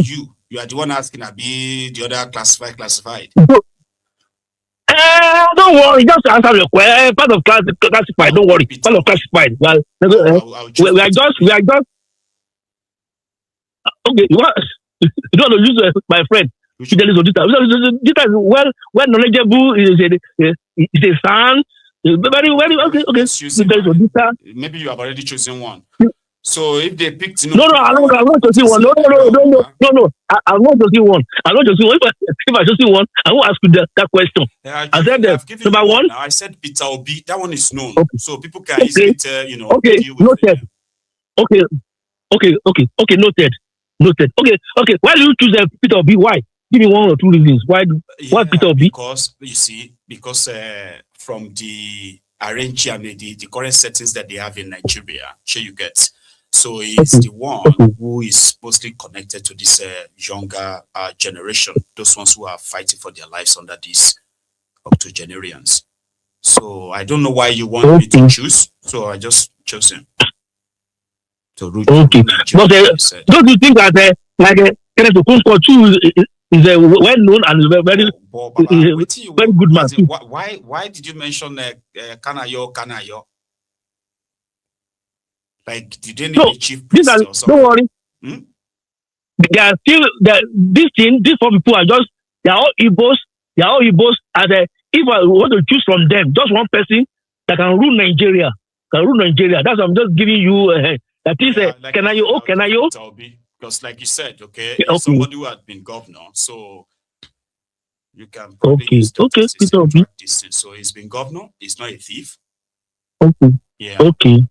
you are the one asking, Abi, the other classified. Don't worry, just answer the question. Part of classified, don't worry. Part of classified. Well, we are just okay. You want to use my friend. Fidelis Odita. Odita is well knowledgeable. Is a son. Very okay. Maybe you have already chosen one. So if they picked I'm not choosing one. No. I'm not choosing one. If I choose one, I will ask you that question. I said number 1. I said Peter Obi. That one is known, so people can easily tell. Okay, noted. Okay, noted. Okay. Why do you choose Peter Obi? Why? Give me 1 or 2 reasons. Why Peter Obi? Because from the arrangement, the current settings that they have in Nigeria, you get. So he's the one who is mostly connected to this younger generation, those ones who are fighting for their lives under these octogenarians. So I don't know why you want me to choose, so I just chose him to rule. Okay, but don't you think that Kenneth Okonkwo too is a well known and very good man? Why did you mention Kanayo? Like, did they need a chief priest or something? Don't worry. They are still these 4 people are just they are all Igbos. As if I want to choose from them, just one person that can rule Nigeria. That's what I'm just giving you. That is Kenayo. Because, like you said, somebody who had been governor, so you can probably use this. So he's been governor. He's not a thief. Okay. Yeah. Okay.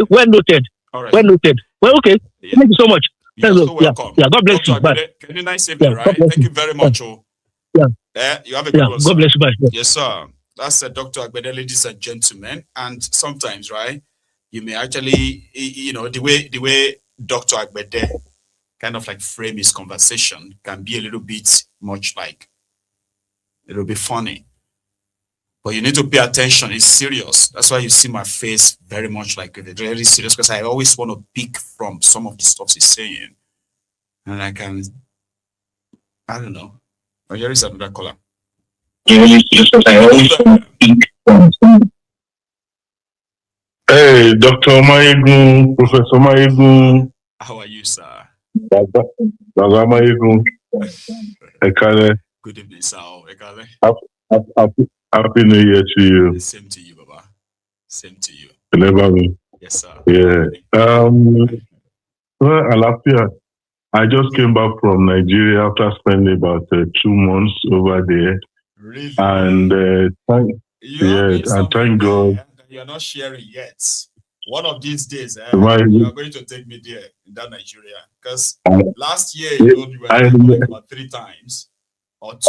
Well noted. All right. Well noted. Well, okay. Yeah. Thank you so much. You're so welcome. Yeah. God bless you. Bye. Very nice evening, right? Thank you very much. Yeah. You have a good one. God bless you. Bye. Yes, sir. That's Dr. Agbede, ladies and gentlemen. And sometimes, right, you may actually, the way Dr. Agbede kind of like frame his conversation can be a little bit much like It'll be funny. But you need to pay attention. It's serious. That's why you see my face very much like it's very serious, because I always want to pick from some of the stuff he's saying. And I don't know. Oh, here is another caller. Hey, Dr. Maiyegun, Professor Maiyegun. How are you, sir? Dr. Maiyegun. Good evening, sir. Ekale. Happy New Year to you. Same to you, Baba. Same to you. Never me. Yes, sir. Yeah. Well, Alapia, I just came back from Nigeria after spending about 2 months over there. Really? And thank God. You're not sharing yet. One of these days, you are going to take me there in that Nigeria. Because last year you were there like about 3 times or 2.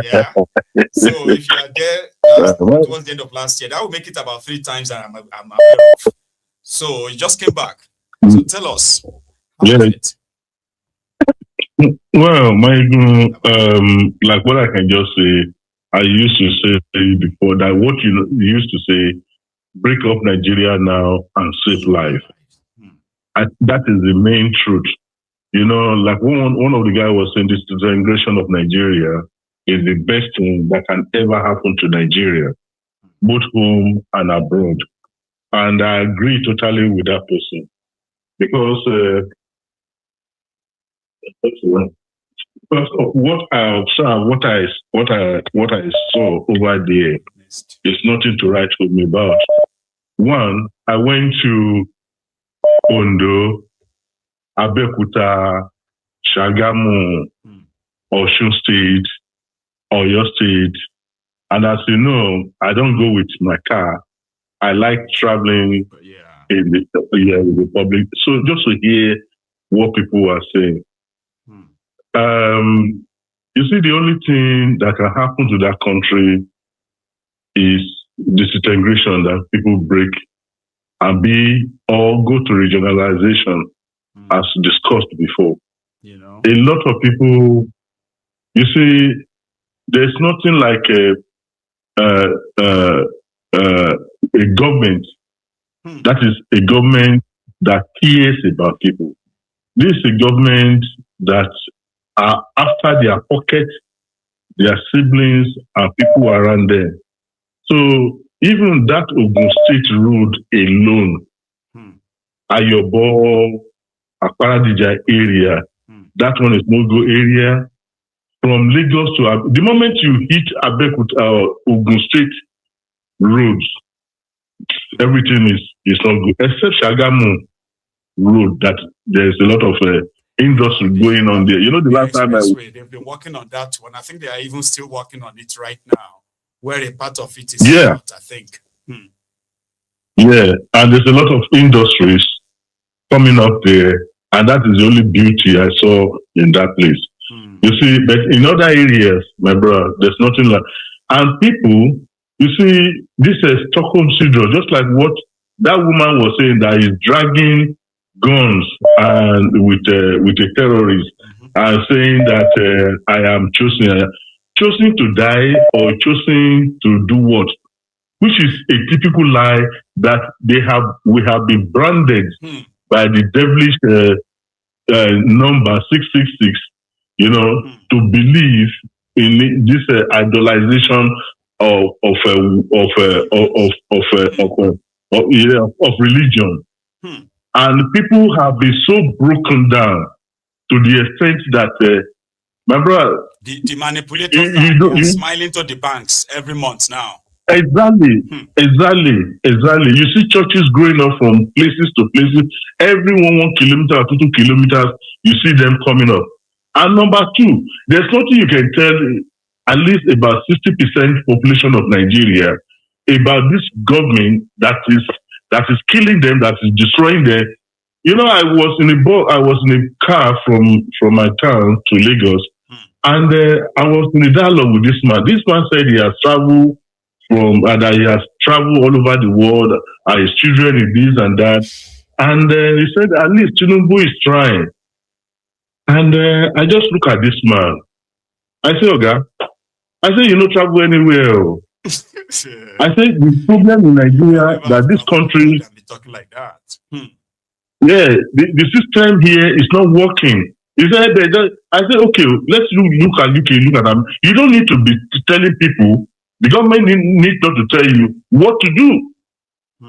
Yeah. So if you are there towards the end of last year, that will make it about 3 times that I'm aware of. So you just came back. So tell us. How is it? Well, like what I can just say, I used to say before that what you used to say, break up Nigeria now and save life. That is the main truth. You know, like one of the guys was saying, this disintegration of Nigeria is the best thing that can ever happen to Nigeria, both home and abroad. And I agree totally with that person. Because what I observed, what I saw over there is nothing to write home about. One, I went to Ondo, Abeokuta, Shagamu, Osun State, Oyo State, and as you know, I don't go with my car. I like traveling in the public. So just to hear what people are saying. You see, the only thing that can happen to that country is disintegration, that people break and or go to regionalization, as discussed before. You know, a lot of people, you see, there's nothing like a government that is a government that cares about people. This is a government that are after their pocket, their siblings, and people around them. So even that Ogun State road alone, Ayobo, Akparadija area, that one is no-go area. From Lagos to the moment you hit Abeokuta Ogun State roads, everything is not good, except Shagamu road, that there's a lot of industry going on there. You know, the last time they've been working on that one. I think they are even still working on it right now, where a part of it is not, I think. Yeah, and there's a lot of industries coming up there, and that is the only beauty I saw in that place. You see, but in other areas, my brother, there's nothing like. And people, you see, this is Stockholm syndrome, just like what that woman was saying, that is dragging guns and with a terrorist and saying that I am choosing to die or choosing to do what, which is a typical lie that we have been branded by the devilish number 666. You know, to believe in this idolization of religion, and people have been so broken down to the extent that, my brother, the manipulators are smiling to the banks every month now. Exactly. You see churches growing up from places to places. Every 1 kilometer or 2 kilometers, you see them coming up. And number 2, there's nothing you can tell at least about 60% population of Nigeria about this government that is killing them, that is destroying them. You know, I was in a car from my town to Lagos, and I was in a dialogue with this man. This man said he has traveled that he has traveled all over the world, his children in this and that. And he said, at least Tinubu is trying. And I just look at this man. I say, okay, I say you no travel anywhere. I say the problem in Nigeria that this country be talking like that. yeah, the system here is not working. He said, I said, okay, let's look at UK, look at them. You don't need to be telling people, the government needs not to tell you what to do.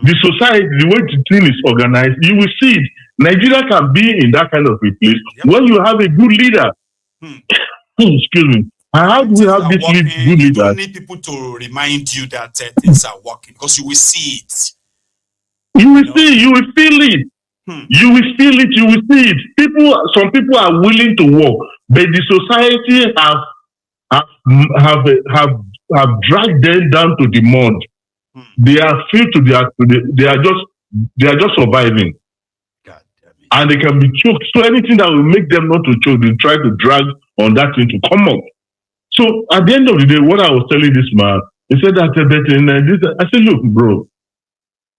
The society, the way the thing is organized, you will see it. Nigeria can be in that kind of a place when you have a good leader. Excuse me. How do we have this good leader? You don't need people to remind you that things are working because you will see it. You will see, you will feel it. You will feel it, you will see it. Some people are willing to work, but the society have dragged them down to the mud. They are they are just surviving. And they can be choked. So anything that will make them not to choke, they try to drag on that thing to come up. So at the end of the day, what I was telling this man, he said that I said, look, bro.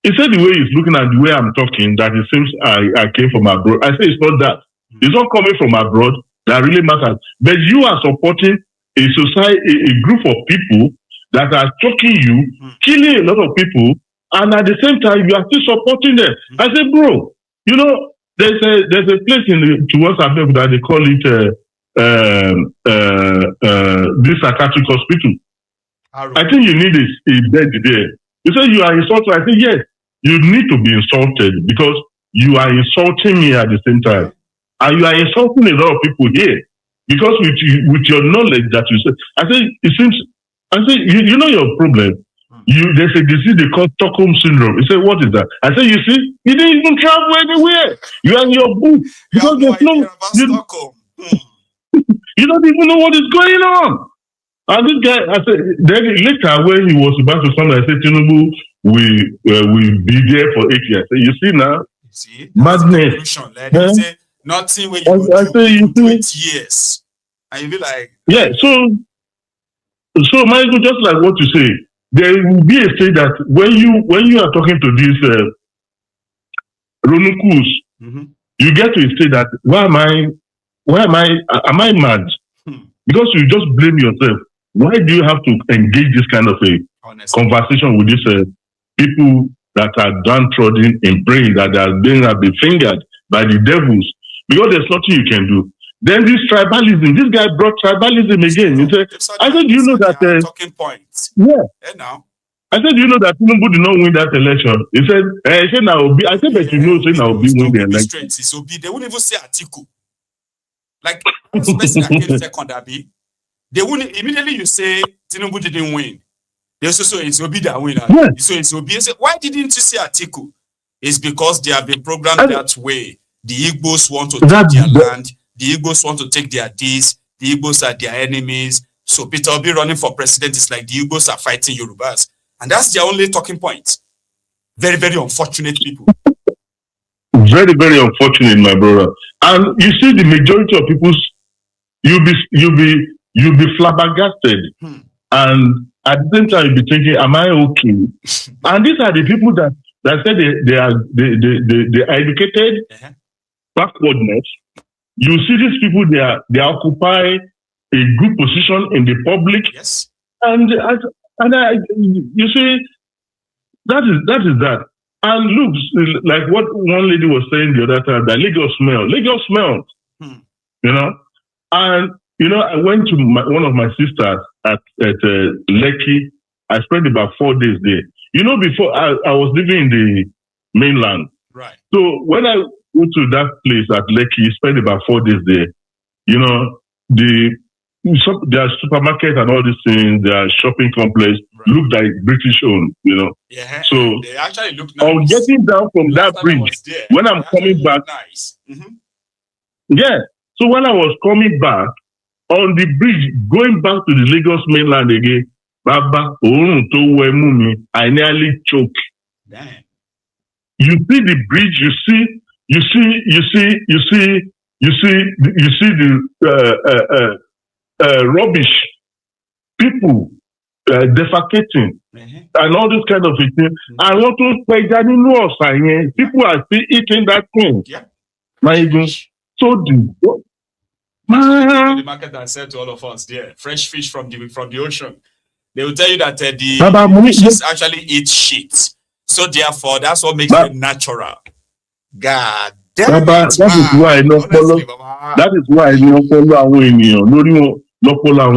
He said the way he's looking at the way I'm talking, that it seems I came from abroad. I say it's not that. It's not coming from abroad that really matters. But you are supporting a society, a group of people that are choking you, killing a lot of people, and at the same time you are still supporting them. I said, bro, you know, there's a place towards Africa that they call it this psychiatric hospital. I think you need a bed there. You say you are insulted. I say yes. You need to be insulted because you are insulting me at the same time. And you are insulting a lot of people here. Because with your knowledge that you say, I say, it seems, I say, you know your problem. There's a disease they call Stockholm Syndrome. You say, what is that? I say, you see, you didn't even travel anywhere. You are in your book. Because there's no, you don't even know what is going on. And this guy, I said, then later when he was about to come, I said, Tinubu will be there for 8 years. So you see now, madness. Like, say, nothing when you do 8 years. And you be like, yeah, so Maiyegun, just like what you say, there will be a state that when you are talking to these Ronukus, you get to a state that am I mad? Because you just blame yourself. Why do you have to engage this kind of a conversation with these people that are downtrodden in praying that they are going to be fingered by the devils? Because there's nothing you can do. Then this tribalism, this guy brought tribalism again. He said, I said, do you know that? Talking points. Yeah. Now. I said, you know that Tinubu did not win that election. He said, I said, but you know, say now be win the election. They wouldn't even say Atiku. Like, the person that came second, Abi. They wouldn't immediately you say Tinubu didn't win. They also say it's Obi that win. Yeah. So it's Obi. Say, why didn't you say Atiku? It's because they have been programmed that way. The Igbos want to take their land. The Igbos want to take their deeds. The Igbos are their enemies. So Peter Obi running for president is like the Igbos are fighting Yorubas. And that's their only talking point. Very, very unfortunate people. Very, very unfortunate, my brother. And you see the majority of people, you'll be flabbergasted. And at the same time, you'll be thinking, am I okay? And these are the people that say they are educated, backwardness. You see these people, they occupy a good position in the public. Yes. And you see, that is that. And look, like what one lady was saying the other time, that Lagos smell. You know? And, you know, I went to one of my sisters at Lekki. I spent about 4 days there. You know, before I was living in the mainland. Right. So when I went to that place at Lekki, spent about 4 days there. You know, their supermarket and all these things, their shopping complex look like British owned, you know. Yeah. So they actually look nice. I was getting down from that bridge when I'm coming back. Nice. Yeah. So when I was coming back on the bridge, going back to the Lagos mainland again, Baba, I nearly choked. Damn. You see the bridge, you see the rubbish, people defecating, and all this kind of thing. I want to say, people are still eating that thing. Yeah. Maiyegun. So The market has said to all of us there, fresh fish from the ocean. They will tell you that the fishes actually eat shit. So therefore, that's what makes them natural. God damn Baba, it, that is why no follow. That is why no follow our no follow our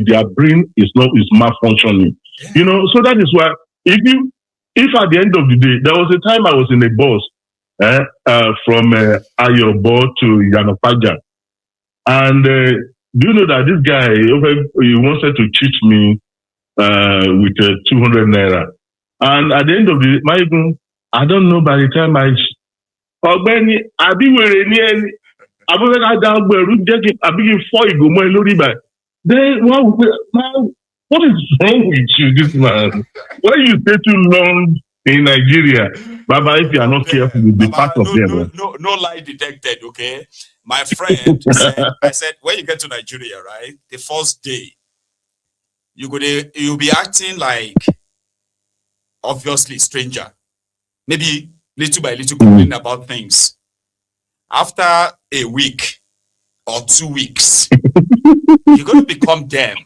their brain is malfunctioning. You know, so that is why if at the end of the day, there was a time I was in a bus from Ayobo to Yanopaja, and do you know that this guy he wanted to cheat me with 200 naira, and at the end of the day, I don't know, by the time I ọgbẹni abiwere ni ẹni abúlé down gbẹrú jẹ́ kí abigi fọ́ ìgòmọ́ ẹ lórí ibà. Then what is wrong with you, this man? When you stay too long in Nigeria, Baba, if you are not careful with the part of them. No lie detected, okay? My friend said, I said, when you get to Nigeria, right, the first day, you'll be acting like obviously stranger. Maybe little by little complaining about things. After a week or 2 weeks, you're going to become them.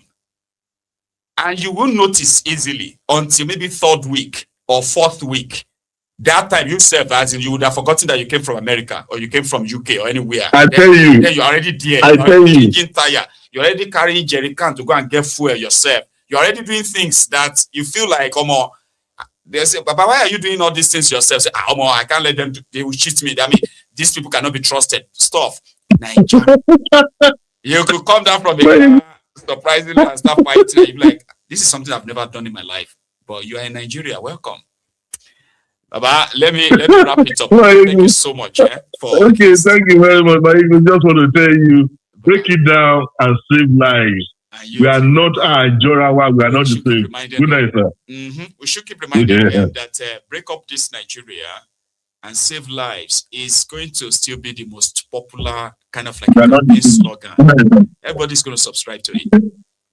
And you will notice easily until maybe 3rd week or 4th week. That time yourself, as in you would have forgotten that you came from America or you came from UK or anywhere. Then you're already there. You're already carrying jerry can to go and get fuel yourself. You're already doing things that you feel like, they say, Baba, why are you doing all these things yourself? Say, I can't let them they will cheat me. I mean, these people cannot be trusted. Stuff. Nigeria. You could come down from a surprisingly and start fighting. And you're like, this is something I've never done in my life. But you are in Nigeria. Welcome. Baba, let me wrap it up. Thank you so much. Okay, thank you very much. But I just want to tell you, break it down and save lives. We are not Jorawa. We are not the same. Good night, sir. We should keep reminding them that break up this Nigeria and save lives is going to still be the most popular kind of like a slogan. Everybody's going to subscribe to it.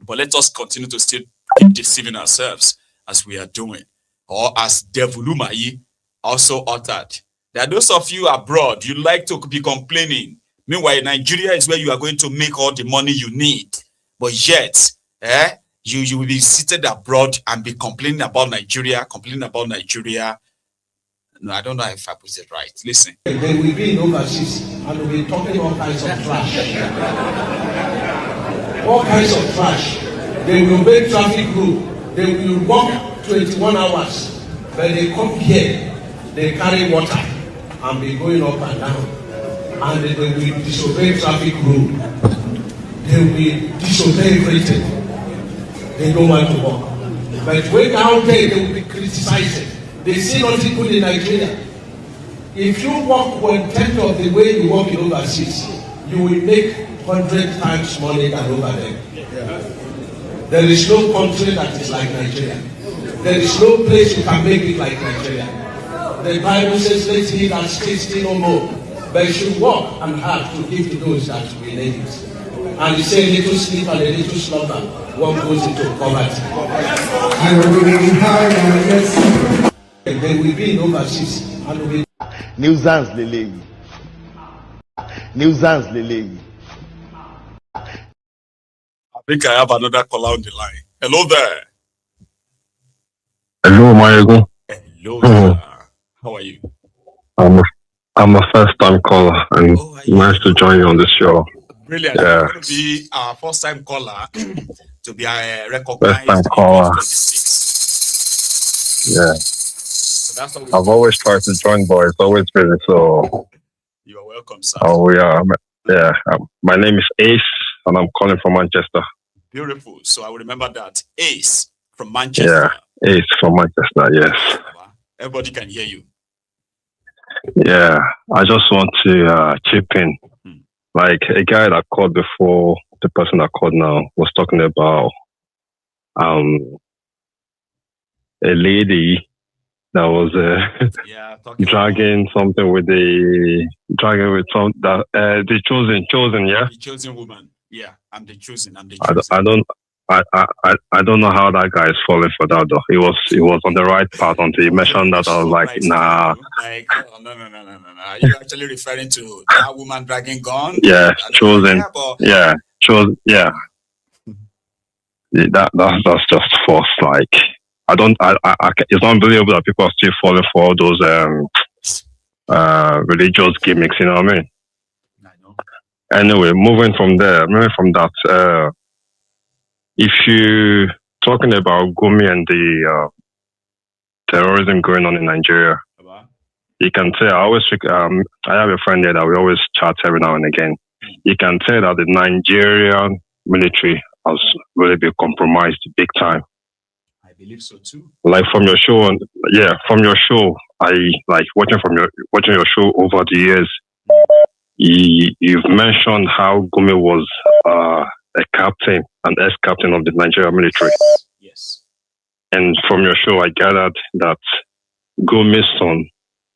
But let us continue to still keep deceiving ourselves as we are doing. Or as Devulumayi also uttered. There are those of you abroad, you like to be complaining. Meanwhile, Nigeria is where you are going to make all the money you need. But yet, you will be seated abroad and be complaining about Nigeria. No, I don't know if I put it right. Listen. They will be in overseas and we'll be talking all kinds of trash. All kinds of trash. They will make traffic rule. They will walk 21 hours. But they come here, they carry water and be going up and down. And they will disobey traffic rule. They will disobey everything. They don't want to walk. But when out there, they will be criticizing. They see nothing good in Nigeria. If you walk 1/10 of the way you walk in overseas, you will make 100 times money than over there. There is no country that is like Nigeria. There is no place you can make it like Nigeria. The Bible says, let he that stays no more. But you should work and have to give to those that will need it. And he said, little sleep and a little slumber, one goes into poverty. They will be in overseas and will be. Nuisance Lele. I think I have another caller on the line. Hello there. Hello, Maiyegun. Hello. How are you? I'm a first-time caller, and nice to join you on this show. Brilliant. Yeah. You're going to be our first-time caller to be recognized. First-time caller. Yeah. So that's what I've always tried to join, but it's always busy. So you are welcome, sir. Oh yeah, yeah. My name is Ace, and I'm calling from Manchester. Beautiful. So I will remember that. Ace from Manchester. Yeah, Ace from Manchester. Yes. Everybody can hear you. Yeah, I just want to chip in. Like a guy that called before, the person that called now was talking about a lady that was dragging something with the chosen, yeah. The chosen woman. Yeah, I'm the chosen. I don't I don't know how that guy is falling for that though. He was on the right path until he mentioned that. I was like, nah. Like, oh, no. Are you actually referring to that woman dragging gun? Yeah, chosen. Yeah, chose. Yeah, that's just false. Like, it's unbelievable that people are still falling for all those religious gimmicks. You know what I mean? Anyway, moving from that, if you talking about Gumi and the terrorism going on in Nigeria, you can tell. I have a friend there that we always chat every now and again. You can tell that the Nigerian military has really been compromised big time. I believe so too. Like from your show, I like watching your show over the years. You've mentioned how Gumi was a captain, an ex-captain of the Nigerian military. Yes. And from your show, I gathered that Gumi's son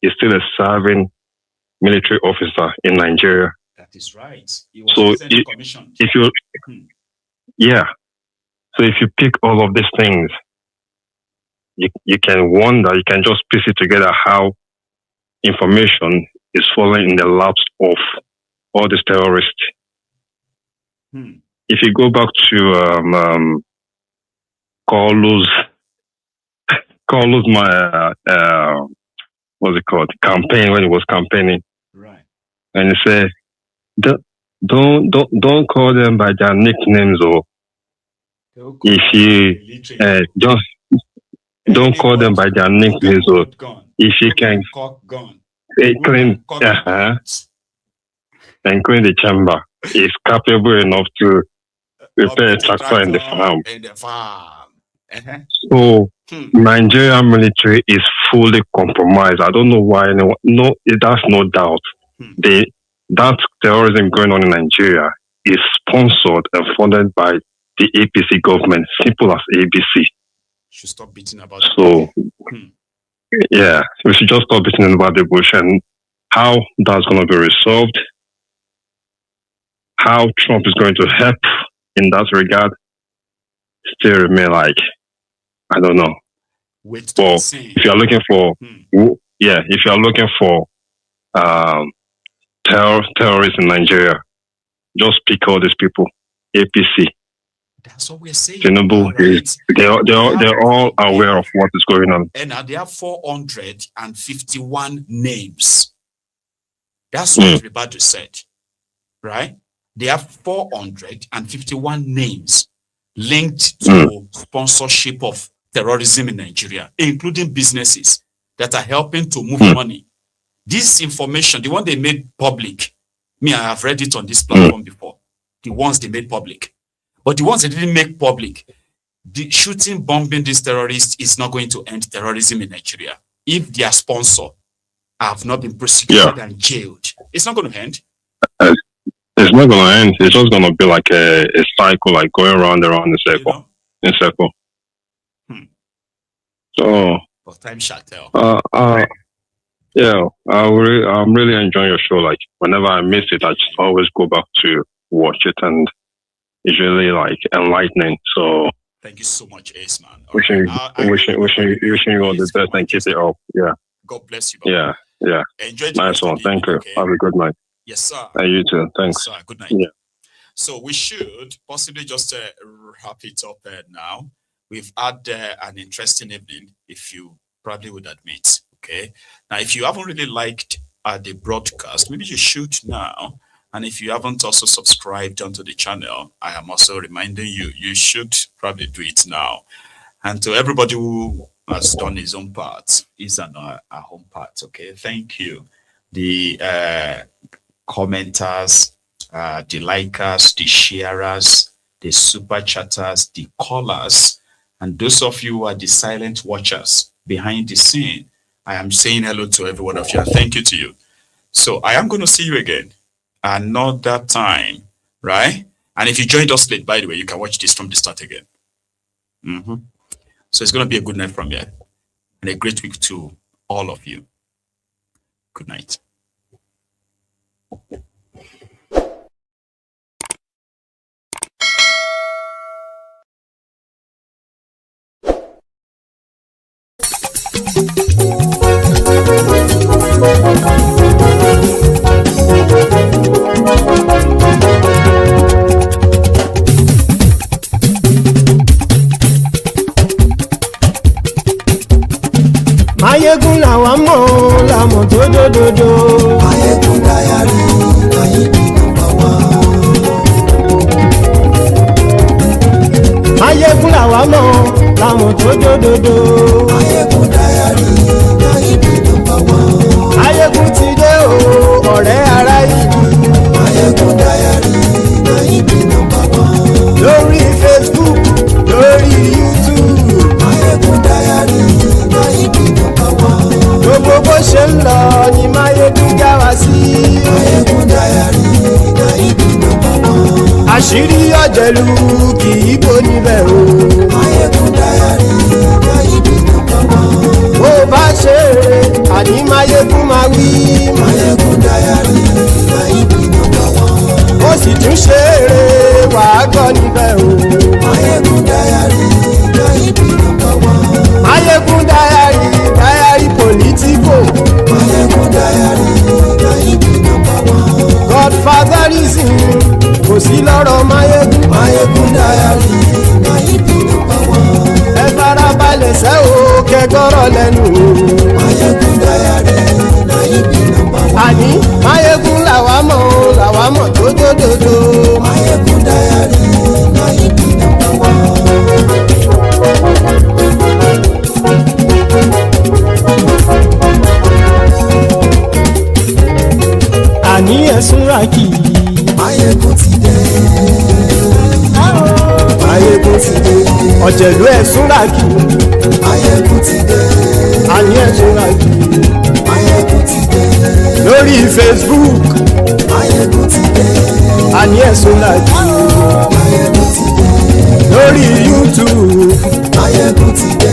is still a serving military officer in Nigeria. That is right. He was commissioned. So if you pick all of these things, you can wonder, you can just piece it together how information is falling in the laps of all these terrorists. If you go back to Carlos, my what's it called, campaign, when he was campaigning, right? And he said, don't call them by their nicknames, or if you just don't call them by their nicknames, or if you can clean and clean the chamber, is capable enough to repair a tractor in the farm. So Nigerian military is fully compromised. I don't know why anyone. No, that's no doubt. That terrorism going on in Nigeria is sponsored and funded by the APC government. Simple as ABC. Should stop beating about. So yeah, we should just stop beating about the bush, and how that's going to be resolved. How Trump is going to help in that regard still remain like, I don't know. But if you're looking for, if you're looking for terrorists in Nigeria, just pick all these people. APC. That's what we're saying. They're all aware of what is going on. And now they have 451 names. That's what Ribadu said, right? They have 451 names linked to sponsorship of terrorism in Nigeria, including businesses that are helping to move money. This information, the one they made public, I have read it on this platform before, the ones they made public. But the ones they didn't make public, the shooting, bombing these terrorists is not going to end terrorism in Nigeria. If their sponsor have not been prosecuted and jailed, it's not going to end. It's not going to end. It's just going to be like a cycle, like going round and round in circle. So, but time shall tell. Yeah, I'm really enjoying your show. Like, whenever I miss it, I just always go back to watch it, and it's really like enlightening. So, thank you so much, Ace, man. Wishing you all the best and keep it up. Yeah. God bless you. Brother. Yeah. Enjoy the nice one. Thank you. Okay? Have a good night. Yes, sir. And you too. Thanks. Yes, sir. Good night. Yeah. So we should possibly just wrap it up now. We've had an interesting evening, if you probably would admit. Okay. Now, if you haven't really liked the broadcast, maybe you should now. And if you haven't also subscribed onto the channel, I am also reminding you, you should probably do it now. And to everybody who has done his own part, is our home part. Okay. Thank you. The commenters, the likers, the sharers, the super chatters, the callers, and those of you who are the silent watchers behind the scene. I am saying hello to every one of you, and thank you to you. So I am going to see you again another time, right? And if you joined us late, by the way, you can watch this from the start again. So it's going to be a good night from here, and a great week to all of you. Good night. àṣírí ọ̀jẹ̀lú kì í bò níbẹ̀ o. Maiyegun diary Gaibi number one. Bó bá ṣe eré àní Maiyegun máa wí. Maiyegun diary Gaibi number one. Ó sì tún ṣe eré wàá gbọ́ níbẹ̀ o. Maiyegun diary Gaibi number one. Maiyegun diary Politico. Maiyegun diary Gaibi number one. Godfatherism kò sí lọ́rọ̀ Maiyegun. Maiyegun diary Gaibi number one. Ẹ farabalẹ̀ sẹ́ o kẹgọ́rọ̀ lẹ́nu o. Maiyegun diary Gaibi number one. Àní Maiyegun làwa mọ̀ tó dòdòdò. Maiyegun diary Gaibi number one. Àní ẹ̀sùn rákì. Maiyegun ti dé. Maiyegun ti dé. Ọ̀jẹ̀lú ẹ̀sùn rákì. Maiyegun ti dé. Àní ẹ̀sùn rákì. Maiyegun ti dé. Lórí Facebook. Maiyegun ti dé. Àní ẹ̀sùn rákì. Maiyegun ti dé. Lórí YouTube. Maiyegun ti dé.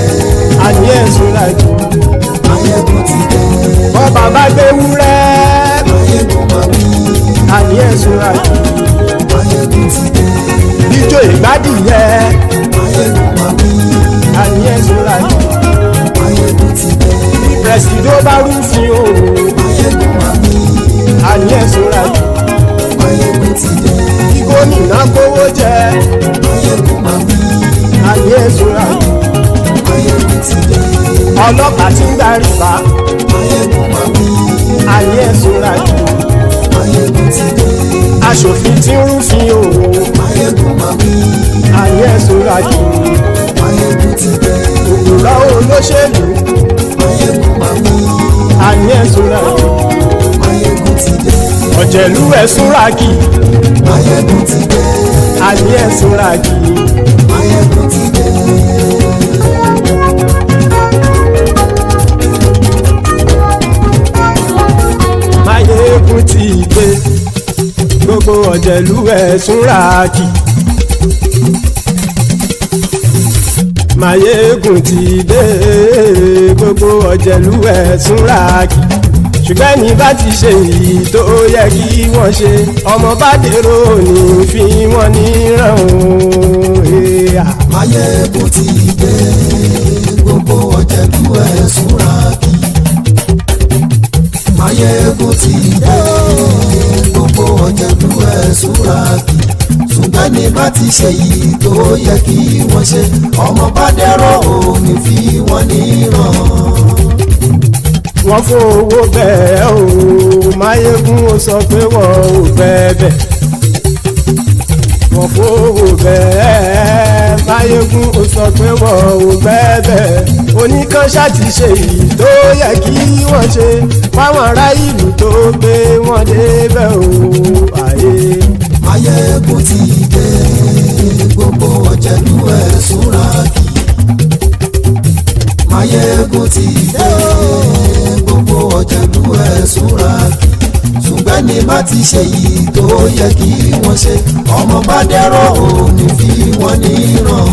Àní ẹ̀sùn rákì. Maiyegun ti dé. Bọ́ bàbá gbé wúrẹ́. Maiyegun máa wí. Àní ẹ̀sùn rákì. Maiyegun ti dé. Ijó ìgbádìyẹ. Maiyegun máa wí. Àní ẹ̀sùn rákì. Maiyegun ti dé. Pẹ̀sìdó bá rúfin o. Maiyegun máa wí. Àní ẹ̀sùn rákì. Maiyegun ti dé. Kí gómìnà kówó jẹ. Maiyegun máa wí. Àní ẹ̀sùn rákì. Maiyegun ti dé. Ọlọ́pàá ti ń gba rìbá. Maiyegun máa wí. Àní ẹ̀sùn rákì. Maiyegun ti dé. Aṣòfin tí ń rúfin o. Maiyegun máa wí. Àní ẹ̀sùn rákì. Maiyegun ti dé. Òkúra olóṣèlú. Maiyegun máa wí. Àní ẹ̀sùn rákì. Maiyegun ti dé. Ọ̀jẹ̀lú ẹ̀sùn rákì. Maiyegun ti dé. Àní ẹ̀sùn rákì. Maiyegun ti dé. Maiyegun ti dé. Gbogbo ọ̀jẹ̀lú ẹ̀sùn rákì. Maiyegun ti dé. Gbogbo ọ̀jẹ̀lú ẹ̀sùn rákì. Ṣùgbọ́n ní bá ti ṣe èyí tó yẹ kí wọ́n ṣe, ọmọ bá dèrò ní fi wọ́n níran o. Maiyegun ti dé. Gbogbo ọ̀jẹ̀lú ẹ̀sùn rákì. Maiyegun ti dé. Gbogbo ọ̀jẹ̀lú ẹ̀sùn rákì. Ṣùgbọ́n ní bá ti ṣe èyí tó yẹ kí wọ́n ṣe, ọmọ bá dèrò ní fi wọ́n níran. Wọ́n fowó bẹ́ẹ̀ o. Maiyegun ó sọ pé wọ́n ò fẹ́ bẹ̀. Wọ́n fowó bẹ́ẹ̀. Maiyegun ó sọ pé wọ́n ò fẹ́ bẹ̀. Oníkan ṣáàtì ṣe èyí tó yẹ kí wọ́n ṣe fáwọn ará ìlú tó gbé wọn débẹ̀ o. Maiyegun ti dé. Gbogbo ọ̀jẹ̀lú ẹ̀sùn rákì. Maiyegun ti dé. Gbogbo ọ̀jẹ̀lú ẹ̀sùn rákì. Ṣùgbọ́n ní bá ti ṣe yìí tó yẹ kí wọ́n ṣe, ọmọ bá dẹ́rọ̀ òní fi wọ́n níran.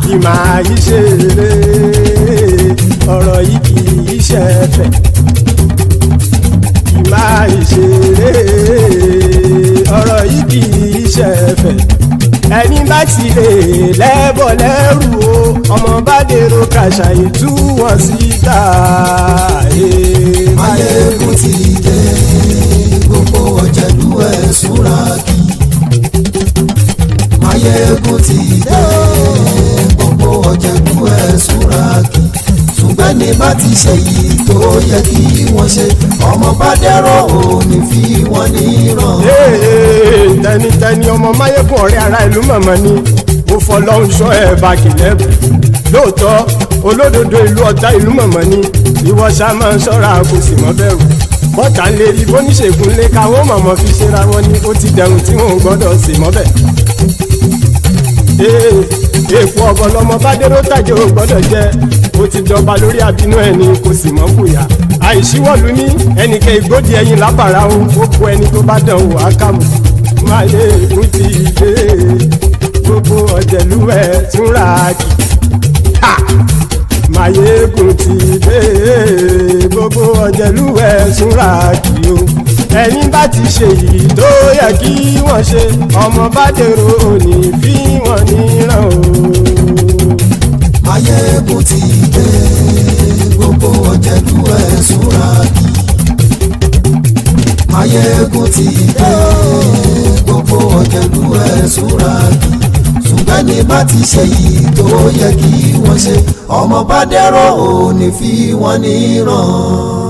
Kì máa yí ṣe eré, ọ̀rọ̀ yìí kì í ṣe ẹ̀fẹ̀. Kì máa yí ṣe eré, ọ̀rọ̀ yìí kì í ṣe ẹ̀fẹ̀. Ẹni bá ti lè lẹ́bọ̀ lẹ́rù o, ọmọ bá dèrò kàṣàyè tú wọn síta. Maiyegun ti dé. Gbogbo ọ̀jẹ̀lú ẹ̀sùn rákì. Maiyegun ti dé. Gbogbo ọ̀jẹ̀lú ẹ̀sùn rákì. Ṣùgbọ́n ní bá ti ṣe yìí tó yẹ kí wọ́n ṣe, ọmọ bá dẹ́rọ̀ òní fi wọ́n níran. Tẹnitẹni ọmọ Maiyegun ọ̀rẹ́ ara ìlú mọ̀mọ́ ni mo fọlọ́hún ṣọ́ ẹ̀ bá kìlẹ̀ bù. Lóòótọ́ olódodo ìlú ọ̀tá ìlú mọ̀mọ́ ni ìwọ ṣá máa ń ṣọ́ra kò sì mọ́ bẹ̀rù. Bọ́tà ń lè rí bóníṣègùn lé káwọ́ mọ̀mọ́ fi ṣera wọn ni ó ti dẹrùn tí wọn ò gbọ́dọ̀ sì mọ́ bẹ̀. Èèpo ọ̀bọ lọmọ bá dérò tàjẹ́ ò gbọ́dọ̀ jẹ́, ó ti jọba lórí àbínú ẹni kò sì mọ́ bùyà. Àìsíwọ́lu ní ẹnìkẹ́ ìgbódì ẹyin lábàrá o, ó kó ẹni tó bá dán o àkàmù. Maiyegun ti dé gbogbo ọ̀jẹ̀lú ẹ̀ túnra kì. Maiyegun ti dé gbogbo ọ̀jẹ̀lú ẹ̀ túnra kì o. Ẹni bá ti ṣe èyí tó yẹ kí wọ́n ṣe ọmọ bá dèrò òní fi wọ́n níran o. Maiyegun ti dé gbogbo ọ̀jẹ̀lú ẹ̀ túnra kì. Maiyegun ti dé gbogbo ọ̀jẹ̀lú ẹ̀ túnra kì. Ṣùgbọ́n ní bá ti ṣe yìí tó yẹ kí wọ́n ṣe ọmọ bá dẹ́rọ̀ ò ní fi wọ́n níran.